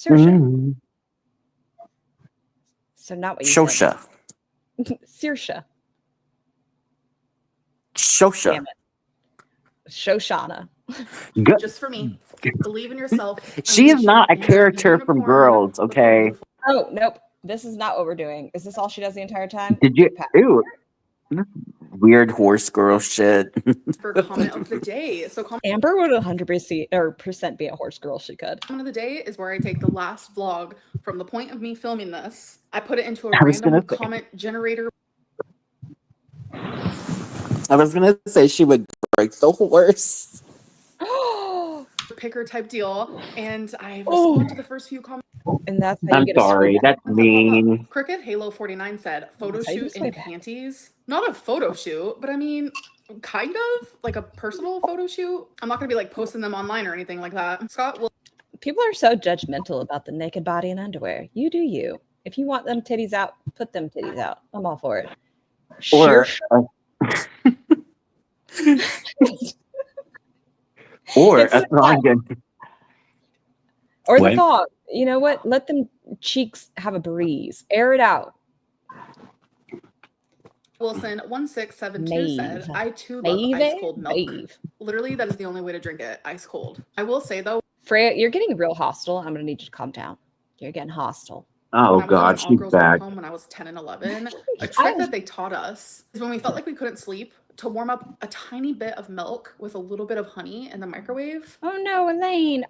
Mm. So not what you said. Shosha. Saoirse. Shosha. Damn it. Shoshana. Good. just for me. Believe in yourself. She is Unleash not your a inner character from unicorn Girls, with okay? beautiful Oh, nope. This is not what we're doing. Is this all she does the entire time? Did you? Pat- Ew. Weird horse girl shit. for comment of the day. So comment Amber would 100% be a horse girl. She could. of the day is where I take the last vlog from the point of me filming this. I put it into a I was random gonna say- comment generator I was gonna say she would break the horse. picker type deal, and I Oh. responded to the first few comments. And that's how you I'm get a sorry. sweet That's mean. Cricket Halo 49 said photo That's how you shoot get in sweet back. panties. Not a photo shoot, but I mean, kind of like a personal photo shoot. I'm not gonna be like posting them online or anything like that. Scott will People are so judgmental about the naked body and underwear. You do you. If you want them titties out, put them titties out. I'm all for it. Or or It's a the thong. Or the What? thought, you know what? Let them cheeks have a breeze. Air it out. Wilson 1672 said, Maeve. I too love ice Maeve? cold milk. Maeve. Literally, that is the only way to drink it, ice cold. I will say though, Freya, you're getting real hostile. I'm going to need you to calm down. You're getting hostile. Oh when I was in God, an she's all-girls group back. home when I was 10 and 11, a trick that they taught us is when we felt like we couldn't sleep, to warm up a tiny bit of milk with a little bit of honey in the microwave. Oh no, Elaine.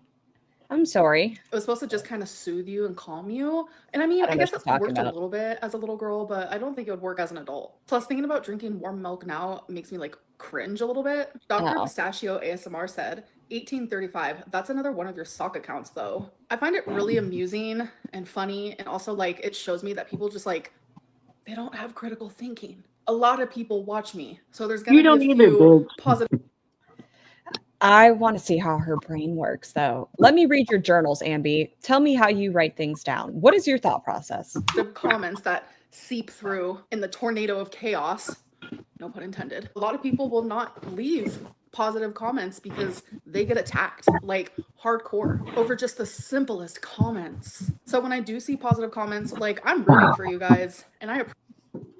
I'm sorry. It was supposed to just kind of soothe you and calm you. And I mean, I don't I know guess what it you're talking worked a about. little bit as a little girl, but I don't think it would work as an adult. Plus, thinking about drinking warm milk now makes me like cringe a little bit. Dr. Oh. Pistachio ASMR said, 1835. That's another one of your sock accounts, though. I find it really amusing and funny, and also like it shows me that people just like they don't have critical thinking. A lot of people watch me, so there's gonna You don't be a either, few bitch. positive I want to see how her brain works, though. Let me read your journals, Ambi. Tell me how you write things down. What is your thought process? comments that seep through in the tornado of chaos. No pun intended. A lot of people will not leave positive comments because they get attacked like hardcore over just the simplest comments. So when I do see positive comments, like I'm rooting for you guys and I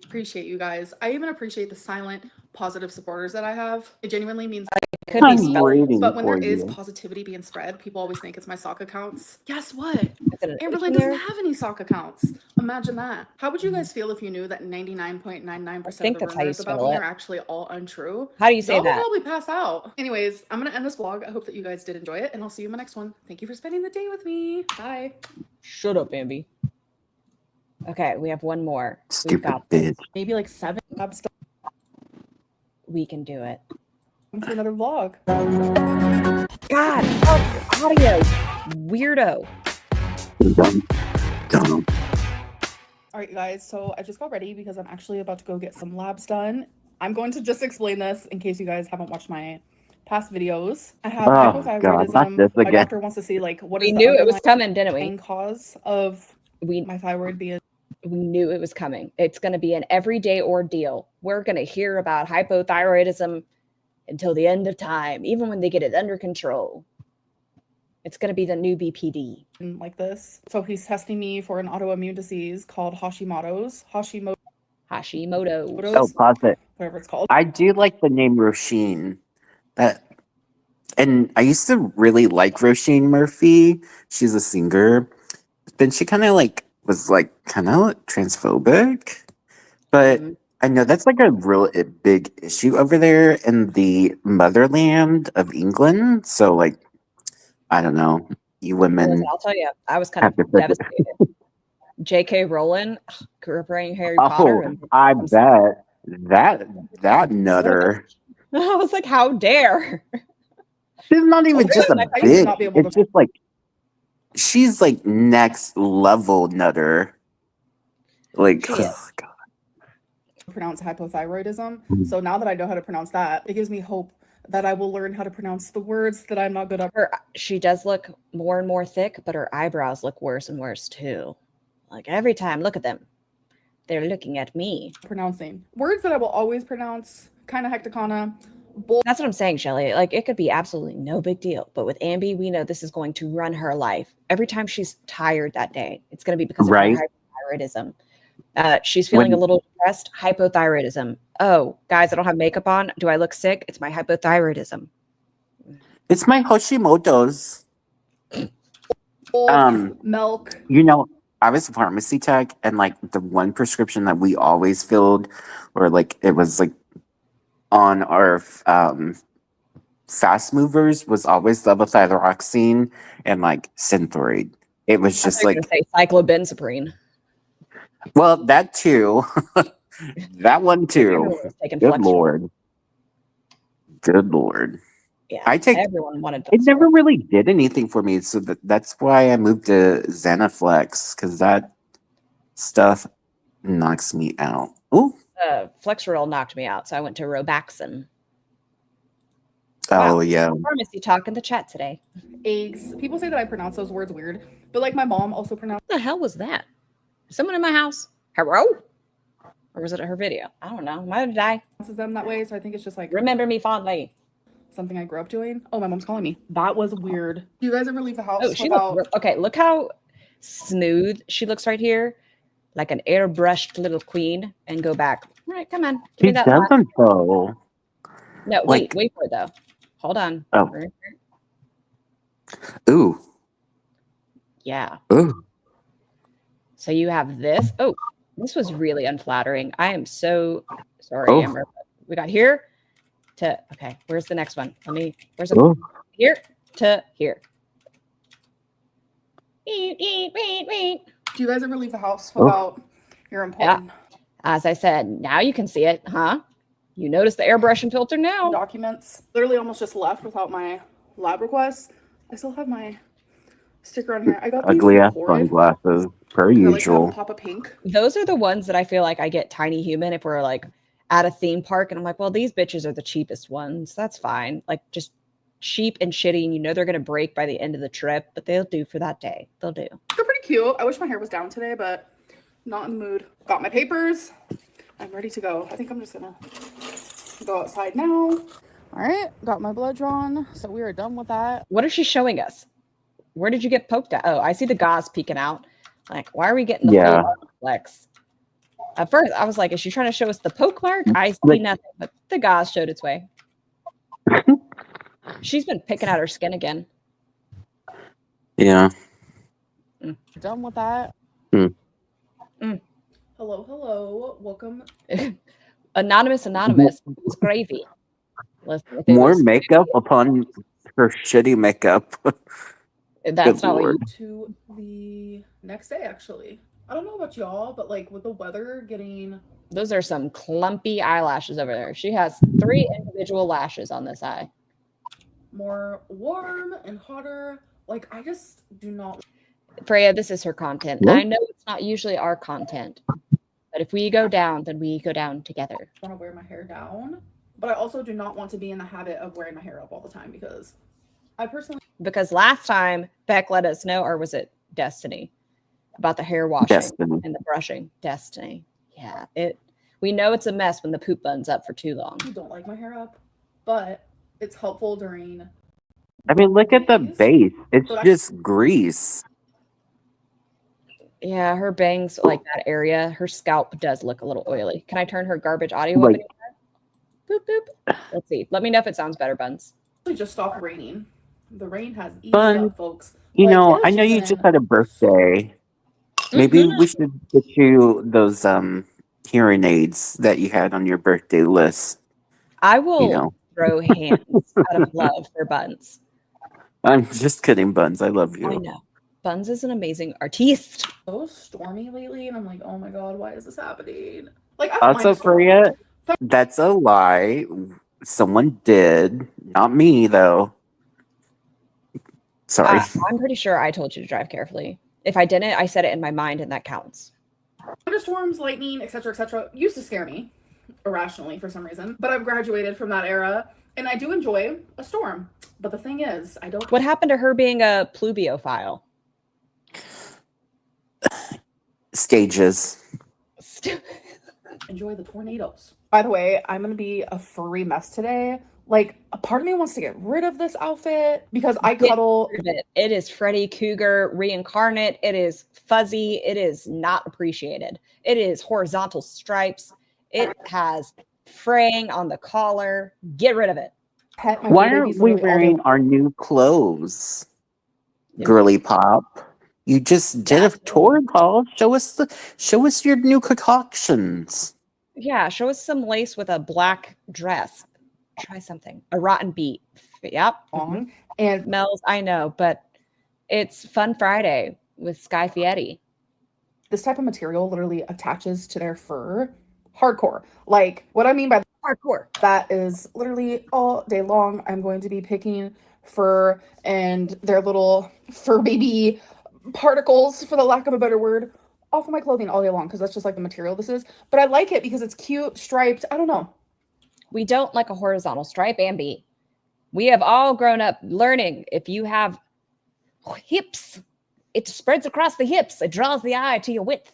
appreciate you guys. I even appreciate the silent positive supporters that I have. It genuinely means Could be I'm spelled. waiting but when there for is you. positivity being spread, people always think it's my sock accounts. Guess what? Is it an H Amberlynn in doesn't there? have any sock accounts. Imagine that. How would you guys feel if you knew that 99.99% think of the that's how you rumors about spell me it. are actually all untrue? How do you say Y'all would that? probably pass out. Anyways, I'm gonna end this vlog. I hope that you guys did enjoy it, and I'll see you in my next one. Thank you for spending the day with me. Bye. Shut up, Ambi. Okay, we have one more. We've Stupid got this. bitch. Maybe like 7 labs We can do it. for another vlog. God, fuck your audio. Weirdo. Dumb. All right, you guys, so I just got ready because I'm actually about to go get some labs done. I'm going to just explain this in case you guys haven't watched my past videos. I have Oh, God, not hypothyroidism. this My again. doctor wants to see like what We is knew the it was coming, didn't we? underlying cause of We my thyroid being knew it was coming. It's going to be an everyday ordeal. We're going to hear about hypothyroidism until the end of time, even when they get it under control. It's going to be the new BPD. like this. So he's testing me for an autoimmune disease called Hashimoto's, Hashimoto. Oh, pause it. whatever it's called. I do like the name Roisin. And I used to really like Roisin Murphy. She's a singer. But then she kind of like was like kind of transphobic. But Mhm. I know that's like a real big issue over there in the motherland of England. So like, I don't know. You women Listen, I'll tell you, I was kind have to of figure. devastated. J.K. Rowling grew up reading Harry Potter. Oh, And I bet that nutter. I was like, how dare? She's not even Okay, just a I used to bitch. not be able to- It's just like she's like next level nutter. Like, She is. oh, God. pronounce hypothyroidism. Mhm. So now that I know how to pronounce that, it gives me hope that I will learn how to pronounce the words that I'm not good at She does look more and more thick, but her eyebrows look worse and worse too. Like every time, look at them. They're looking at me. pronouncing. Words that I will always pronounce, kind of hecticana, That's what I'm saying, Shelly. Like it could be absolutely no big deal. But with Ambi, we know this is going to run her life. Every time she's tired that day, it's going to be because of Right. her hypothyroidism. She's feeling a little depressed, hypothyroidism. Oh, guys, I don't have makeup on. Do I look sick? It's my hypothyroidism. It's my Hashimoto's. milk. You know, I was a pharmacy tech, and like the one prescription that we always filled, or like it was like on our fast movers, was always levothyroxine and like Synthroid. It was just I was like, going to say cyclobenzaprine. well, that too, that one too. Everyone was taking Good Flexeril. Lord, good Lord. Yeah, I take. everyone wanted. It never Flexeril. really did anything for me, so that's why I moved to Xanaflex, because that stuff knocks me out. Ooh. Flexeril knocked me out, so I went to Robaxin. Oh Wow. yeah. Pharmacy talk in the chat today. Eggs. People say that I pronounce those words weird, but like my mom also pronounces What the hell was that? Someone in my house? Hello? Or was it her video? I don't know. Might have died. them that way, so I think it's just like Remember me fondly. something I grew up doing. Oh, my mom's calling me. That was weird. Do you guys ever leave the house Oh, she without looks okay. Look how smooth she looks right here. like an airbrushed little queen and go back. All right, come on. Give He me that last. doesn't though. No, like- wait for it though. Hold on. Oh. Ooh. Yeah. Ooh. So you have this. Oh, this was really unflattering. I am so sorry, Oh. Amber. We got here to, okay, where's the next one? Where's it? Oh. Here to here. Eat. Do you guys ever leave the house without your important As I said, now you can see it, huh? You notice the airbrush and filter now. documents? Literally almost just left without my lab request. I still have my sticker on here. I got these Ugly from ass Horrid. sunglasses, per I like to have usual. a pop of pink. Those are the ones that I feel like I get tiny human if we're like at a theme park and I'm like, well, these bitches are the cheapest ones. That's fine. Like just cheap and shitty, and you know they're gonna break by the end of the trip, but they'll do for that day. They'll do. They're pretty cute. I wish my hair was down today, but not in the mood. Got my papers. I'm ready to go. I think I'm just gonna go outside now. All right, got my blood drawn, so we are done with that. What is she showing us? Where did you get poked at? Oh, I see the gauze peeking out. Like, why are we getting the Yeah. full flex? At first, I was like, is she trying to show us the poke mark? I see Like- nothing, but the gauze showed its way. She's been picking at her skin again. Yeah. Done with that. Hmm. Hello. Welcome. Anonymous. It's gravy. Listen, if it More was- makeup upon her shitty makeup. That's Good not what you Lord. To the next day, actually. I don't know about y'all, but like with the weather getting Those are some clumpy eyelashes over there. She has 3 individual lashes on this eye. more warm and hotter, like I just do not Freya, this is her content. Yeah. I know it's not usually our content, but if we go down, then we go down together. want to wear my hair down, but I also do not want to be in the habit of wearing my hair up all the time because I personally Because last time Beck let us know, or was it Destiny, about the hair washing Destiny. and the brushing? Destiny. Yeah. We know it's a mess when the poop bun's up for too long. don't like my hair up, but it's helpful during I mean, look at the base. It's But I- just grease. Yeah, her bangs, like that area, her scalp does look a little oily. Can I turn her garbage audio Like- up? Boop, boop. Let's see. Let me know if it sounds better, Buns. just stopped raining. The rain has eased Fun. up, folks. You Like, know, it I has know you been just had a birthday. Maybe we should get you those hearing aids that you had on your birthday list. I will You know. throw hands out of love for Buns. I'm just kidding, Buns. I love I you. know. Buns is an amazing artiste. so stormy lately, and I'm like, oh my god, why is this happening? Like, I don't Also, mind storms. Freya, that's a lie. Someone did. Not me, though. Sorry. I'm pretty sure I told you to drive carefully. If I didn't, I said it in my mind, and that counts. Thunderstorms, lightning, etc., used to scare me irrationally for some reason, but I've graduated from that era, and I do enjoy a storm. But the thing is, I don't What happened to her being a pluviophile? Stages. enjoy the tornadoes. By the way, I'm gonna be a furry mess today. Like, a part of me wants to get rid of this outfit because I Get cuddle. It is Freddy Cougar reincarnate. It is fuzzy. It is not appreciated. It is horizontal stripes. It has fraying on the collar. Get rid of it. Pet my Why fur aren't babies we literally all day wearing our new clothes? Yeah. Girly Pop. You just did a That's tour call. Show us your new concoctions. Yeah, show us some lace with a black dress. Try something. A rotten beat. Yep. long. And Mel's, I know, but it's Fun Friday with Sky Fieri. this type of material literally attaches to their fur hardcore. Like, what I mean by Hardcore. that is literally all day long I'm going to be picking fur and their little fur baby particles, for the lack of a better word, off of my clothing all day long, because that's just like the material this is. But I like it because it's cute, striped. I don't know. We don't like a horizontal stripe, Ambi. We have all grown up learning if you have hips, it spreads across the hips. It draws the eye to your width.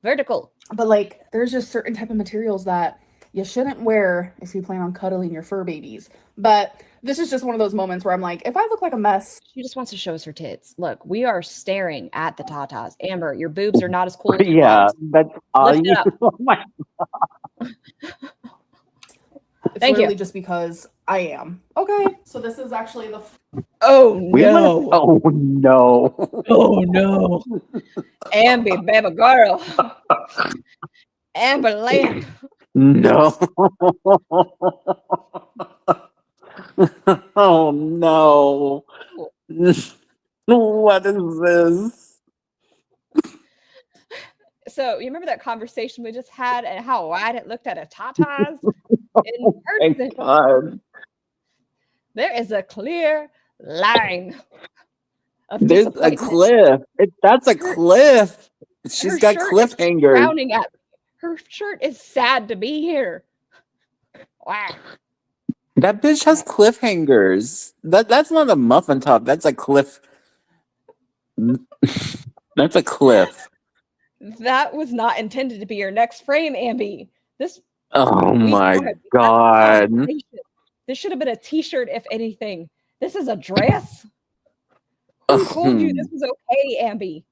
Vertical. But like, there's just certain type of materials that you shouldn't wear if you plan on cuddling your fur babies. But this is just one of those moments where I'm like, if I look like a mess, She just wants to show us her tits. Look, we are staring at the tatas. Amber, your boobs are not as cool as your Yeah, mom's. that's all Lift it you. up. Oh my. it's Thank you. literally just because I am. Okay, so this is actually the Oh We no. Oh no. Oh no. Ambi, baby girl. Amber Land. No. Oh no. What is this? So you remember that conversation we just had and how wide it looked at a tatas? In Oh my person, god. there is a clear line of There's a disappointment. cliff. That's a Her- cliff. She's her got shirt is cliffhangers. frowning at me. Her shirt is sad to be here. Wow. That bitch has cliffhangers. That's not a muffin top. That's a cliff. That's a cliff. That was not intended to be your next frame, Ambi. This Oh we my started- that's the god. conversation. This should have been a t-shirt, if anything. This is a dress. Who told you this was okay, Ambi?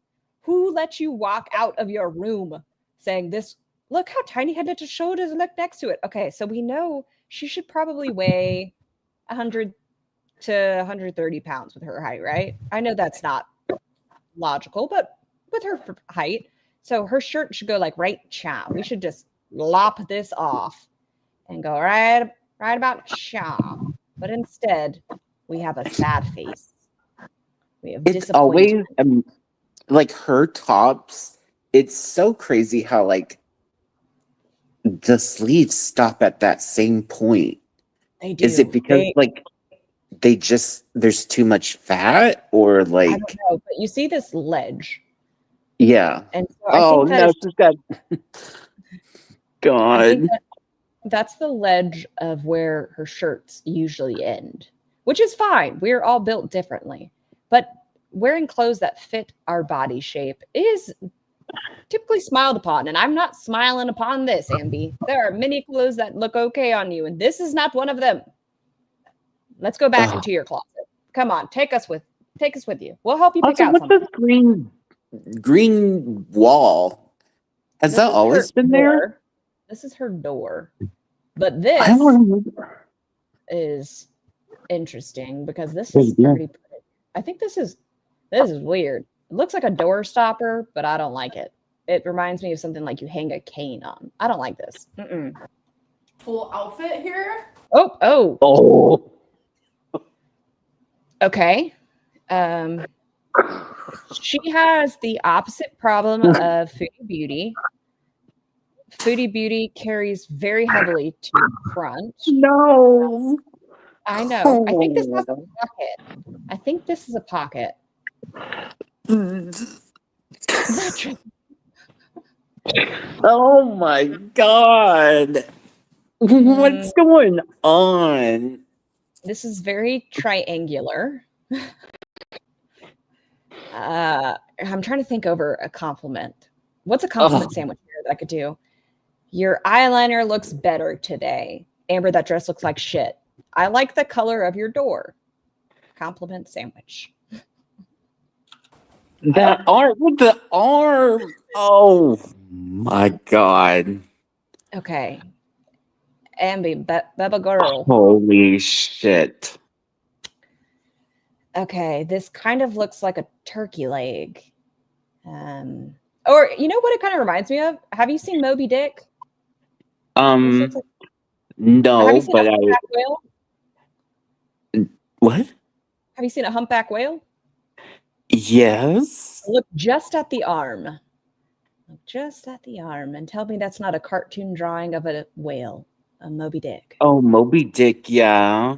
Who let you walk out of your room saying this? Look how tiny headed to shoulders look next to it. Okay, so we know she should probably weigh 100 to 130 pounds with her height, right? I know that's not logical, but with her height, so her shirt should go like right chow. We should just lop this off and go right about chow. But instead, we have a sad face. We have It's always disappointment. like her tops. It's so crazy how like the sleeves stop at that same point. They do. Is it because like they just there's too much fat or I like don't know, but you see this ledge, yeah? and so I Oh think that no, is- she's got I God. think that's the ledge of where her shirts usually end, which is fine. We're all built differently, but wearing clothes that fit our body shape is typically smiled upon, and I'm not smiling upon this, Ambi. There are many clothes that look okay on you, and this is not one of them. Let's go back Ugh. into your closet. Come on, take us with you. We'll help you pick Also, out what's something. this green wall? Has This that is always her been there? door. This is her door. But I this don't remember. is interesting because this Oh, is yeah. pretty pretty. I think this is weird. It looks like a door stopper, but I don't like it. It reminds me of something like you hang a cane on. I don't like this. Mm-mm. full outfit here. Oh, Oh. okay. She has the opposite problem of Foodie Beauty. Foodie Beauty carries very heavily to the front. No. I know. I think this has a pocket. I think this is a pocket. Oh my god. What's going on? This is very triangular. I'm trying to think over a compliment. What's a compliment sandwich here that I could do? Your eyeliner looks better today. Amber, that dress looks like shit. I like the color of your door. Compliment sandwich. That arm with the arm. Oh my god. Okay. Ambi, Beba girl. Holy shit. Okay, this kind of looks like a turkey leg. Or you know what it kind of reminds me of? Have you seen Moby Dick? This looks like- have No, you seen but a humpback whale? what? Have you seen a humpback whale? Yes. Look just at the arm. Look just at the arm and tell me that's not a cartoon drawing of a whale, a Moby Dick. Oh, Moby Dick, yeah.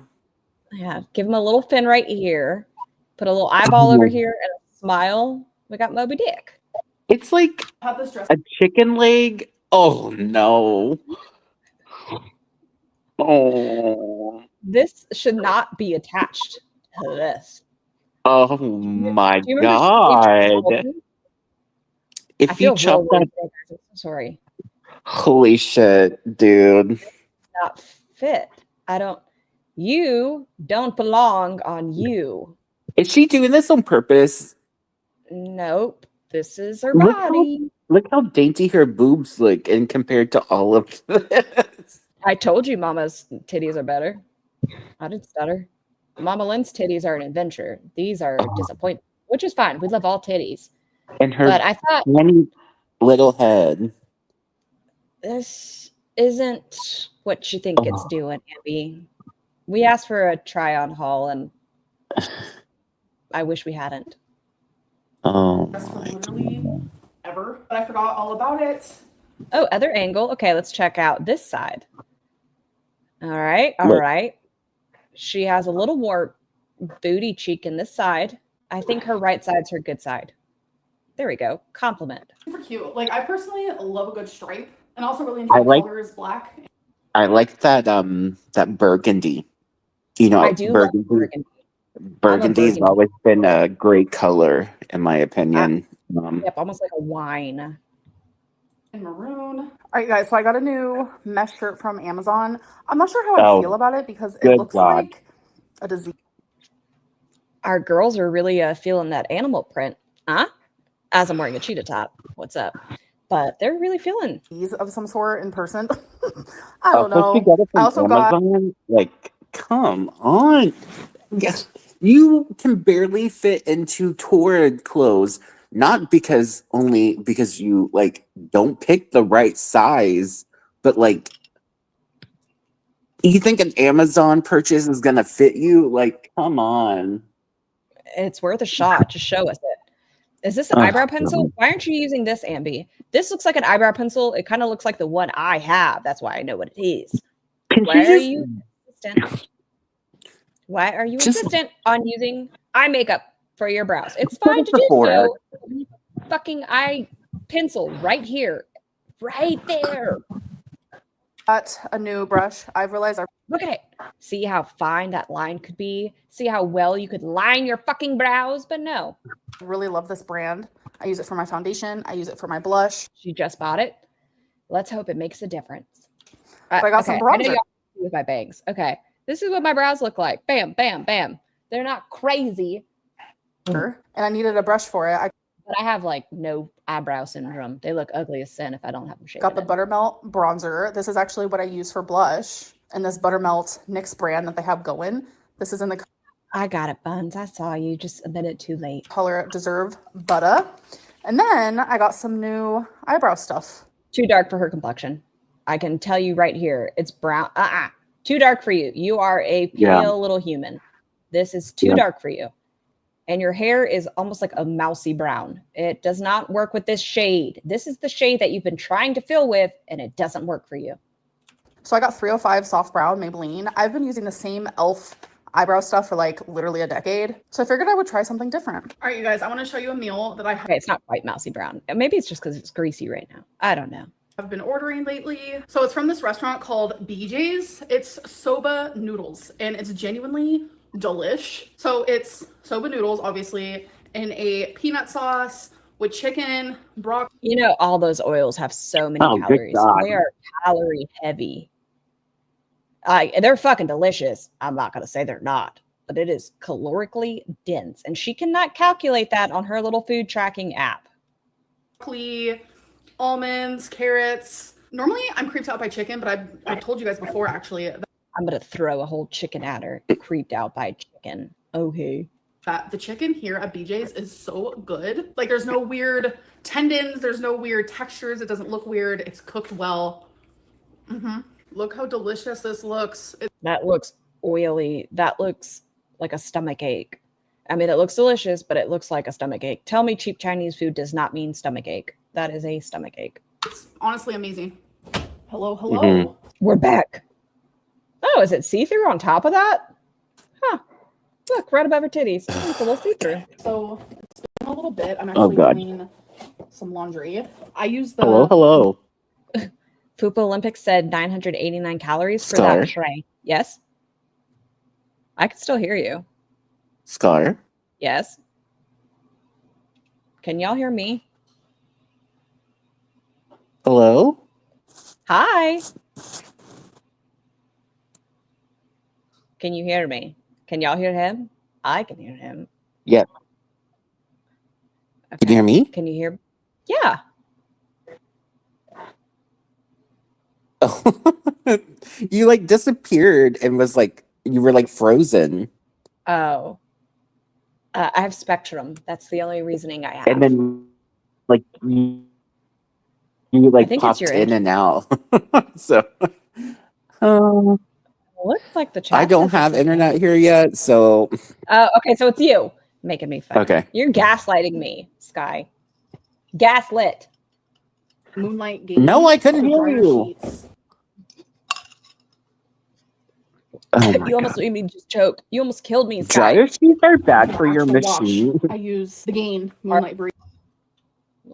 Yeah, give him a little fin right here. Put a little eyeball over Oh. here and a smile. We got Moby Dick. It's like I have this dress. a chicken leg. Oh no. Oh. This should not be attached to this. Oh my Do you remember Stage god. Golden? I If you feel chop real that weird today, guys. I'm so sorry. Holy shit, dude. Not fit. You don't belong on you. Is she doing this on purpose? Nope. This is her Look how, body. look how dainty her boobs look and compared to all of this. I told you Mama's titties are better. I didn't stutter. Mama Lynn's titties are an adventure. These are disappointment, which is fine. We love all titties. And her But I thought tiny little head. this isn't what you think it's doing, Abby. We asked for a try-on haul, and I wish we hadn't. Oh Best for my literally god. ever, but I forgot all about it. Oh, other angle. Okay, let's check out this side. All right, all Look. right. She has a little more booty cheek in this side. I think her right side's her good side. There we go. Compliment. Super cute. Like I personally love a good stripe, and also really enjoy I like- colors black. I like that that burgundy. You know, I do love burgundy. burgundy. Burgundy's burgundy. always been a great color, in my opinion. Yep, almost like a wine. And maroon. All right, guys. So I got a new mesh shirt from Amazon. I'm not sure how I Oh, feel about it because it good looks God. like a disease Our girls are really feeling that animal print, huh? As I'm wearing a cheetah top. What's up? But they're really feeling. of some sort in person. I don't know. You got it I from also got Amazon? Like, come on. Yes, you can barely fit into Torrid clothes, not because you like don't pick the right size, but like you think an Amazon purchase is gonna fit you? Like, come on. It's worth a shot. Just show us it. Is this an Ugh, eyebrow pencil? God. Why aren't you using this, Ambi? This looks like an eyebrow pencil. It kind of looks like the one I have. That's why I know what it is. Can Why she are just you insistent? Why are you Just- insistent on using eye makeup for your brows? It's fine to the do forehead. so. Fucking eye pencil right here. Right there. a new brush. I've realized I Look at it. See how fine that line could be? See how well you could line your fucking brows? But no. really love this brand. I use it for my foundation. I use it for my blush. She just bought it. Let's hope it makes a difference. But I got some I know bronzer. y'all see with my bangs. Okay. This is what my brows look like. Bam, bam, bam. They're not crazy, And I needed a brush for it. I but I have like no eyebrow syndrome. They look ugly as sin if I don't have them shaven. got the Buttermelt bronzer. This is actually what I use for blush. And this Buttermelt NYX brand that they have going. This is in the I got it, Buns. I saw you just a minute too late. color Deserve Butter. And then I got some new eyebrow stuff. Too dark for her complexion. I can tell you right here. It's brown. Too dark for you. You are a pale Yeah. little human. This is too Yeah. dark for you. And your hair is almost like a mousy brown. It does not work with this shade. This is the shade that you've been trying to fill with, and it doesn't work for you. So I got 305 Soft Brown Maybelline. I've been using the same e.l.f. eyebrow stuff for like literally a decade. So I figured I would try something different. All right, you guys, I want to show you a meal that I Okay, it's not quite mousy brown. Maybe it's just because it's greasy right now. I don't know. have been ordering lately. So it's from this restaurant called BJ's. It's soba noodles and it's genuinely delish. So it's soba noodles, obviously, in a peanut sauce with chicken, broccoli. You know, all those oils have so many Oh, good calories. God. They are calorie heavy. They're fucking delicious. I'm not going to say they're not, but it is calorically dense. And she cannot calculate that on her little food tracking app. Almonds, carrots. Normally I'm creeped out by chicken, but I've told you guys before actually I'm going to throw a whole chicken at her. Creeped out by chicken. Okay. that the chicken here at BJ's is so good. Like there's no weird tendons, there's no weird textures. It doesn't look weird. It's cooked well. Look how delicious this looks. That looks oily. That looks like a stomach ache. I mean, it looks delicious, but it looks like a stomach ache. Tell me cheap Chinese food does not mean stomach ache. That is a stomach ache. It's honestly amazing. Hello, hello. Mhm. We're back. Oh, is it see-through on top of that? Huh. Look, right above her titties. Oh, it's a little see-through. So it's been a little bit. I'm Oh, actually God. doing some laundry. I use the Hello. Fupa Olympics said 989 calories for Scar. that tray. Yes? I can still hear you. Scar. Yes? Can y'all hear me? Hello. Hi. Can you hear me? Can y'all hear him? I can hear him. Yeah. Can you Okay. hear me? Can you hear? Yeah. You like disappeared and was like you were like frozen, Oh. I have Spectrum. That's the only reasoning I have. and then like you I like think it's popped your in internet. and out. So um, Looks like the chat. I don't says it's have okay. internet here yet, so Oh, okay. So it's you making me fun. okay. You're gaslighting me, Sky. Gaslit. Moonlight Games. No, I couldn't the hear dryer you. sheets. Oh my You almost god. made me just choke. You almost killed me, Sky. Dryer sheets are bad For for the your actual wash, machine. I use the Gain Moonlight Breeze.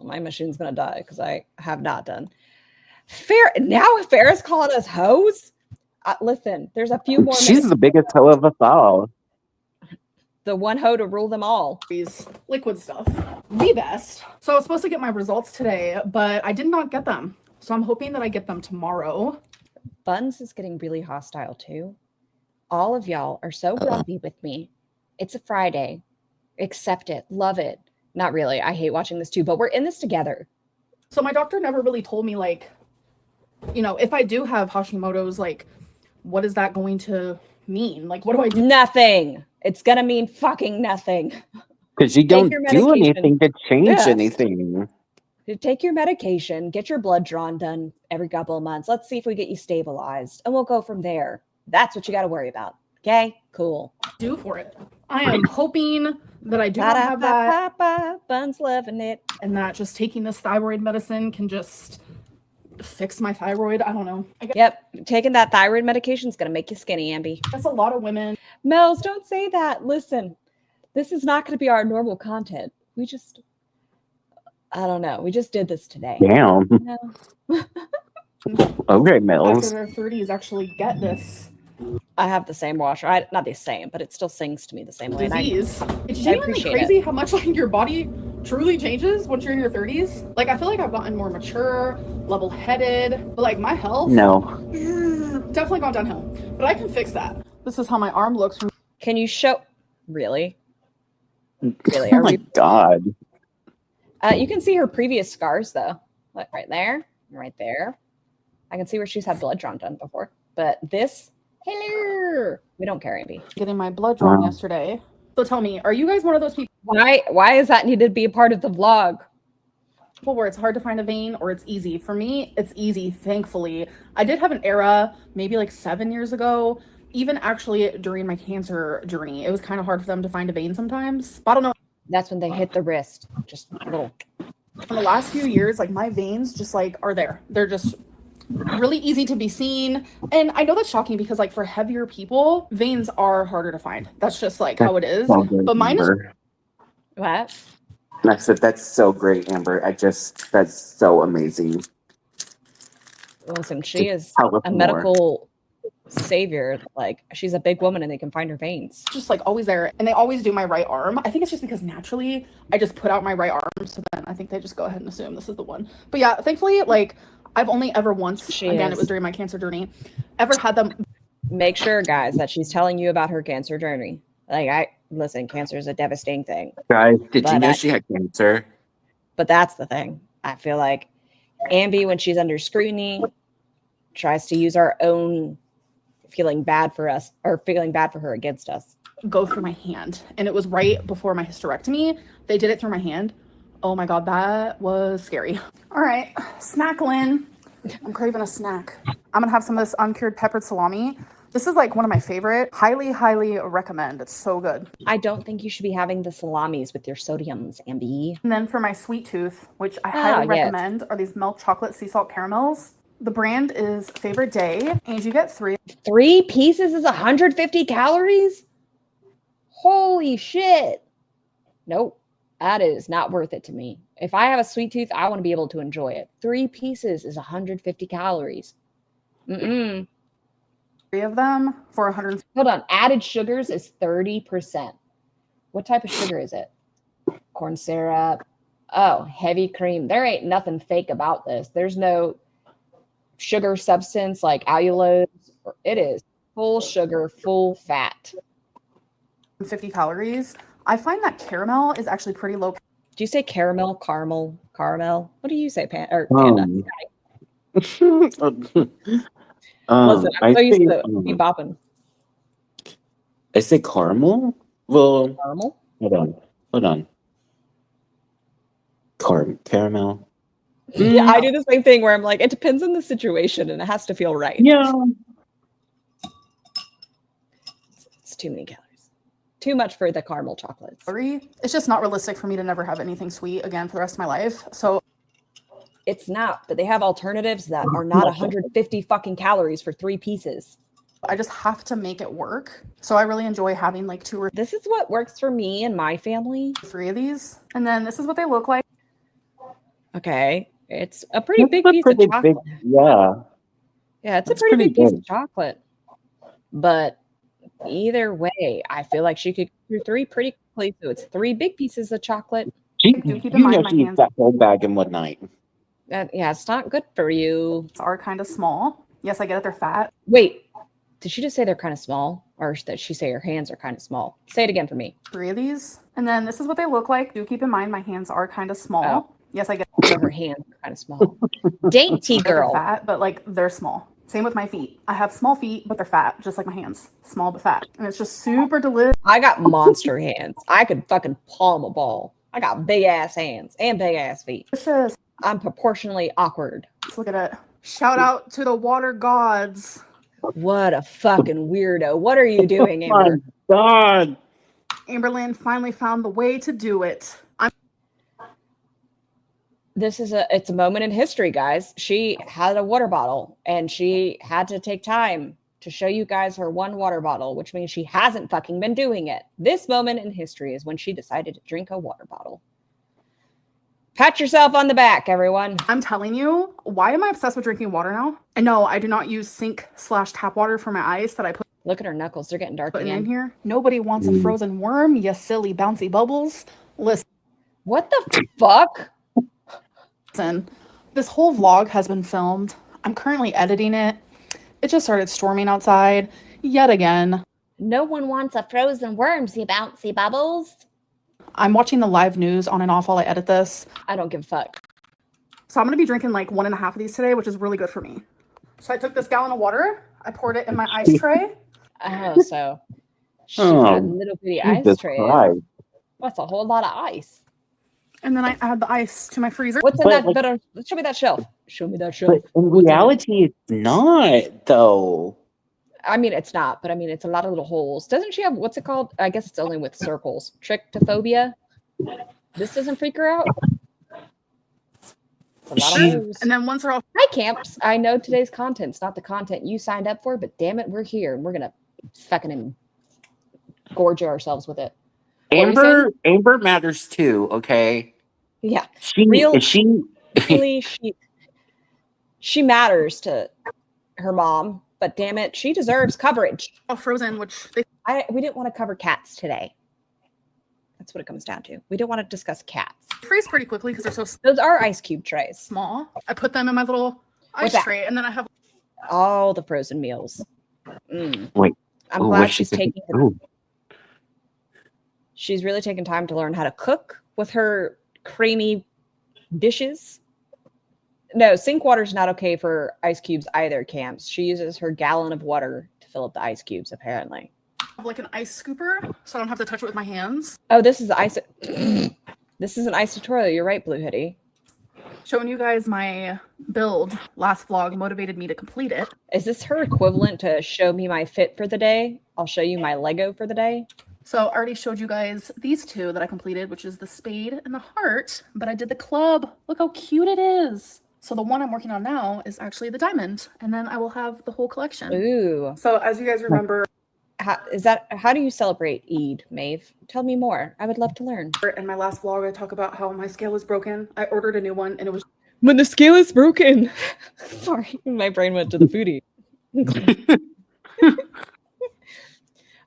My machine's gonna die because I have not done. Now Farrah's calling us hoes. Listen, there's a few more She's minutes. the biggest hoe of us all. The one hoe to rule them all. Liquid stuff. The best. So I was supposed to get my results today, but I did not get them. So I'm hoping that I get them tomorrow. Buns is getting really hostile too. All of y'all are so grumpy with me. It's a Friday. Accept it. Love it. Not really. I hate watching this too, but we're in this together. So my doctor never really told me, like, you know, if I do have Hashimoto's, like, what is that going to mean? Like, what do I do? Nothing. It's gonna mean fucking nothing. Because you Take don't your do medication. anything to change Yeah. anything. Take your medication, get your blood drawn done every couple of months. Let's see if we get you stabilized, and we'll go from there. That's what you got to worry about. Okay, cool. Do for it. I am hoping that I do not have that, Buns loving it. and that just taking this thyroid medicine can just fix my thyroid. I don't know. I guess Yep, taking that thyroid medication is gonna make you skinny, Amby. a lot of women. Mel's, don't say that. Listen, this is not going to be our normal content. I don't know. We just did this today. Damn. No. Okay, After Mills. their 30s actually get this I have the same washer. Not the same, but it still sings to me the same way. and disease. It's genuinely appreciate crazy how much like your body truly changes once you're in your 30s. Like I feel like I've gotten more mature, level-headed, but like my health No. definitely gone downhill. But I can fix that. This is how my arm looks from Can you show? Really? Really? Oh Are my we? god. You can see her previous scars though. Like right there, right there. I can see where she's had blood drawn done before. But this, hello, we don't care, Amby. getting my blood drawn Wow. yesterday. So tell me, are you guys one of those people Why does that need to be a part of the vlog? where it's hard to find a vein or it's easy? For me, it's easy, thankfully. I did have an era, maybe like 7 years ago, even actually during my cancer journey. It was kind of hard for them to find a vein sometimes. I don't know. That's when they hit the wrist. Just a little. In the last few years, like my veins just like are there. They're just really easy to be seen. And I know that's shocking because like for heavier people, veins are harder to find. That's just like how it is. So great, But mine is Amber. What? I said that's so great, Amber. That's so amazing. Listen, she is Tell us a more. medical savior. Like she's a big woman and they can find her veins. just like always there. And they always do my right arm. I think it's just because naturally I just put out my right arm. So then I think they just go ahead and assume this is the one. But yeah, thankfully, like I've only ever once, She again, is. it was during my cancer journey, ever had them. Make sure, guys, that she's telling you about her cancer journey. Like listen, cancer is a devastating thing. Guys, did you But know she had cancer? But that's the thing. I feel like Amby, when she's under scrutiny, tries to use our own feeling bad for us or feeling bad for her against us. Go through my hand, and it was right before my hysterectomy. They did it through my hand. Oh my god, that was scary. All right, snack, Lynn. I'm craving a snack. I'm gonna have some of this uncured peppered salami. This is like one of my favorite. Highly, highly recommend. It's so good. I don't think you should be having the salamis with your sodiums, Amby. And then for my sweet tooth, which I highly yes. recommend, are these milk chocolate sea salt caramels. The brand is Favorite Day, and you get 3. 3 pieces is 150 calories? Holy shit. Nope. That is not worth it to me. If I have a sweet tooth, I want to be able to enjoy it. 3 pieces is 150 calories. Mm-mm. 3 of them for 100. Hold on. Added sugars is 30%. What type of sugar is it? Corn syrup. Oh, heavy cream. There ain't nothing fake about this. There's no sugar substance like allulose. It is full sugar, full fat. 50 calories. I find that caramel is actually pretty low. Do you say caramel, caramel? What do you say, Panda? Listen, I'm so used to bopping. I say caramel. Well, Caramel? hold on. Caramel. Yeah, I do the same thing where I'm like, it depends on the situation and it has to feel right. Yeah. It's too many calories. Too much for the caramel chocolates. It's just not realistic for me to never have anything sweet again for the rest of my life. So It's not, but they have alternatives that are not 150 fucking calories for 3 pieces. I just have to make it work. So I really enjoy having like 2 or This is what works for me and my family. 3 of these. And then this is what they look like. Okay. It's a pretty That's big a piece pretty of chocolate. yeah. Yeah, it's That's a pretty pretty big piece big. of chocolate. But either way, I feel like she could do 3 pretty quickly. So it's 3 big pieces of chocolate. Do keep in mind my she eats hands that whole bag in one night. Yeah, it's not good for you. are kind of small. Yes, I get it. They're fat. Wait, did she just say they're kind of small? Or did she say her hands are kind of small? Say it again for me. 3 of these. And then this is what they look like. Do keep in mind my hands are kind of small. Oh. Yes, I get So her hands are kind of small. Dainty they're girl. fat, but like they're small. Same with my feet. I have small feet, but they're fat, just like my hands. Small but fat. And it's just super delicious. I got monster hands. I could fucking palm a ball. I got big ass hands and big ass feet. I'm proportionally awkward. Let's look at it. Shout out to the water gods. What a fucking weirdo. What are you doing, Oh my Amber? God. Amberlynn finally found the way to do it. It's a moment in history, guys. She had a water bottle and she had to take time to show you guys her one water bottle, which means she hasn't fucking been doing it. This moment in history is when she decided to drink a water bottle. Pat yourself on the back, everyone. I'm telling you, why am I obsessed with drinking water now? And no, I do not use sink/tap water for my ice that I put Look at her knuckles. They're getting dark in again. here. Nobody wants a frozen worm, you silly bouncy bubbles. What the fuck? Listen, this whole vlog has been filmed. I'm currently editing it. It just started storming outside yet again. No one wants a frozen worm, you bouncy bubbles. I'm watching the live news on and off while I edit this. I don't give a fuck. So I'm going to be drinking like 1.5 of these today, which is really good for me. So I took this gallon of water. I poured it in my ice tray. Oh, so she's got a little bitty ice Jesus tray. Christ. That's a whole lot of ice. And then I add the ice to my freezer. What's in But, that like- better? Show me that shelf. Show me that shelf. But in reality, it's not, though. I mean, it's not, but I mean, it's a lot of little holes. Doesn't she have, what's it called? I guess it's only with circles. Trichtophobia? This doesn't freak her out? It's a lot She- of holes. And then once they're all Hi, camps. I know today's content's not the content you signed up for, but damn it, we're here and we're going to fucking gorge ourselves with it. What were you Amber matters too, okay? Yeah. She Real- she Really, she matters to her mom, but damn it, she deserves coverage. frozen, which they We didn't want to cover cats today. That's what it comes down to. We don't want to discuss cats. freeze pretty quickly because they're so Those are ice cube trays. small. I put them in my little What's ice that? tray, and then I have All the frozen meals. Mm. Wait. I'm Ooh, glad what's she she's saying? taking. Ooh. She's really taking time to learn how to cook with her creamy dishes. No, sink water is not okay for ice cubes either, Camps. She uses her gallon of water to fill up the ice cubes, apparently. like an ice scooper, so I don't have to touch it with my hands. Oh, this is the ice. This is an ice tutorial. You're right, Blue Hoodie. Showing you guys my build last vlog motivated me to complete it. Is this her equivalent to show me my fit for the day? I'll show you my Lego for the day. So I already showed you guys these two that I completed, which is the spade and the heart, but I did the club. Look how cute it is. So the one I'm working on now is actually the diamond, and then I will have the whole collection. Ooh. So as you guys remember, How do you celebrate Eid, Maeve? Tell me more. I would love to learn. in my last vlog, I talk about how my scale is broken. I ordered a new one, and it was When the scale is broken. Sorry, my brain went to the foodie.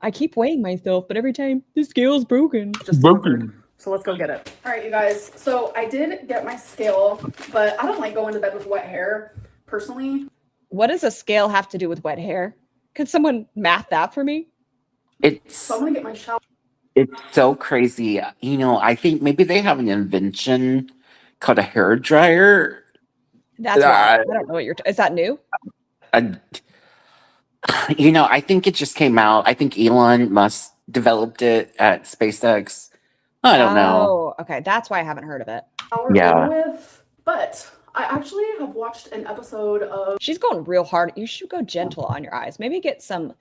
I keep weighing myself, but every time the scale's broken. just Broken. delivered. So let's go get it. All right, you guys. So I did get my scale, but I don't like going to bed with wet hair, personally. What does a scale have to do with wet hair? Could someone math that for me? It's So I'm gonna get my shower. it's so crazy. You know, I think maybe they have an invention called a hair dryer. That's wild. I don't know what you're. Is that new? Uh, you know, I think it just came out. I think Elon Musk developed it at SpaceX. I don't know. Oh, okay. That's why I haven't heard of it. Yeah. Over with, but I actually have watched an episode of She's going real hard. You should go gentle on your eyes. Maybe get some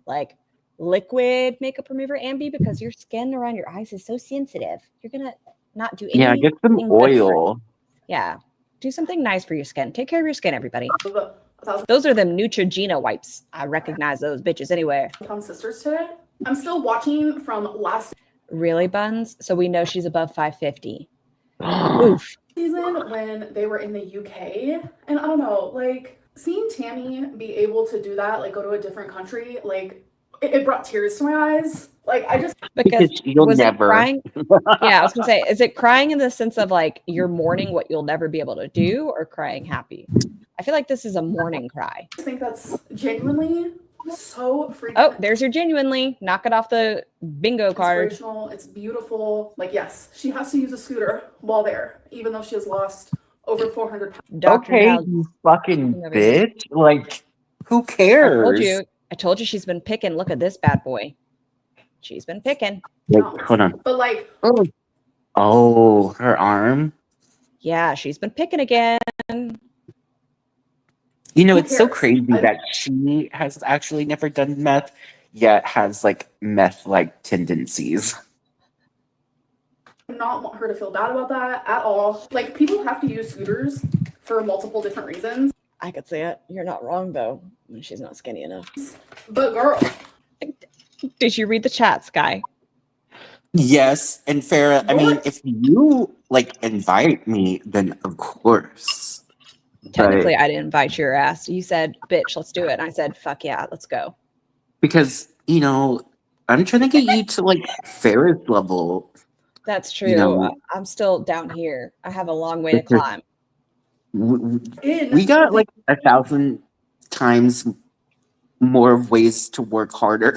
like liquid makeup remover, Ambi, because your skin around your eyes is so sensitive. You're gonna not do Yeah, anything. get some good for it. oil. Yeah, do something nice for your skin. Take care of your skin, everybody. 1,000 Those are them Neutrogena wipes. I recognize those bitches anywhere. Pound Sisters today. I'm still watching from last Really, Buns? So we know she's above 550. Oof. season when they were in the UK, and I don't know, like seeing Tammy be able to do that, like go to a different country, like it brought tears to my eyes. Like I just Because you'll was never. it crying? Yeah, I was gonna say, is it crying in the sense of like you're mourning what you'll never be able to do, or crying happy? I feel like this is a mourning cry. think that's genuinely so freaking Oh, there's your genuinely. Knock it off the bingo card. inspirational. It's beautiful. Like yes, she has to use a scooter while there, even though she has lost over 400 pounds. Dr. Okay, House. you fucking Over here. bitch. Like, who I cares? told you she's been picking. Look at this bad boy. She's been picking. Wait, hold on. But like Oh, her arm. Yeah, she's been picking again. You know, Who it's so cares? crazy I- that she has actually never done meth, yet has like meth-like tendencies. I do not want her to feel bad about that at all. Like people have to use scooters for multiple different reasons. I could see it. You're not wrong though. She's not skinny enough. But girl, Did you read the chat, Sky? Yes, and Farah, I mean, What? if you like invite me, then of course. Technically, I didn't invite your ass. You said, "Bitch, let's do it." And I said, "Fuck yeah, let's go." Because, you know, I'm trying to get you to like Farah's level. That's true. You know- I'm still down here. I have a long way to Because- climb. We got like 1,000 times more ways to work harder.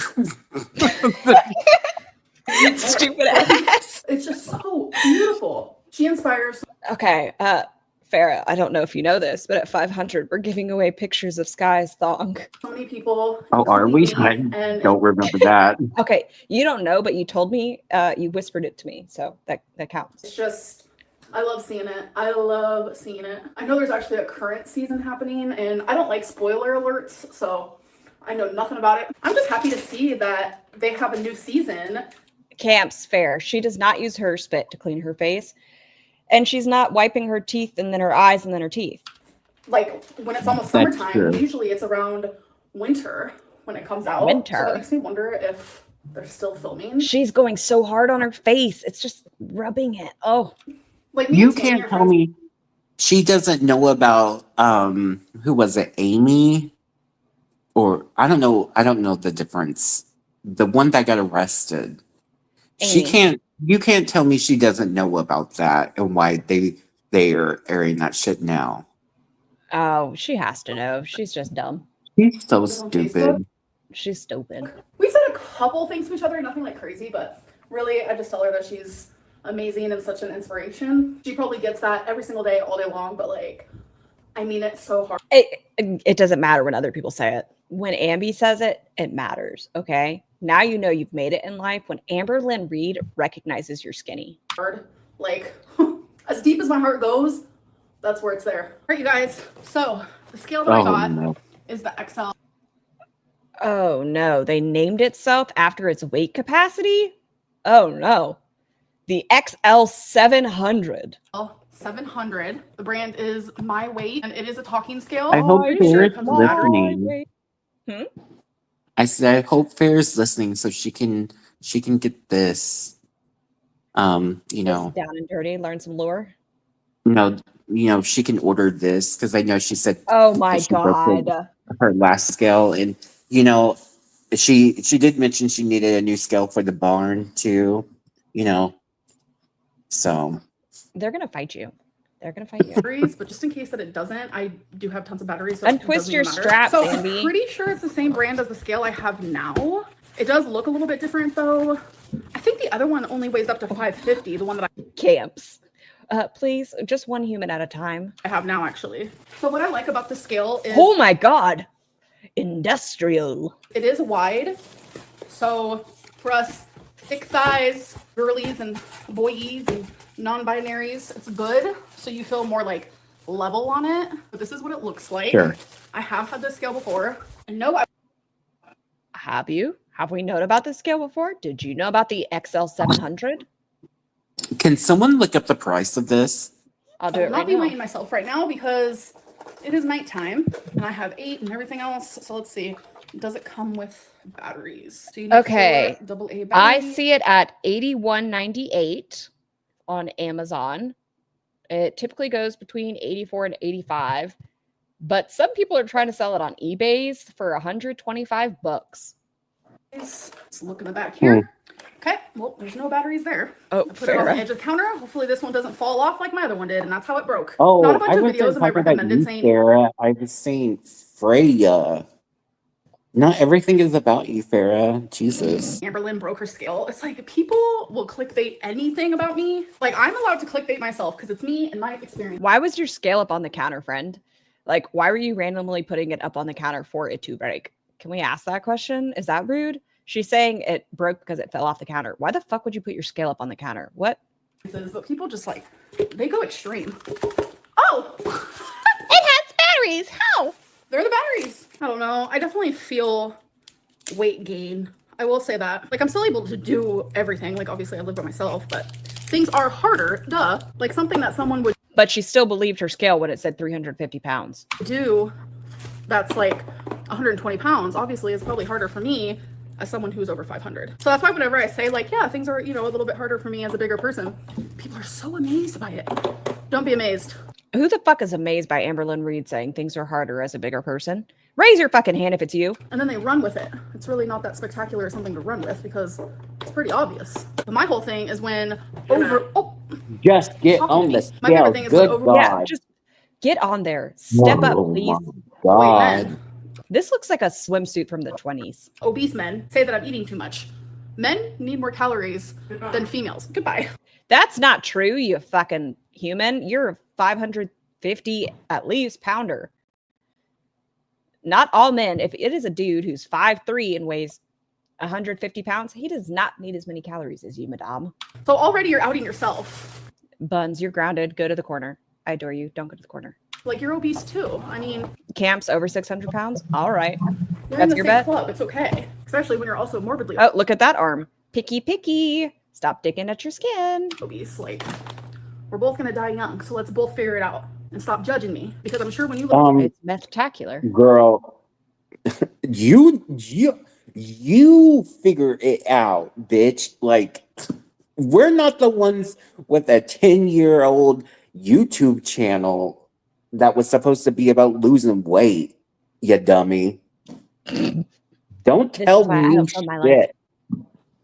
Stupid ass. it's just so beautiful. She inspires Okay, Farah, I don't know if you know this, but at 500, we're giving away pictures of Sky's thong. so many people. Oh, are we? including me, I and don't remember that. Okay, you don't know, but you told me. You whispered it to me, so that counts. it's just, I love seeing it. I love seeing it. I know there's actually a current season happening, and I don't like spoiler alerts, so I know nothing about it. I'm just happy to see that they have a new season. Camp's fair. She does not use her spit to clean her face, and she's not wiping her teeth and then her eyes and then her teeth. Like when it's almost That's summertime, true. usually it's around winter when it comes out. Winter. So that makes me wonder if they're still filming. She's going so hard on her face. It's just rubbing it. Oh, Like me You and Tammy can't are tell friends. me she doesn't know about who was it, Amy? Or I don't know the difference. The one that got arrested. Amy. You can't tell me she doesn't know about that and why they are airing that shit now. oh, she has to know. She's just dumb. She's so Is it on stupid. Facebook? She's stupid. We said a couple things to each other, nothing like crazy, but really, I just tell her that she's amazing and such an inspiration. She probably gets that every single day, all day long, but like, I mean it so hard. It doesn't matter when other people say it. When Ambi says it, it matters. Okay. Now you know you've made it in life when Amber Lynn Reed recognizes you're skinny. Like, as deep as my heart goes, that's where it's there. All right, you guys. So the scale that I Oh got no. is the XL. Oh no, they named itself after its weight capacity? Oh no. The XL 700. 700. The brand is My Weight, and it is a talking scale. I hope you Farrah's comes with that. listening. I said I hope Farrah's listening so she can get this. You know, Down and dirty, learn some lore. she can order this because I know she said Oh my she broke god. her last scale, and she did mention she needed a new scale for the barn too. So They're gonna fight you. They're gonna fight you. batteries, but just in case that it doesn't, I do have tons of batteries. So it Untwist doesn't your even matter. strap, So Bambi. I'm pretty sure it's the same brand as the scale I have now. It does look a little bit different though. I think the other one only weighs up to 550, the one that Camps. Please, just one human at a time. I have now actually. So what I like about the scale is Oh my god. Industrial. it is wide. So for us thick thighs, girlies and boyies and non-binaries, it's good. So you feel more like level on it. But this is what it looks like. Sure. I have had this scale before. And no, I Have you? Have we known about this scale before? Did you know about the XL 700? Can someone look up the price of this? I'll do will it not right be now. weighing myself right now because it is nighttime and I have 8 and everything else. So let's see. Does it come with batteries? So you need Okay. 4 AA I batteries. see it at $81.98 on Amazon. It typically goes between 84 and 85, but some people are trying to sell it on eBay's for 125 bucks. Let's look in the back here. Okay, well, there's no batteries there. Oh, I put it on the fair. edge of the counter. Hopefully this one doesn't fall off like my other one did, and that's how it broke. Oh, Not a bunch I of wasn't videos in my talking about recommended you, saying Farah. I was saying Freya. Not everything is about you, Farah. Jesus. Amberlynn broke her scale. It's like people will clickbait anything about me. Like I'm allowed to clickbait myself because it's me and my experience. Why was your scale up on the counter, friend? Like, why were you randomly putting it up on the counter for it to break? Can we ask that question? Is that rude? She's saying it broke because it fell off the counter. Why the fuck would you put your scale up on the counter? What? But people just like they go extreme. Oh, It has batteries. How? they're the batteries. I don't know. I definitely feel weight gain. I will say that. Like I'm still able to do everything. Like obviously I live by myself, but things are harder. Duh. Like something that someone would But she still believed her scale when it said 350 pounds. do that's like 120 pounds obviously is probably harder for me as someone who's over 500. So that's why whenever I say like, yeah, things are, you know, a little bit harder for me as a bigger person, people are so amazed by it. Don't be amazed. Who the fuck is amazed by Amberlynn Reed saying things are harder as a bigger person? Raise your fucking hand if it's you. And then they run with it. It's really not that spectacular or something to run with because it's pretty obvious. But my whole thing is when Just get Talking to on me. the My favorite scale. thing is Good when over- God. Yeah, just get on there. Step up, Oh please. my God. men, This looks like a swimsuit from the 20s. obese men say that I'm eating too much. Men need more calories than females. Goodbye. That's not true, you fucking human. You're a 550 at least pounder. Not all men. If it is a dude who's 5'3" and weighs 150 pounds, he does not need as many calories as you, madame. So already you're outing yourself. Buns, you're grounded. Go to the corner. I adore you. Don't go to the corner. Like you're obese too. I mean, Camps over 600 pounds. All right. you're in That's the your same bet? club. It's okay. Especially when you're also morbidly Oh, look at that arm. Picky, picky. Stop digging at your skin. obese. Like we're both gonna die young, so let's both figure it out and stop judging me. Because I'm sure when you look It's methtacular. Girl, you figure it out, bitch. Like, we're not the ones with a 10-year-old YouTube channel that was supposed to be about losing weight, you dummy. Don't This tell is why I me don't film my life. shit.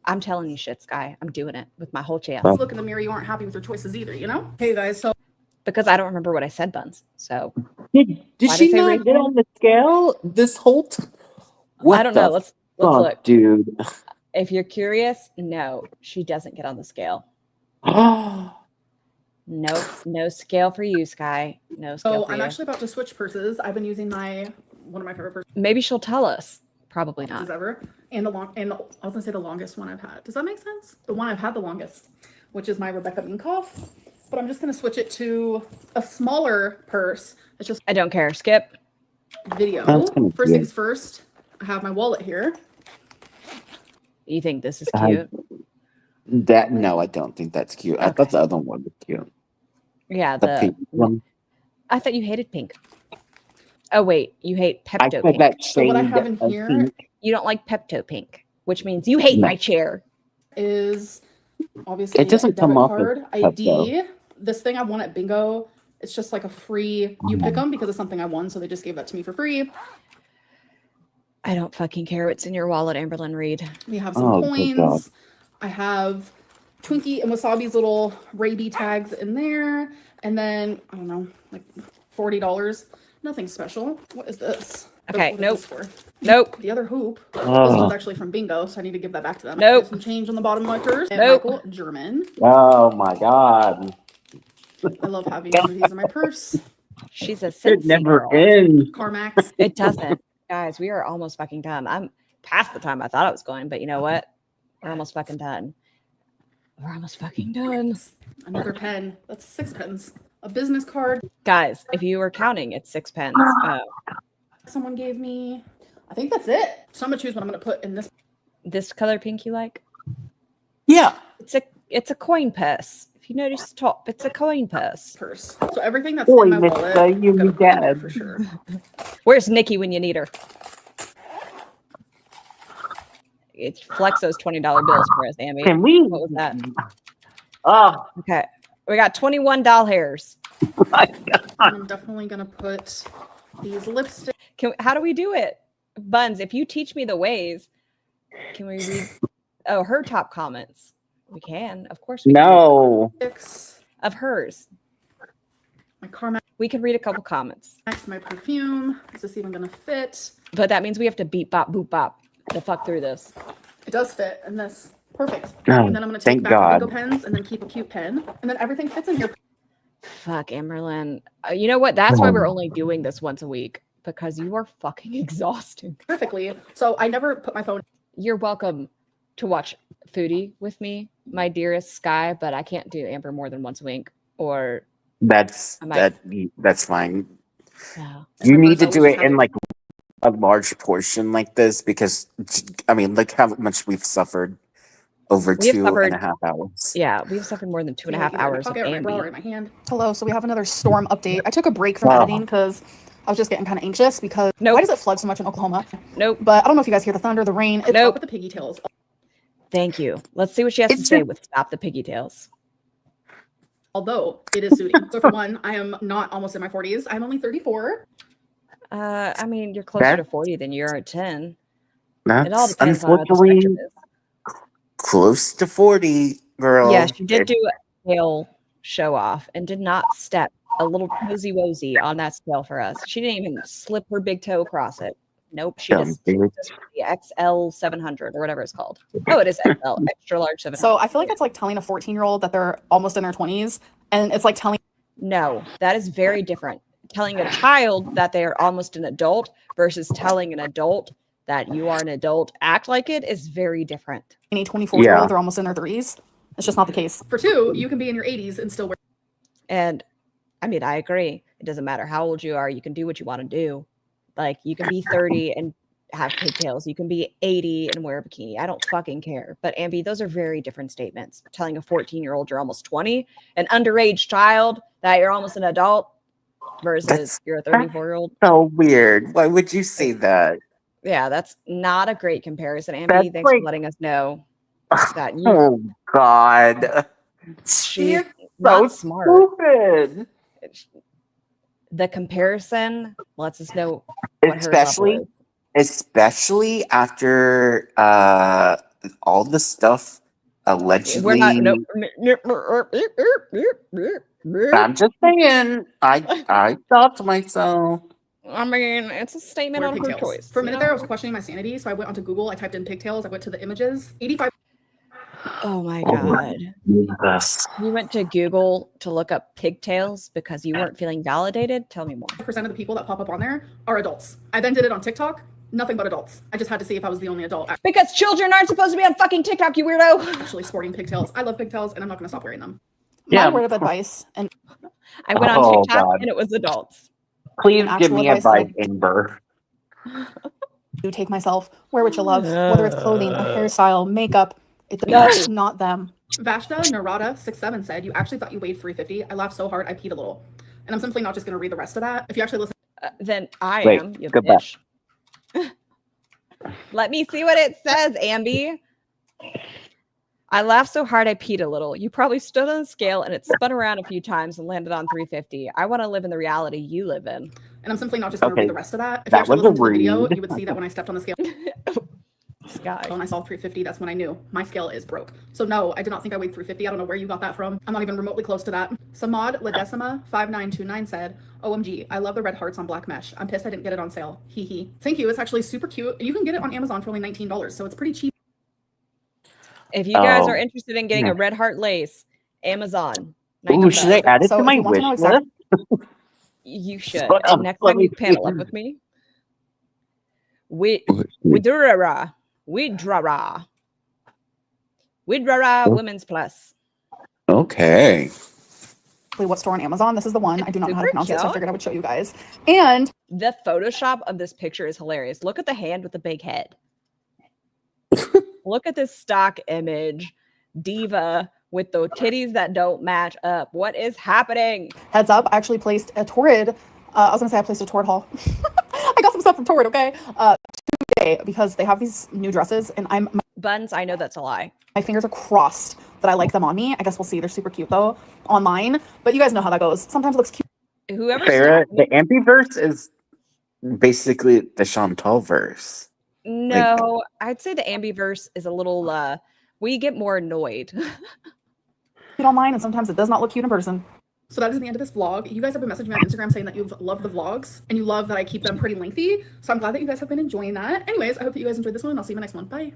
I'm telling you shit, Sky. I'm doing it with my whole chest. Well- look in the mirror, you aren't happy with your choices either, you know? Hey guys, so Because I don't remember what I said, Buns. So Did Why she did I say not get rape? on the scale this whole time? I don't know. Let's look. Dude. If you're curious, no, she doesn't get on the scale. Nope, no scale for you, Sky. No scale for I'm you. actually about to switch purses. I've been using one of my favorite purses Maybe she'll tell us. Probably not. ever. And I was gonna say the longest one I've had. Does that make sense? The one I've had the longest, which is my Rebecca Minkoff. But I'm just gonna switch it to a smaller purse. It's just I don't care. Skip. video. That's kinda First cute. things first, I have my wallet here. You think this is I- cute? No, I don't think that's cute. I Okay. thought the other one was cute. Yeah, The pink one. I thought you hated pink. Oh wait, you hate I Pepto said Pink. that So what I shade have in of here pink. You don't like Pepto Pink, which means you hate No. my chair. is obviously It doesn't a come debit off as card ID. This thing I won at bingo. It's just like a free. You pick them because it's something I won, so they just gave that to me for free. I don't fucking care what's in your wallet, Amberlynn Reed. We have some Oh, good God. coins. I have Twinkie and Wasabi's little Ray-B tags in there. And then, I don't know, like $40. Nothing special. What is this? Okay, What is nope. this for? Nope. The other hoop. This Oh. one's actually from Bingo, so I need to give that back to them. Nope. There's some change on the bottom of my purse. And Nope. Michael German. Oh my god. I love having one of these in my purse. She's a It Cincy never girl. ends. CarMax. It doesn't. Guys, we are almost fucking done. I'm past the time I thought I was going, but you know what? We're almost fucking done. We're almost fucking done. Another pen. That's 6 pens. A business card Guys, if you were counting, it's 6 pens. someone gave me. I think that's it. So I'm gonna choose what I'm gonna put in this. This color pink you like? Yeah. It's a coin purse. If you notice the top, it's a coin purse. Purse. So everything that's Boy, in my Miss, wallet, you I'm gonna be put in there dead. for sure. Where's Nikki when you need her? It's flex those $20 bills for us, Amy. Can we? What was that? Oh Okay. We got 21 doll hairs. my god. I'm definitely gonna put these lipsticks. How do we do it? Buns, if you teach me the ways, can we read her top comments? We can. Of course we can. No. Of hers. My CarMax, We can read a couple comments. my perfume. Is this even gonna fit? But that means we have to beep bop boop bop the fuck through this. It does fit in this. Perfect. Oh, And then I'm gonna take thank back God. the Bingo pens and then keep a cute pen. And then everything fits in here Fuck, Amberlyn. You know what? That's why we're only doing this once a week, because you are fucking exhausting. perfectly. So I never put my phone. You're welcome to watch Foodie with me, my dearest Sky, but I can't do Amber more than once a week. Or That's I might- that's fine. yeah. You my need to purse, I do always it have in it. like a large portion like this because I mean, look how much we've suffered over We have 2.5 suffered- hours. Yeah, we've suffered more than 2.5 either in my hours of pocket or my bra or in Ambi. my hand. Hello. So we have another storm update. I took a break from Wow. editing because I was just getting kind of anxious because Nope. why does it flood so much in Oklahoma? Nope. But I don't know if you guys hear the thunder, the rain. It's Nope. up with the piggy tails. Thank you. Let's see what she has to It's say a- with Stop the Piggy Tails. Although it is suiting. So for one, I am not almost in my 40s. I'm only 34. I mean, you're closer to 40 than you are at 10. It all That's depends on what the unfortunately spectrum is. close to 40, girl. Yeah, she did It- do a tail show off and did not step a little cozy wozy on that scale for us. She didn't even slip her big toe across it. Nope, she Dumb just bitch. the XL 700 or whatever it's called. Oh, it is XL, extra large 700. So I feel like it's like telling a 14-year-old that they're almost in their 20s. And it's like telling No, that is very different. Telling a child that they are almost an adult versus telling an adult that you are an adult, act like it, is very different. any 24-year-old Yeah. they're almost in their 30s. It's just not the case. For two, you can be in your 80s and still wear. And I mean, I agree. It doesn't matter how old you are. You can do what you want to do. Like, you can be 30 and have pigtails. You can be 80 and wear a bikini. I don't fucking care. But Ambi, those are very different statements. Telling a 14-year-old you're almost 20, an underage child that you're almost an adult versus That's- you're a 34-year-old. So weird. Why would you say that? Yeah, that's not a great comparison. Ambi, That's thanks like- for letting us know that you Oh God. she's She's not so smart. stupid. The comparison lets us know what her Especially level is. especially after all the stuff allegedly. We're not. Nope. I'm just saying. I thought to myself. I mean, it's a statement wear on her pigtails. choice. For a you minute know? there, I was questioning my sanity. So I went onto Google. I typed in pigtails. I went to the images. 85% Oh my Oh my god! Jesus. You went to Google to look up pigtails because you weren't feeling validated. Tell me more. of the people that pop up on there are adults. I then did it on TikTok. Nothing but adults. I just had to see if I was the only adult Because children aren't supposed to be on fucking TikTok, you weirdo. actually sporting pigtails. I love pigtails, and I'm not going to stop wearing them. Yeah. My word of advice, and I went on Oh, TikTok God. and it was adults. Please An give actual me advice, advice, like- Amber. do take myself, wear what you love, whether it's clothing, a hairstyle, makeup. It's No. not them. Vashta Narada 67 said, "You actually thought you weighed 350. I laughed so hard I peed a little." And I'm simply not just going to read the rest of that. If you actually listen, Then I Wait, am. You go back. bitch. Let me see what it says, Ambi. I laughed so hard I peed a little. You probably stood on the scale and it spun around a few times and landed on 350. I want to live in the reality you live in. and I'm simply not just going to Okay. read the rest of that. If That you actually was a listen to the video, read. you would see that when I stepped on the scale, guy. When I saw 350, that's when I knew my scale is broke. So no, I did not think I weighed 350. I don't know where you got that from. I'm not even remotely close to that. Samad Ladecima 5929 said, OMG, I love the red hearts on black mesh. I'm pissed I didn't get it on sale. Hee hee. Thank you. It's actually super cute. And you can get it on Amazon for only $19. So it's pretty cheap. If you guys are Oh. interested in getting a red heart lace, Amazon. Ooh, should I $19. add it So to if my you want wish to know list? exact- You should. But, And next let time me you panel up see. with me, Widrara Women's Plus. Okay. what store on Amazon. This is the one. I do not know how to Super pronounce it, so I cute. figured I would show you guys. And The Photoshop of this picture is hilarious. Look at the hand with the big head. Look at this stock image. Diva with the titties that don't match up. What is happening? heads up, I actually placed a Torrid. I was gonna say I placed a Torrid haul. I got some stuff from Torrid, okay? Today because they have these new dresses, and Buns, I know that's a lie. my fingers are crossed that I like them on me. I guess we'll see. They're super cute though online, but you guys know how that goes. Sometimes it looks cute. Whoever Farrah, stopped me- the Ambiverse is basically the Chantal verse. No, I'd say the Ambiverse is a little we get more annoyed. Online, and sometimes it does not look cute in person. So that is the end of this vlog. You guys have been messaging me on Instagram saying that you've loved the vlogs and you love that I keep them pretty lengthy. So I'm glad that you guys have been enjoying that. Anyways, I hope that you guys enjoyed this one, and I'll see you in the next one. Bye.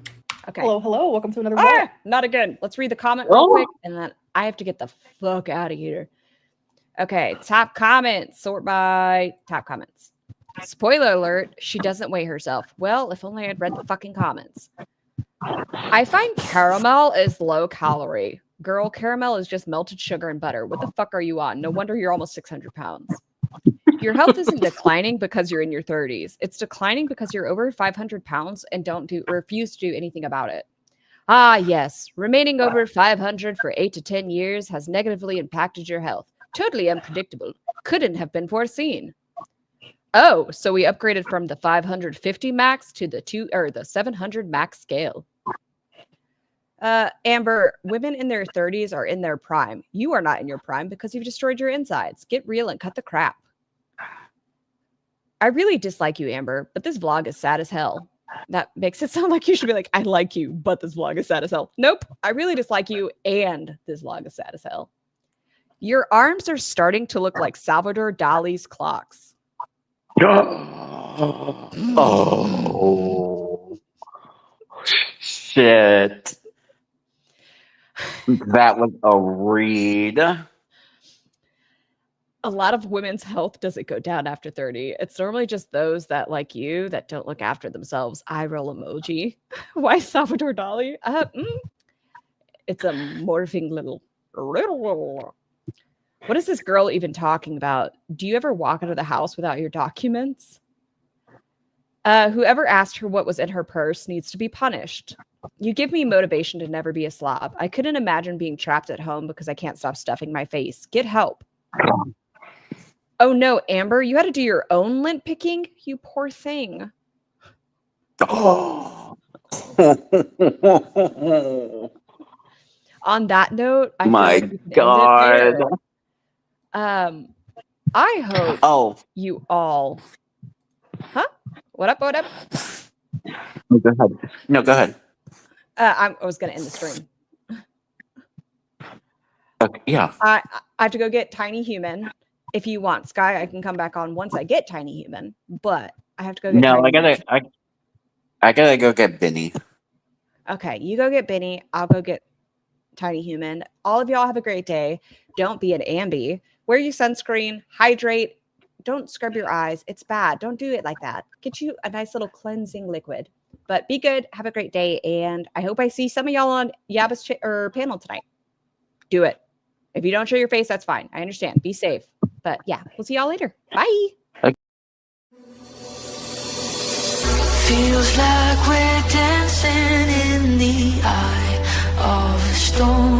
Okay. Hello. Welcome to another vlog. Not again. Let's read the comment real Oh. quick, and then I have to get the fuck out of here. Okay, top comments. Sort by top comments. Spoiler alert, she doesn't weigh herself. Well, if only I'd read the fucking comments. I find caramel is low calorie. Girl, caramel is just melted sugar and butter. What the fuck are you on? No wonder you're almost 600 pounds. Your health isn't declining because you're in your 30s. It's declining because you're over 500 pounds and refuse to do anything about it. Ah, yes. Remaining over 500 for 8 to 10 years has negatively impacted your health. Totally unpredictable. Couldn't have been foreseen. Oh, so we upgraded from the 550 max to the 700 max scale. Amber, women in their 30s are in their prime. You are not in your prime because you've destroyed your insides. Get real and cut the crap. I really dislike you, Amber, but this vlog is sad as hell. That makes it sound like you should be like, I like you, but this vlog is sad as hell. Nope, I really dislike you, and this vlog is sad as hell. Your arms are starting to look like Salvador Dali's clocks. Oh. Shit. That was a read. A lot of women's health doesn't go down after 30. It's normally just those that, like you, that don't look after themselves. Eye roll emoji. Why Salvador Dali? It's a morphing little. What is this girl even talking about? Do you ever walk out of the house without your documents? Whoever asked her what was in her purse needs to be punished. You give me motivation to never be a slob. I couldn't imagine being trapped at home because I can't stop stuffing my face. Get help. Oh no, Amber, you had to do your own lint picking? You poor thing. Oh. On that note, I My feel like we can God. end it there. I hope Oh, you all. Huh? What up? What up? go ahead. No, go ahead. I was gonna end the stream. Okay, yeah. I have to go get Tiny Human. If you want, Sky, I can come back on once I get Tiny Human. But I have to go get. No, Tiny Human. I gotta go get Benny. Okay, you go get Benny. I'll go get Tiny Human. All of y'all have a great day. Don't be an Ambi. Wear your sunscreen. Hydrate. Don't scrub your eyes. It's bad. Don't do it like that. Get you a nice little cleansing liquid. But be good. Have a great day. And I hope I see some of y'all on Yaba's panel tonight. Do it. If you don't show your face, that's fine. I understand. Be safe. But yeah, we'll see y'all later. Bye. Feels like we're dancing in the eye of a storm.